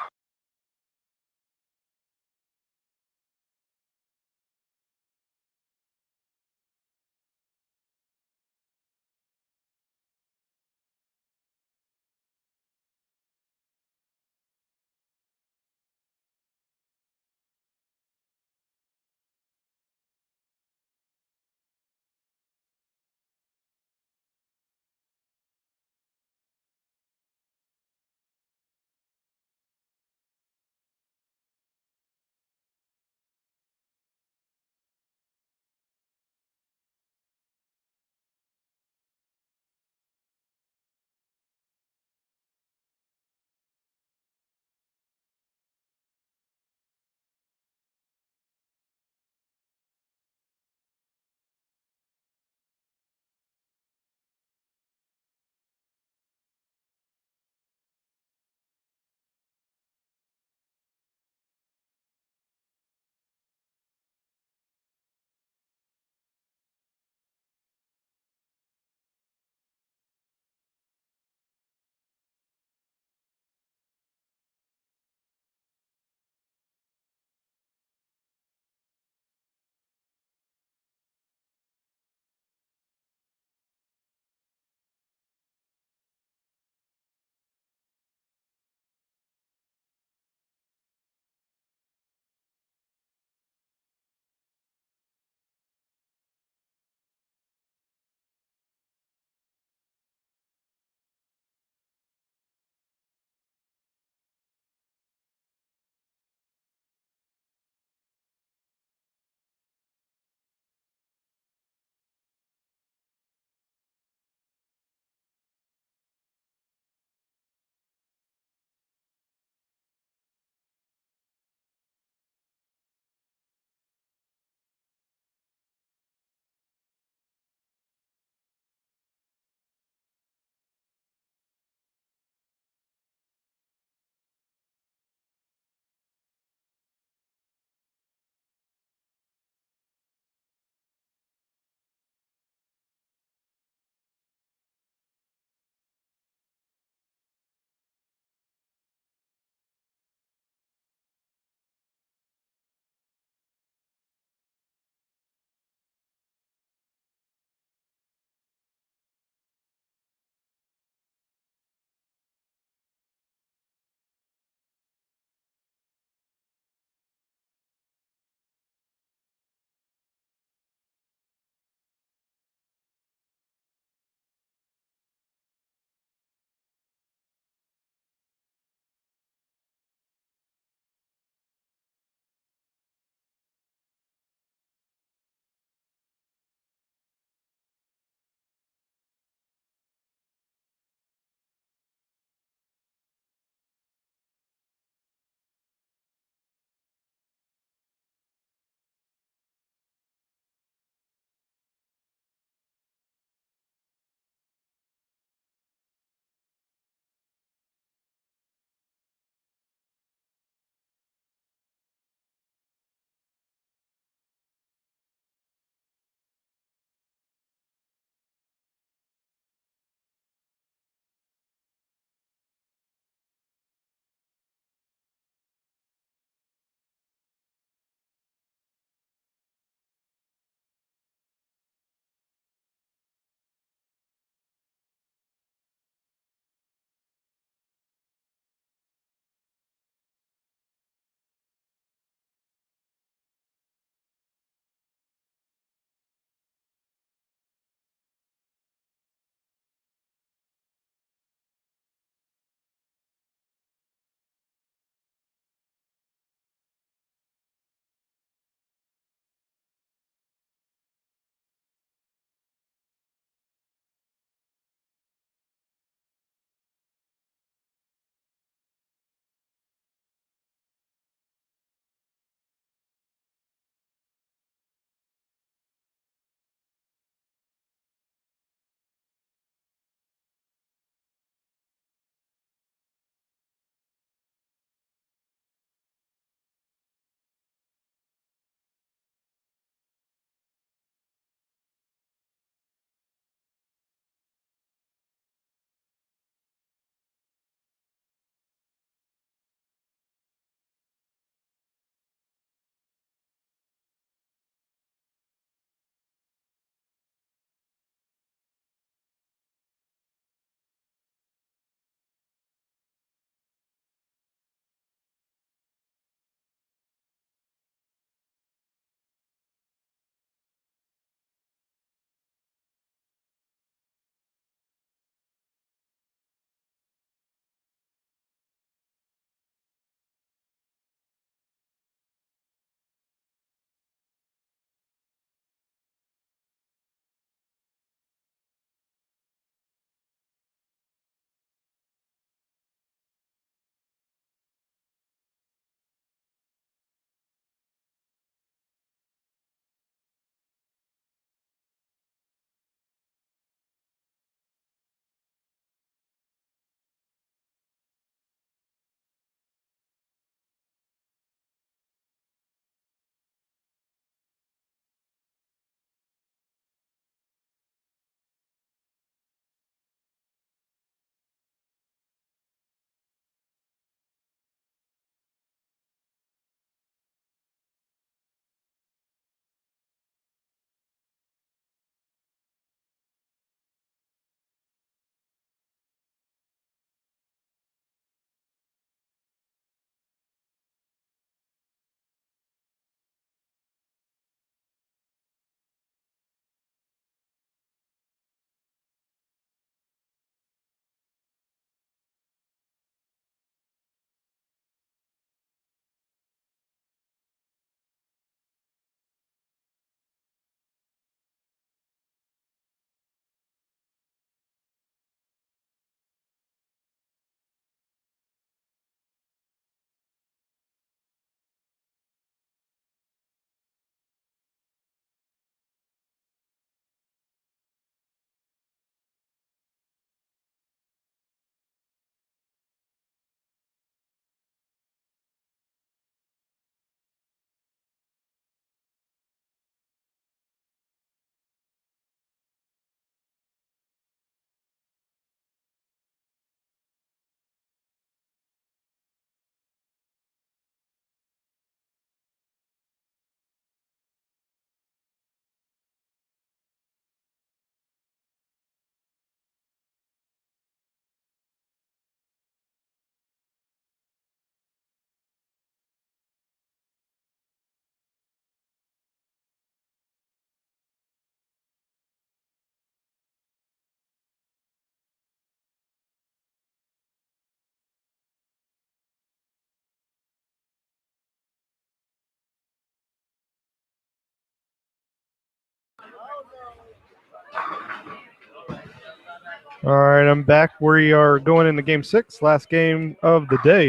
All right, I'm back. We are going into game 6, last game of the day.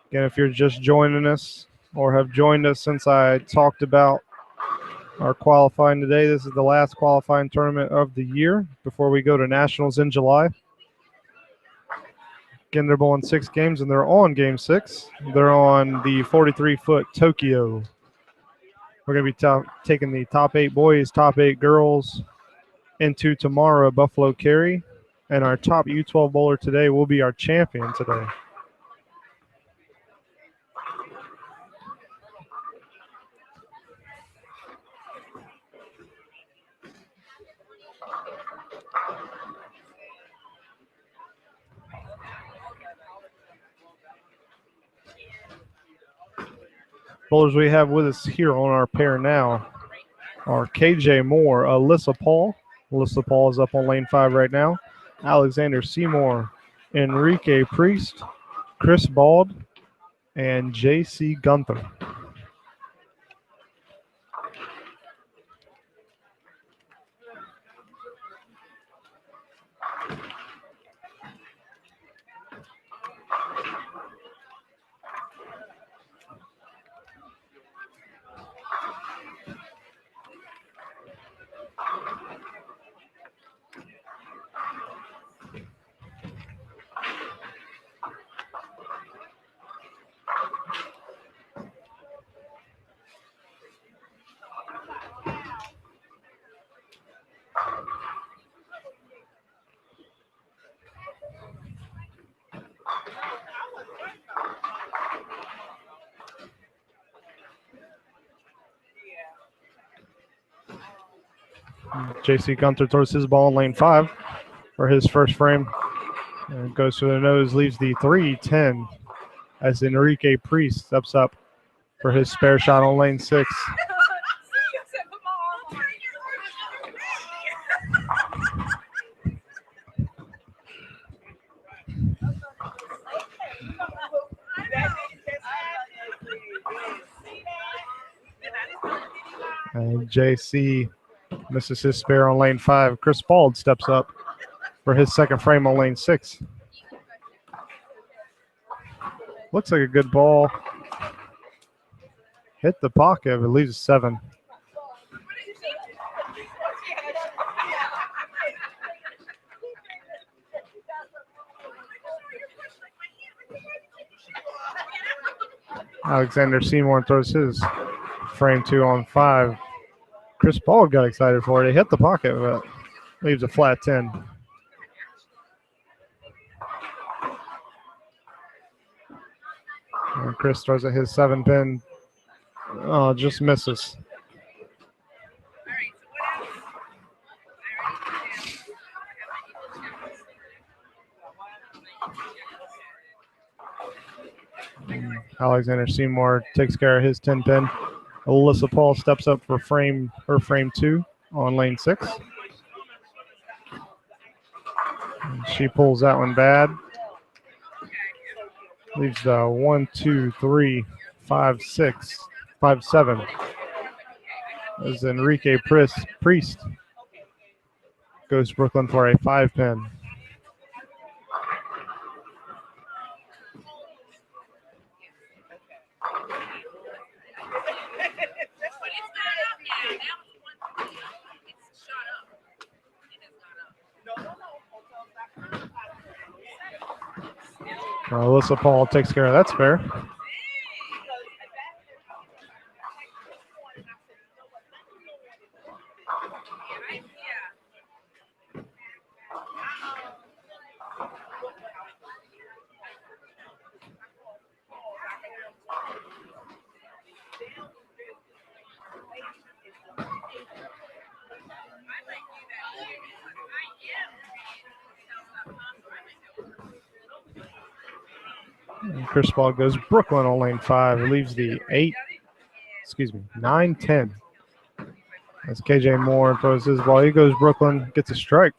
Again, if you're just joining us or have joined us since I talked about our qualifying today, this is the last qualifying tournament of the year before we go to Nationals in July. Again, they're bowling 6 games, and they're on game 6. They're on the 43-foot Tokyo. We're going to be taking the top 8 boys, top 8 girls into tomorrow, Buffaloe Carry. And our top U12 bowler today will be our champion today. Bowlers we have with us here on our pair now are KJ Moore, Alyssa Paul. Alyssa Paul is up on lane 5 right now. Alexander Seymour, Enrique Priest, Chris Bald, and JC Gunther. JC Gunther throws his ball in lane 5 for his first frame. And goes to the nose, leaves the 3-10 as Enrique Priest steps up for his spare shot on lane 6. And JC misses his spare on lane 5. Chris Bald steps up for his second frame on lane 6. Looks like a good ball. Hit the pocket, but leaves 7. Alexander Seymour throws his frame 2 on 5. Chris Bald got excited for it. He hit the pocket, but leaves a flat 10. And Chris throws at his 7-pin. Oh, just misses. Alexander Seymour takes care of his 10-pin. Alyssa Paul steps up for her frame 2 on lane 6. And she pulls that one bad. Leaves the 1, 2, 3, 5, 6, 5, 7. As Enrique Priest goes to Brooklyn for a 5-pin. Alyssa Paul takes care of that spare. And Chris Ball goes Brooklyn on lane 5. It leaves the 9-10. As KJ Moore throws his ball. He goes Brooklyn, gets a strike.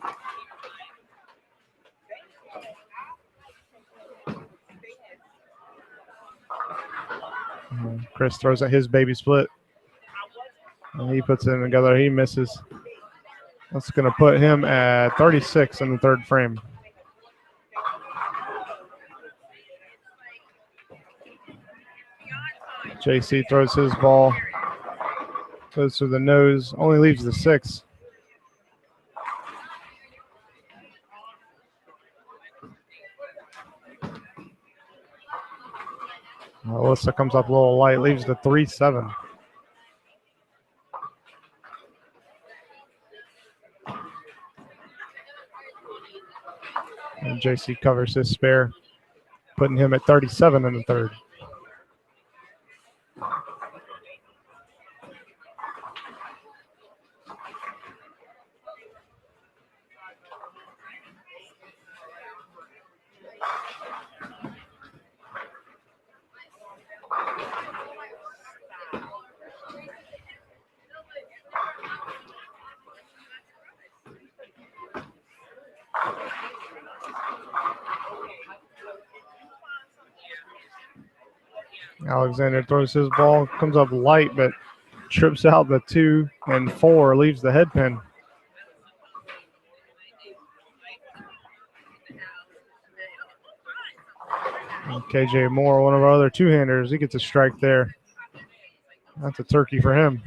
And Chris throws at his baby split. And he puts it in together. He misses. That's going to put him at 36 in the third frame. JC throws his ball, goes through the nose, only leaves the 6. Alyssa comes up a little light, leaves the 3-7. And JC covers his spare, putting him at 37 in the third. Alexander throws his ball, comes up light, but trips out the 2 and 4, leaves the head pin. And KJ Moore, one of our other two-handers, he gets a strike there. That's a turkey for him.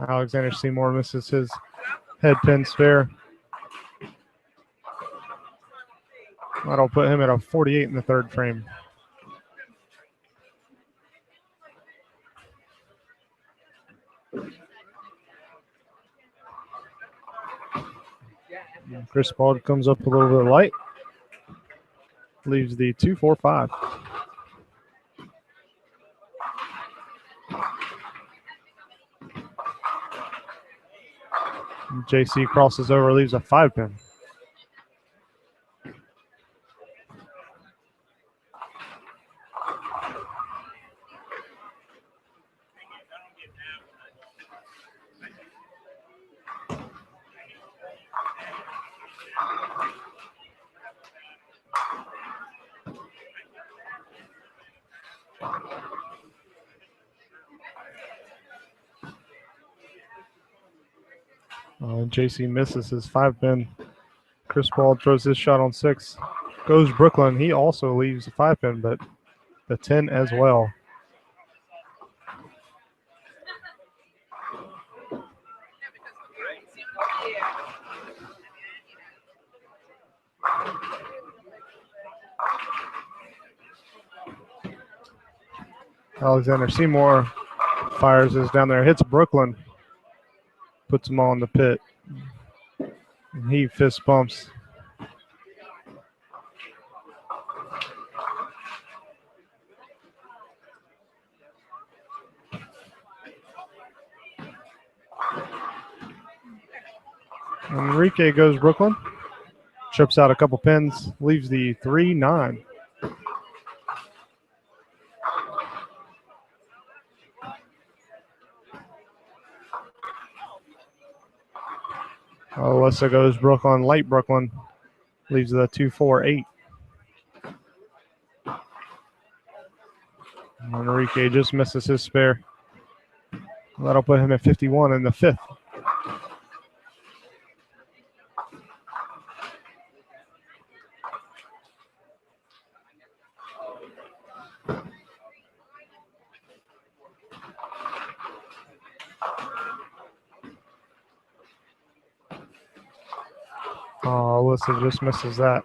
Alexander Seymour misses his head pin spare. That'll put him at a 48 in the third frame. Chris Bald comes up a little bit light. Leaves the 2-4-5. JC crosses over, leaves a 5 pin. JC misses his 5 pin. Chris Paul throws his shot on 6. Goes Brooklyn. He also leaves the 5 pin, but the 10 as well. Alexander Seymour fires this down there, hits Brooklyn, puts him all in the pit. And he fist bumps. Enrique goes Brooklyn, trips out a couple pins, leaves the 3-9. Alyssa goes Brooklyn, light Brooklyn, leaves the 2-4-8. Enrique just misses his spare. That'll put him at 51 in the 5th. Oh, Alyssa just misses that.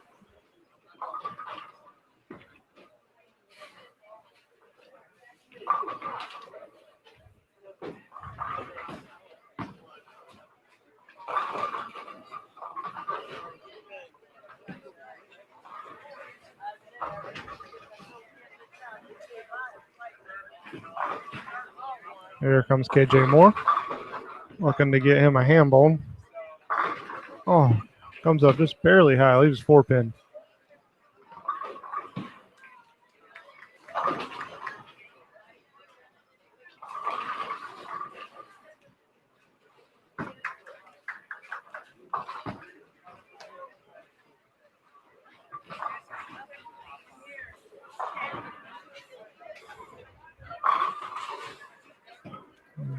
Here comes KJ Moore, looking to get him a handball. Oh, comes up just barely high, leaves 4 pin.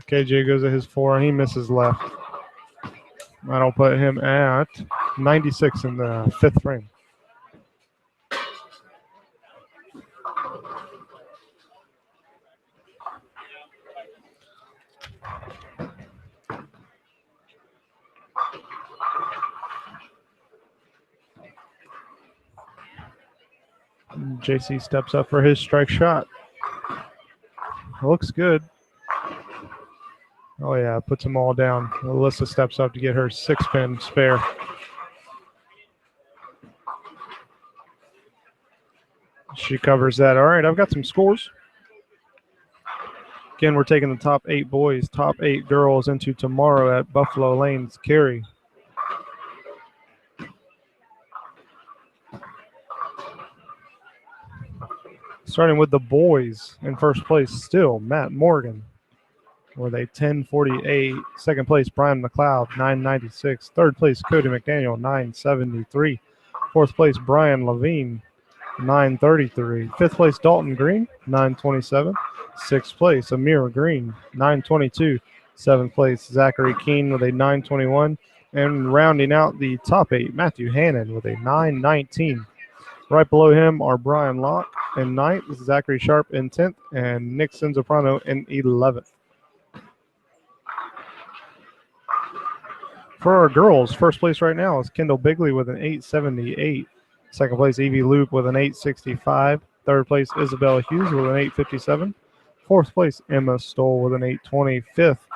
KJ goes at his 4 and he misses left. That'll put him at 96 in the 5th frame. JC steps up for his strike shot. Looks good. Oh, yeah, puts them all down. Alyssa steps up to get her 6-pin spare. She covers that. All right, I've got some scores. Again, we're taking the top 8 boys, top 8 girls into tomorrow at Buffalo Lanes Cary. Starting with the boys in first place, still Matt Morgan with a 10:48. Second place, Brian McLeod, 9:96. Third place, Cody McDaniel, 9:73. Fourth place, Brian Levine, 9:33. Fifth place, Dalton Green, 9:27. Sixth place, Amir Green, 9:22. Seventh place, Zachary Keene with a 9:21. And rounding out the top 8, Matthew Hannon with a 9:19. Right below him are Brian Locke in 9th, Zachary Sharp in 10th, and Nick Cinzaprano in 11th. For our girls, first place right now is Kendall Bigley with an 8:78. Second place, Evie Loop with an 8:65. Third place, Isabella Hughes with an 8:57. Fourth place, Emma Stoll with an 8:20. Fifth,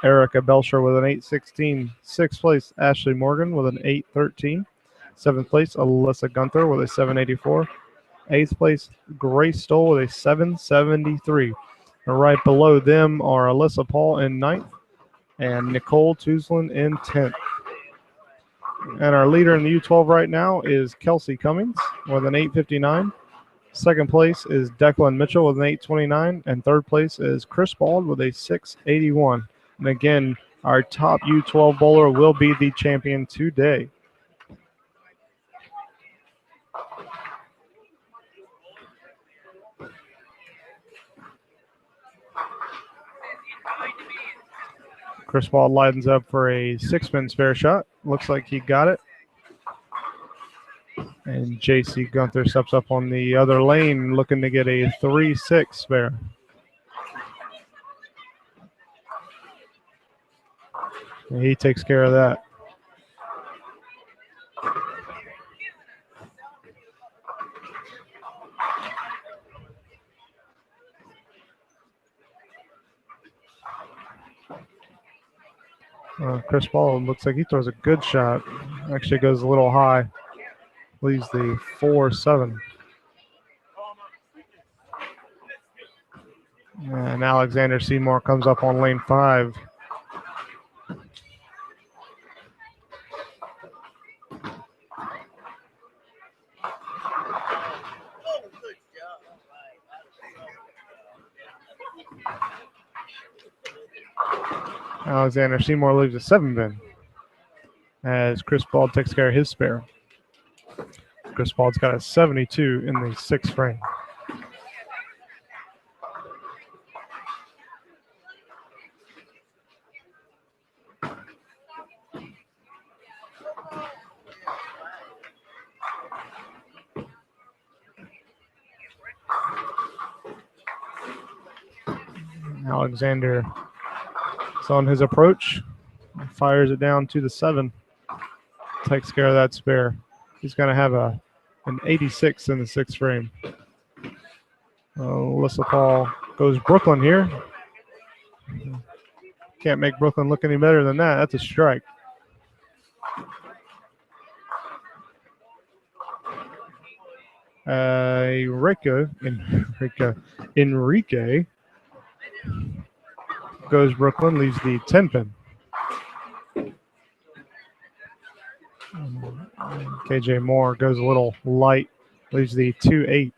Erica Belcher with an 8:16. Sixth place, Ashley Morgan with an 8:13. Seventh place, Alyssa Gunther with a 7:84. Eighth place, Grace Stoll with a 7:73. And right below them are Alyssa Paul in 9th and Nicole Tuslin in 10th. And our leader in the U12 right now is Kelsey Cummings with an 8:59. Second place is Declan Mitchell with an 8:29. And third place is Chris Bald with a 6:81. And again, our top U12 bowler will be the champion today. Chris Bald lines up for a 6-pin spare shot. Looks like he got it. And JC Gunther steps up on the other lane looking to get a 3-6 spare. And he takes care of that. Chris Bald looks like he throws a good shot. Actually goes a little high. Leaves the 4-7. And Alexander Seymour comes up on lane 5. Alexander Seymour leaves a 7-pin as Chris Bald takes care of his spare. Chris Bald's got a 72 in the 6th frame. Alexander is on his approach, fires it down to the 7, takes care of that spare. He's going to have an 86 in the 6th frame. Alyssa Paul goes Brooklyn here. Can't make Brooklyn look any better than that. That's a strike. Enrique goes Brooklyn, leaves the 10-pin. KJ Moore goes a little light, leaves the 2-8.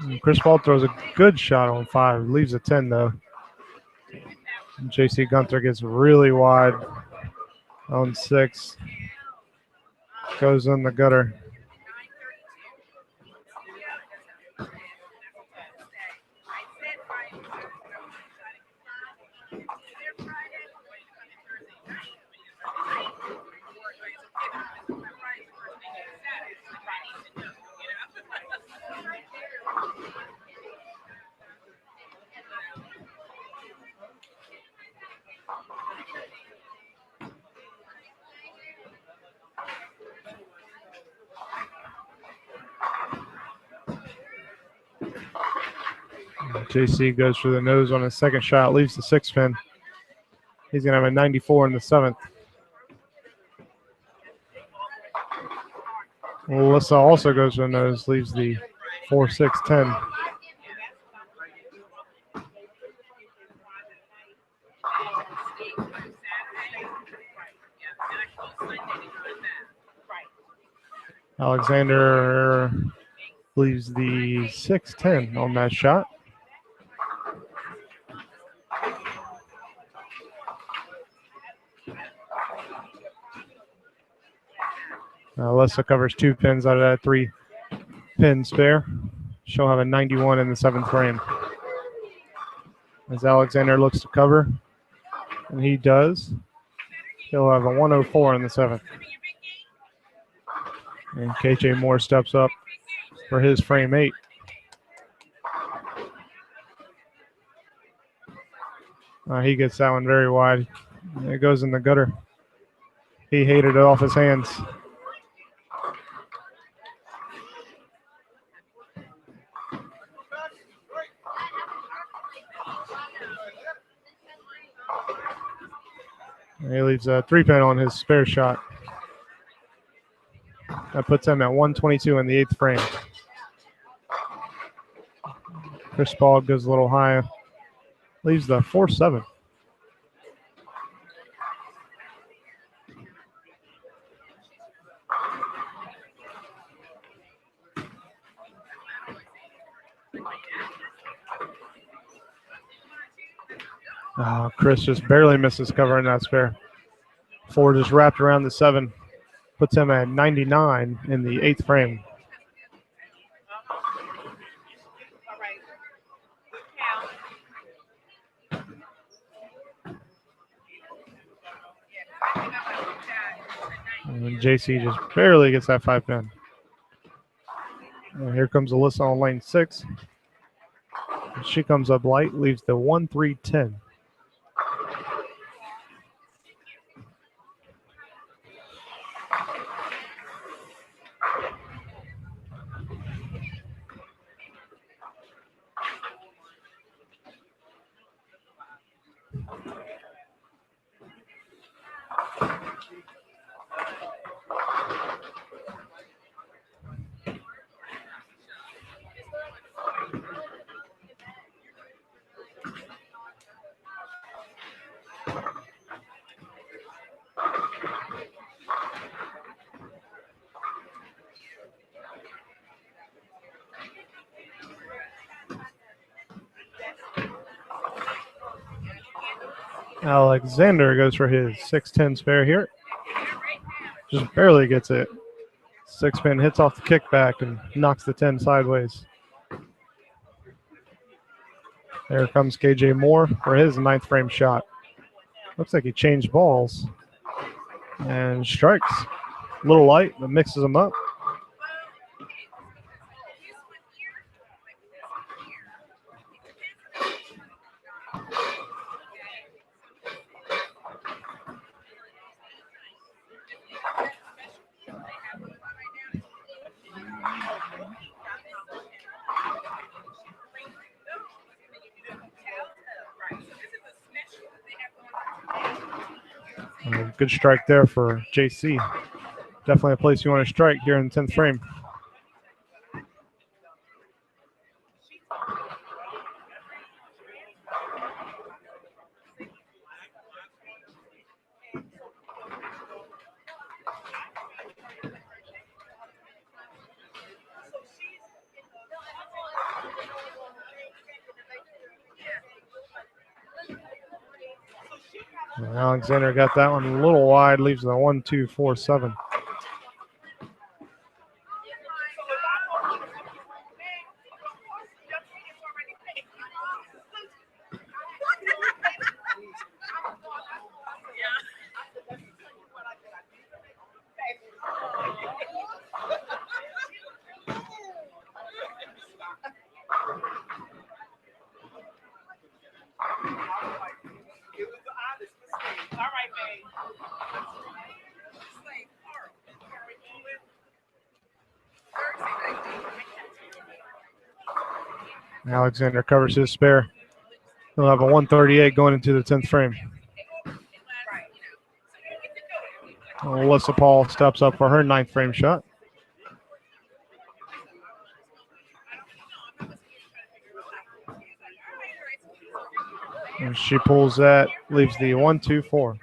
And Chris Paul throws a good shot on 5. Leaves a 10, though. And J.C. Gunther gets really wide on 6. Goes in the gutter. JC goes for the nose on his second shot, leaves the 6 pin. He's going to have a 94 in the 7th. Alyssa also goes for the nose, leaves the 4, 6, 10. Alexander leaves the 6, 10 on that shot. Alyssa covers 2 pins out of that 3 pin spare. She'll have a 91 in the 7th frame. As Alexander looks to cover, and he does, he'll have a 104 in the 7th. And KJ Moore steps up for his frame 8. He gets that one very wide. It goes in the gutter. He hated it off his hands. He leaves a 3 pin on his spare shot. That puts him at 122 in the 8th frame. Chris Paul goes a little high. Leaves the 4, 7. Chris just barely misses covering that spare. 4 just wrapped around the 7. Puts him at 99 in the 8th frame. And JC just barely gets that 5 pin. And here comes Alyssa on lane 6. She comes up light, leaves the 1, 3, 10. Alexander goes for his 6-10 spare here. Just barely gets it. 6 pin hits off the kickback and knocks the 10 sideways. There comes KJ Moore for his 9th frame shot. Looks like he changed balls and strikes. A little light, but mixes them up. Good strike there for JC. Definitely a place you want to strike here in the 10th frame. Alexander got that one a little wide, leaves the 1-2-4-7. Alexander covers his spare. He'll have a 138 going into the 10th frame. Alyssa Paul steps up for her 9th frame shot. And she pulls that, leaves the 1-2-4.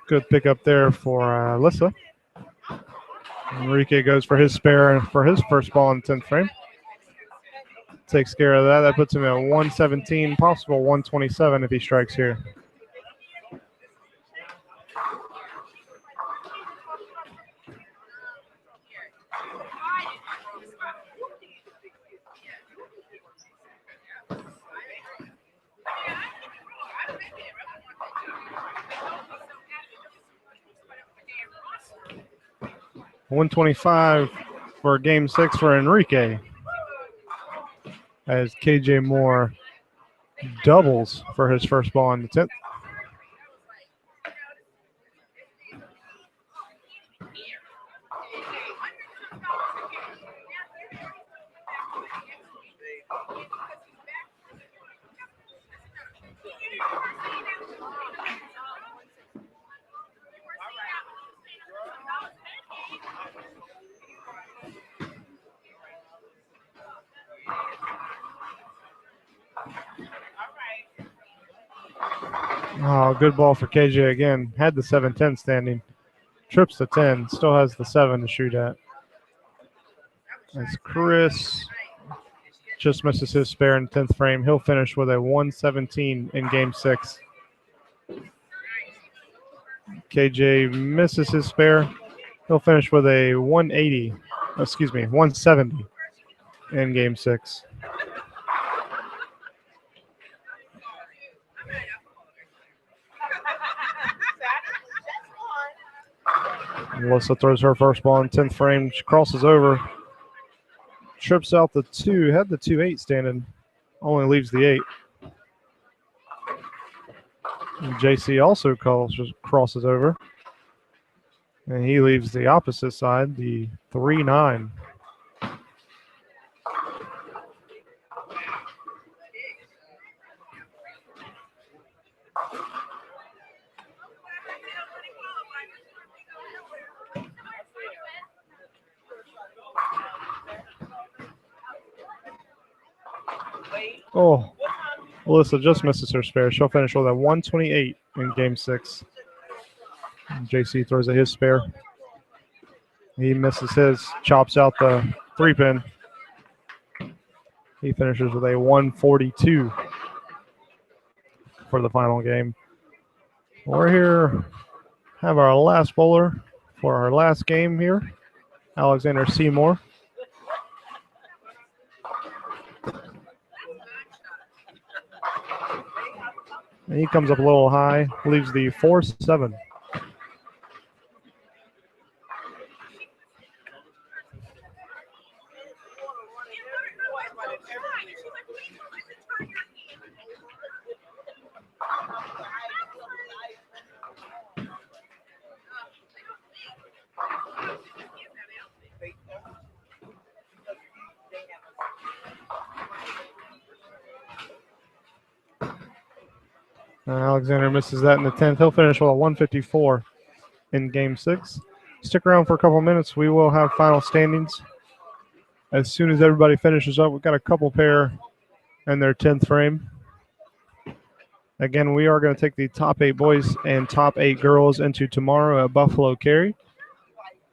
Good pickup there for Alyssa. Enrique goes for his spare for his first ball in the 10th frame. Takes care of that. That puts him at 117, possible 127 if he strikes here. $125 for Game 6 for Enrique, as KJ Moore doubles for his first ball in the 10th. Oh, good ball for KJ again. Had the 7-10 standing. Trips the 10. Still has the 7 to shoot at. As Chris just misses his spare in 10th frame. He'll finish with a 117 in Game 6. KJ misses his spare. He'll finish with a 170 in Game 6. Melissa throws her first ball in 10th frame. She crosses over. Trips out the 2. Had the 2-8 standing. Only leaves the 8. And JC also crosses over. And he leaves the opposite side, the 3-9. Oh, Alyssa just misses her spare. She'll finish with a 128 in Game 6. And JC throws at his spare. He misses his, chops out the 3-pin. He finishes with a 142 for the final game. We're here, have our last bowler for our last game here, Alexander Seymour. And he comes up a little high, leaves the 4-7. Alexander misses that in the 10th. He'll finish with a 154 in Game 6. Stick around for a couple minutes. We will have final standings. As soon as everybody finishes up, we've got a couple pair in their 10th frame. Again, we are going to take the top 8 boys and top 8 girls into tomorrow at Buffaloe Carry.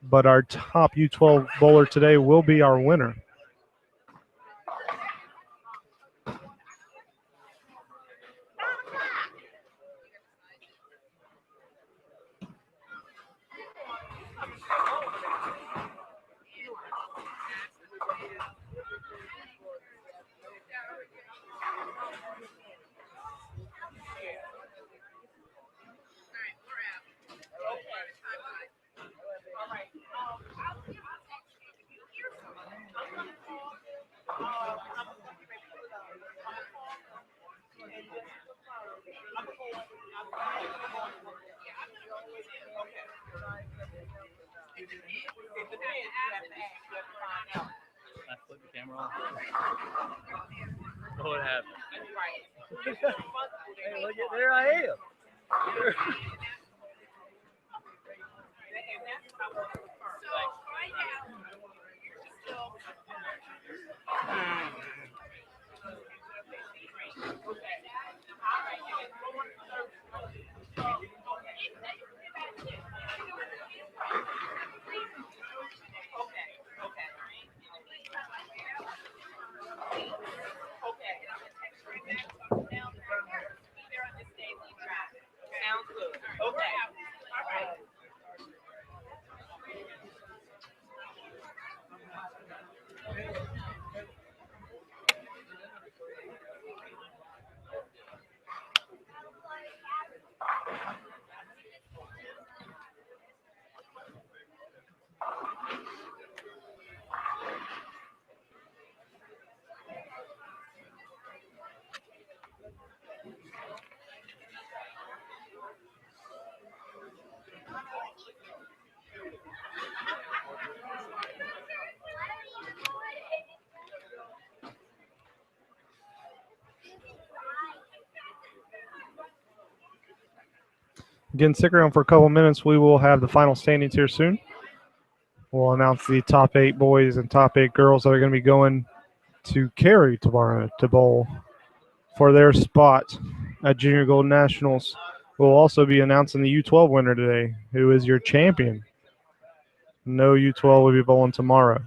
But our top U12 bowler today will be our winner. I flipped the camera on. What happened? Hey, look at there I am. Again, stick around for a couple minutes. We will have the final standings here soon. We'll announce the top 8 boys and top 8 girls that are going to be going to Cary tomorrow to bowl for their spot at Junior Gold Nationals. We'll also be announcing the U12 winner today, who is your champion. No U12 will be bowling tomorrow.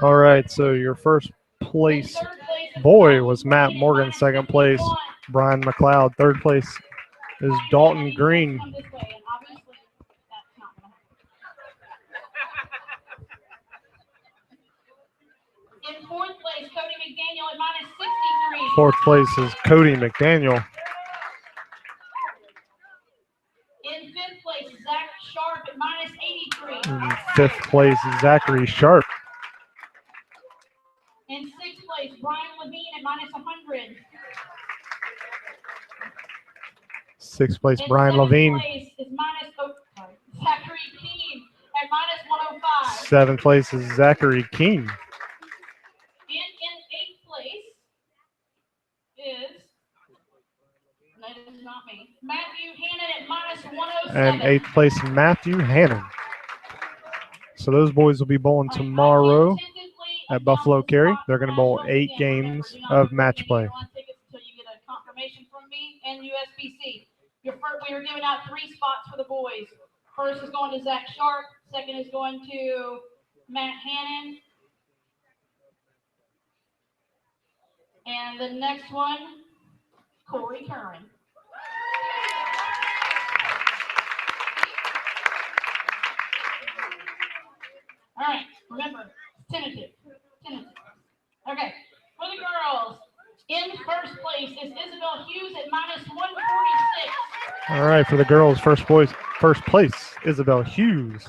All right, so your first place In third place is boy Dalton was Matt Green at Morgan. minus Second place, 51. Brian McLeod. Third place is Dalton Green. Come this way, and obviously that's not gonna happen. In fourth place, Cody McDaniel at minus 63. Fourth place is Cody McDaniel. In fifth place, Zach Sharp at minus 83. In fifth place, Zachary Sharp. In sixth place, Brian Levine at minus 100. Sixth place, In Brian seventh Levine. place is Zachary Keene at minus 105. Seventh place is Zachary Keene. And in eighth place is, that is not me, Matthew Hannon at minus 107. And eighth place, Matthew Hannon. So those boys will be bowling tomorrow at Buffalo Cary. They're going to bowl 8 games of match play. Until you get a confirmation from me and USBC. We are giving out 3 spots for the boys. First is going to Zach Sharp. Second is going to Matt Hannon. And the next one, Corey Curran. All right, remember, tentative. Okay, for the girls, in first place is Isabel Hughes at minus 146. All right, for the girls, first place, Isabel Hughes.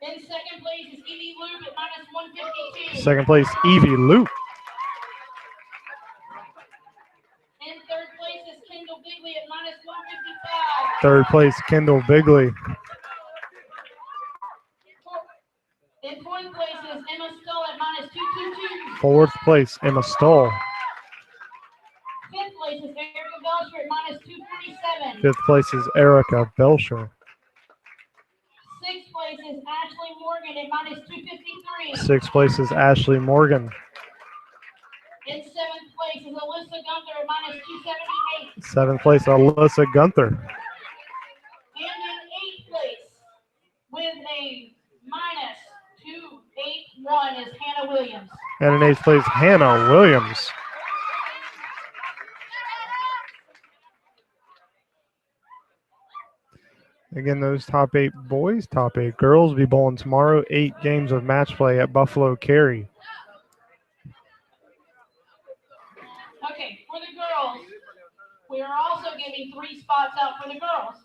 In second place is Evie Loop at minus 152. Second place, Evie Loop. In third place is Kendall Bigley at minus 155. Third place, Kendall Bigley. In fourth place is Emma Stull at minus 222. Fourth place, Emma Stoll. Fifth place is Erica Belcher at minus 247. Fifth place is Erica Belcher. Sixth place is Ashley Morgan at minus 253. Sixth place is Ashley Morgan. In seventh place is Alyssa Gunther at minus 278. Seventh place, Alyssa Gunther. And in eighth place with a minus 281 is Hannah Williams. And in eighth place, Hannah Williams. Again, those top 8 boys, top 8 girls will be bowling tomorrow. 8 games of match play at Buffalo Cary. Okay, for the girls, we are also giving 3 spots out for the girls.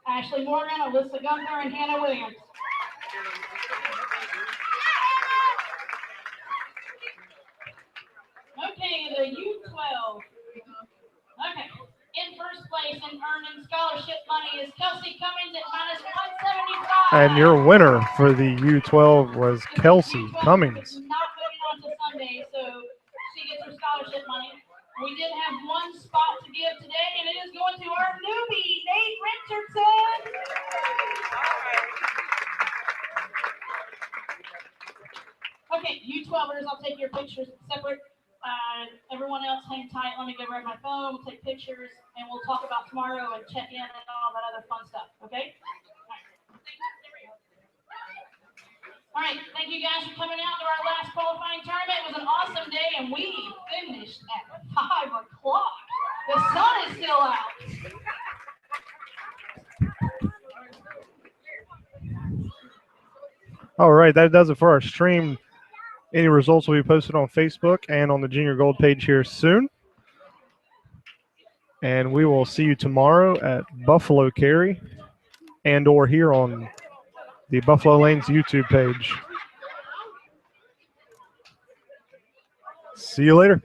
Ashley Morgan, Alyssa Gunther, and Hannah Williams. Okay, the U12. Okay. In first place and earning scholarship money is Kelsey Cummings at minus 175. And your winner for the U12 was Kelsey U12 Cummings. is not moving on to Sunday, so she gets her scholarship money. We did have 1 spot to give today, and it is going to our newbie, Nate Richardson. Okay, U12ers, I'll take your pictures separate. Everyone else hang tight. Let me go grab my phone. We'll take pictures, and we'll talk about tomorrow and check in and all that other fun stuff, okay? All right, thank you guys for coming out to our last qualifying tournament. It was an awesome day, and we finished at 5 o'clock. The sun is still out. All right, that does it for our stream. Any results will be posted on Facebook and on the Junior Gold page here soon. And we will see you tomorrow at Buffalo Cary and or here on the Buffalo Lanes YouTube page. See you later.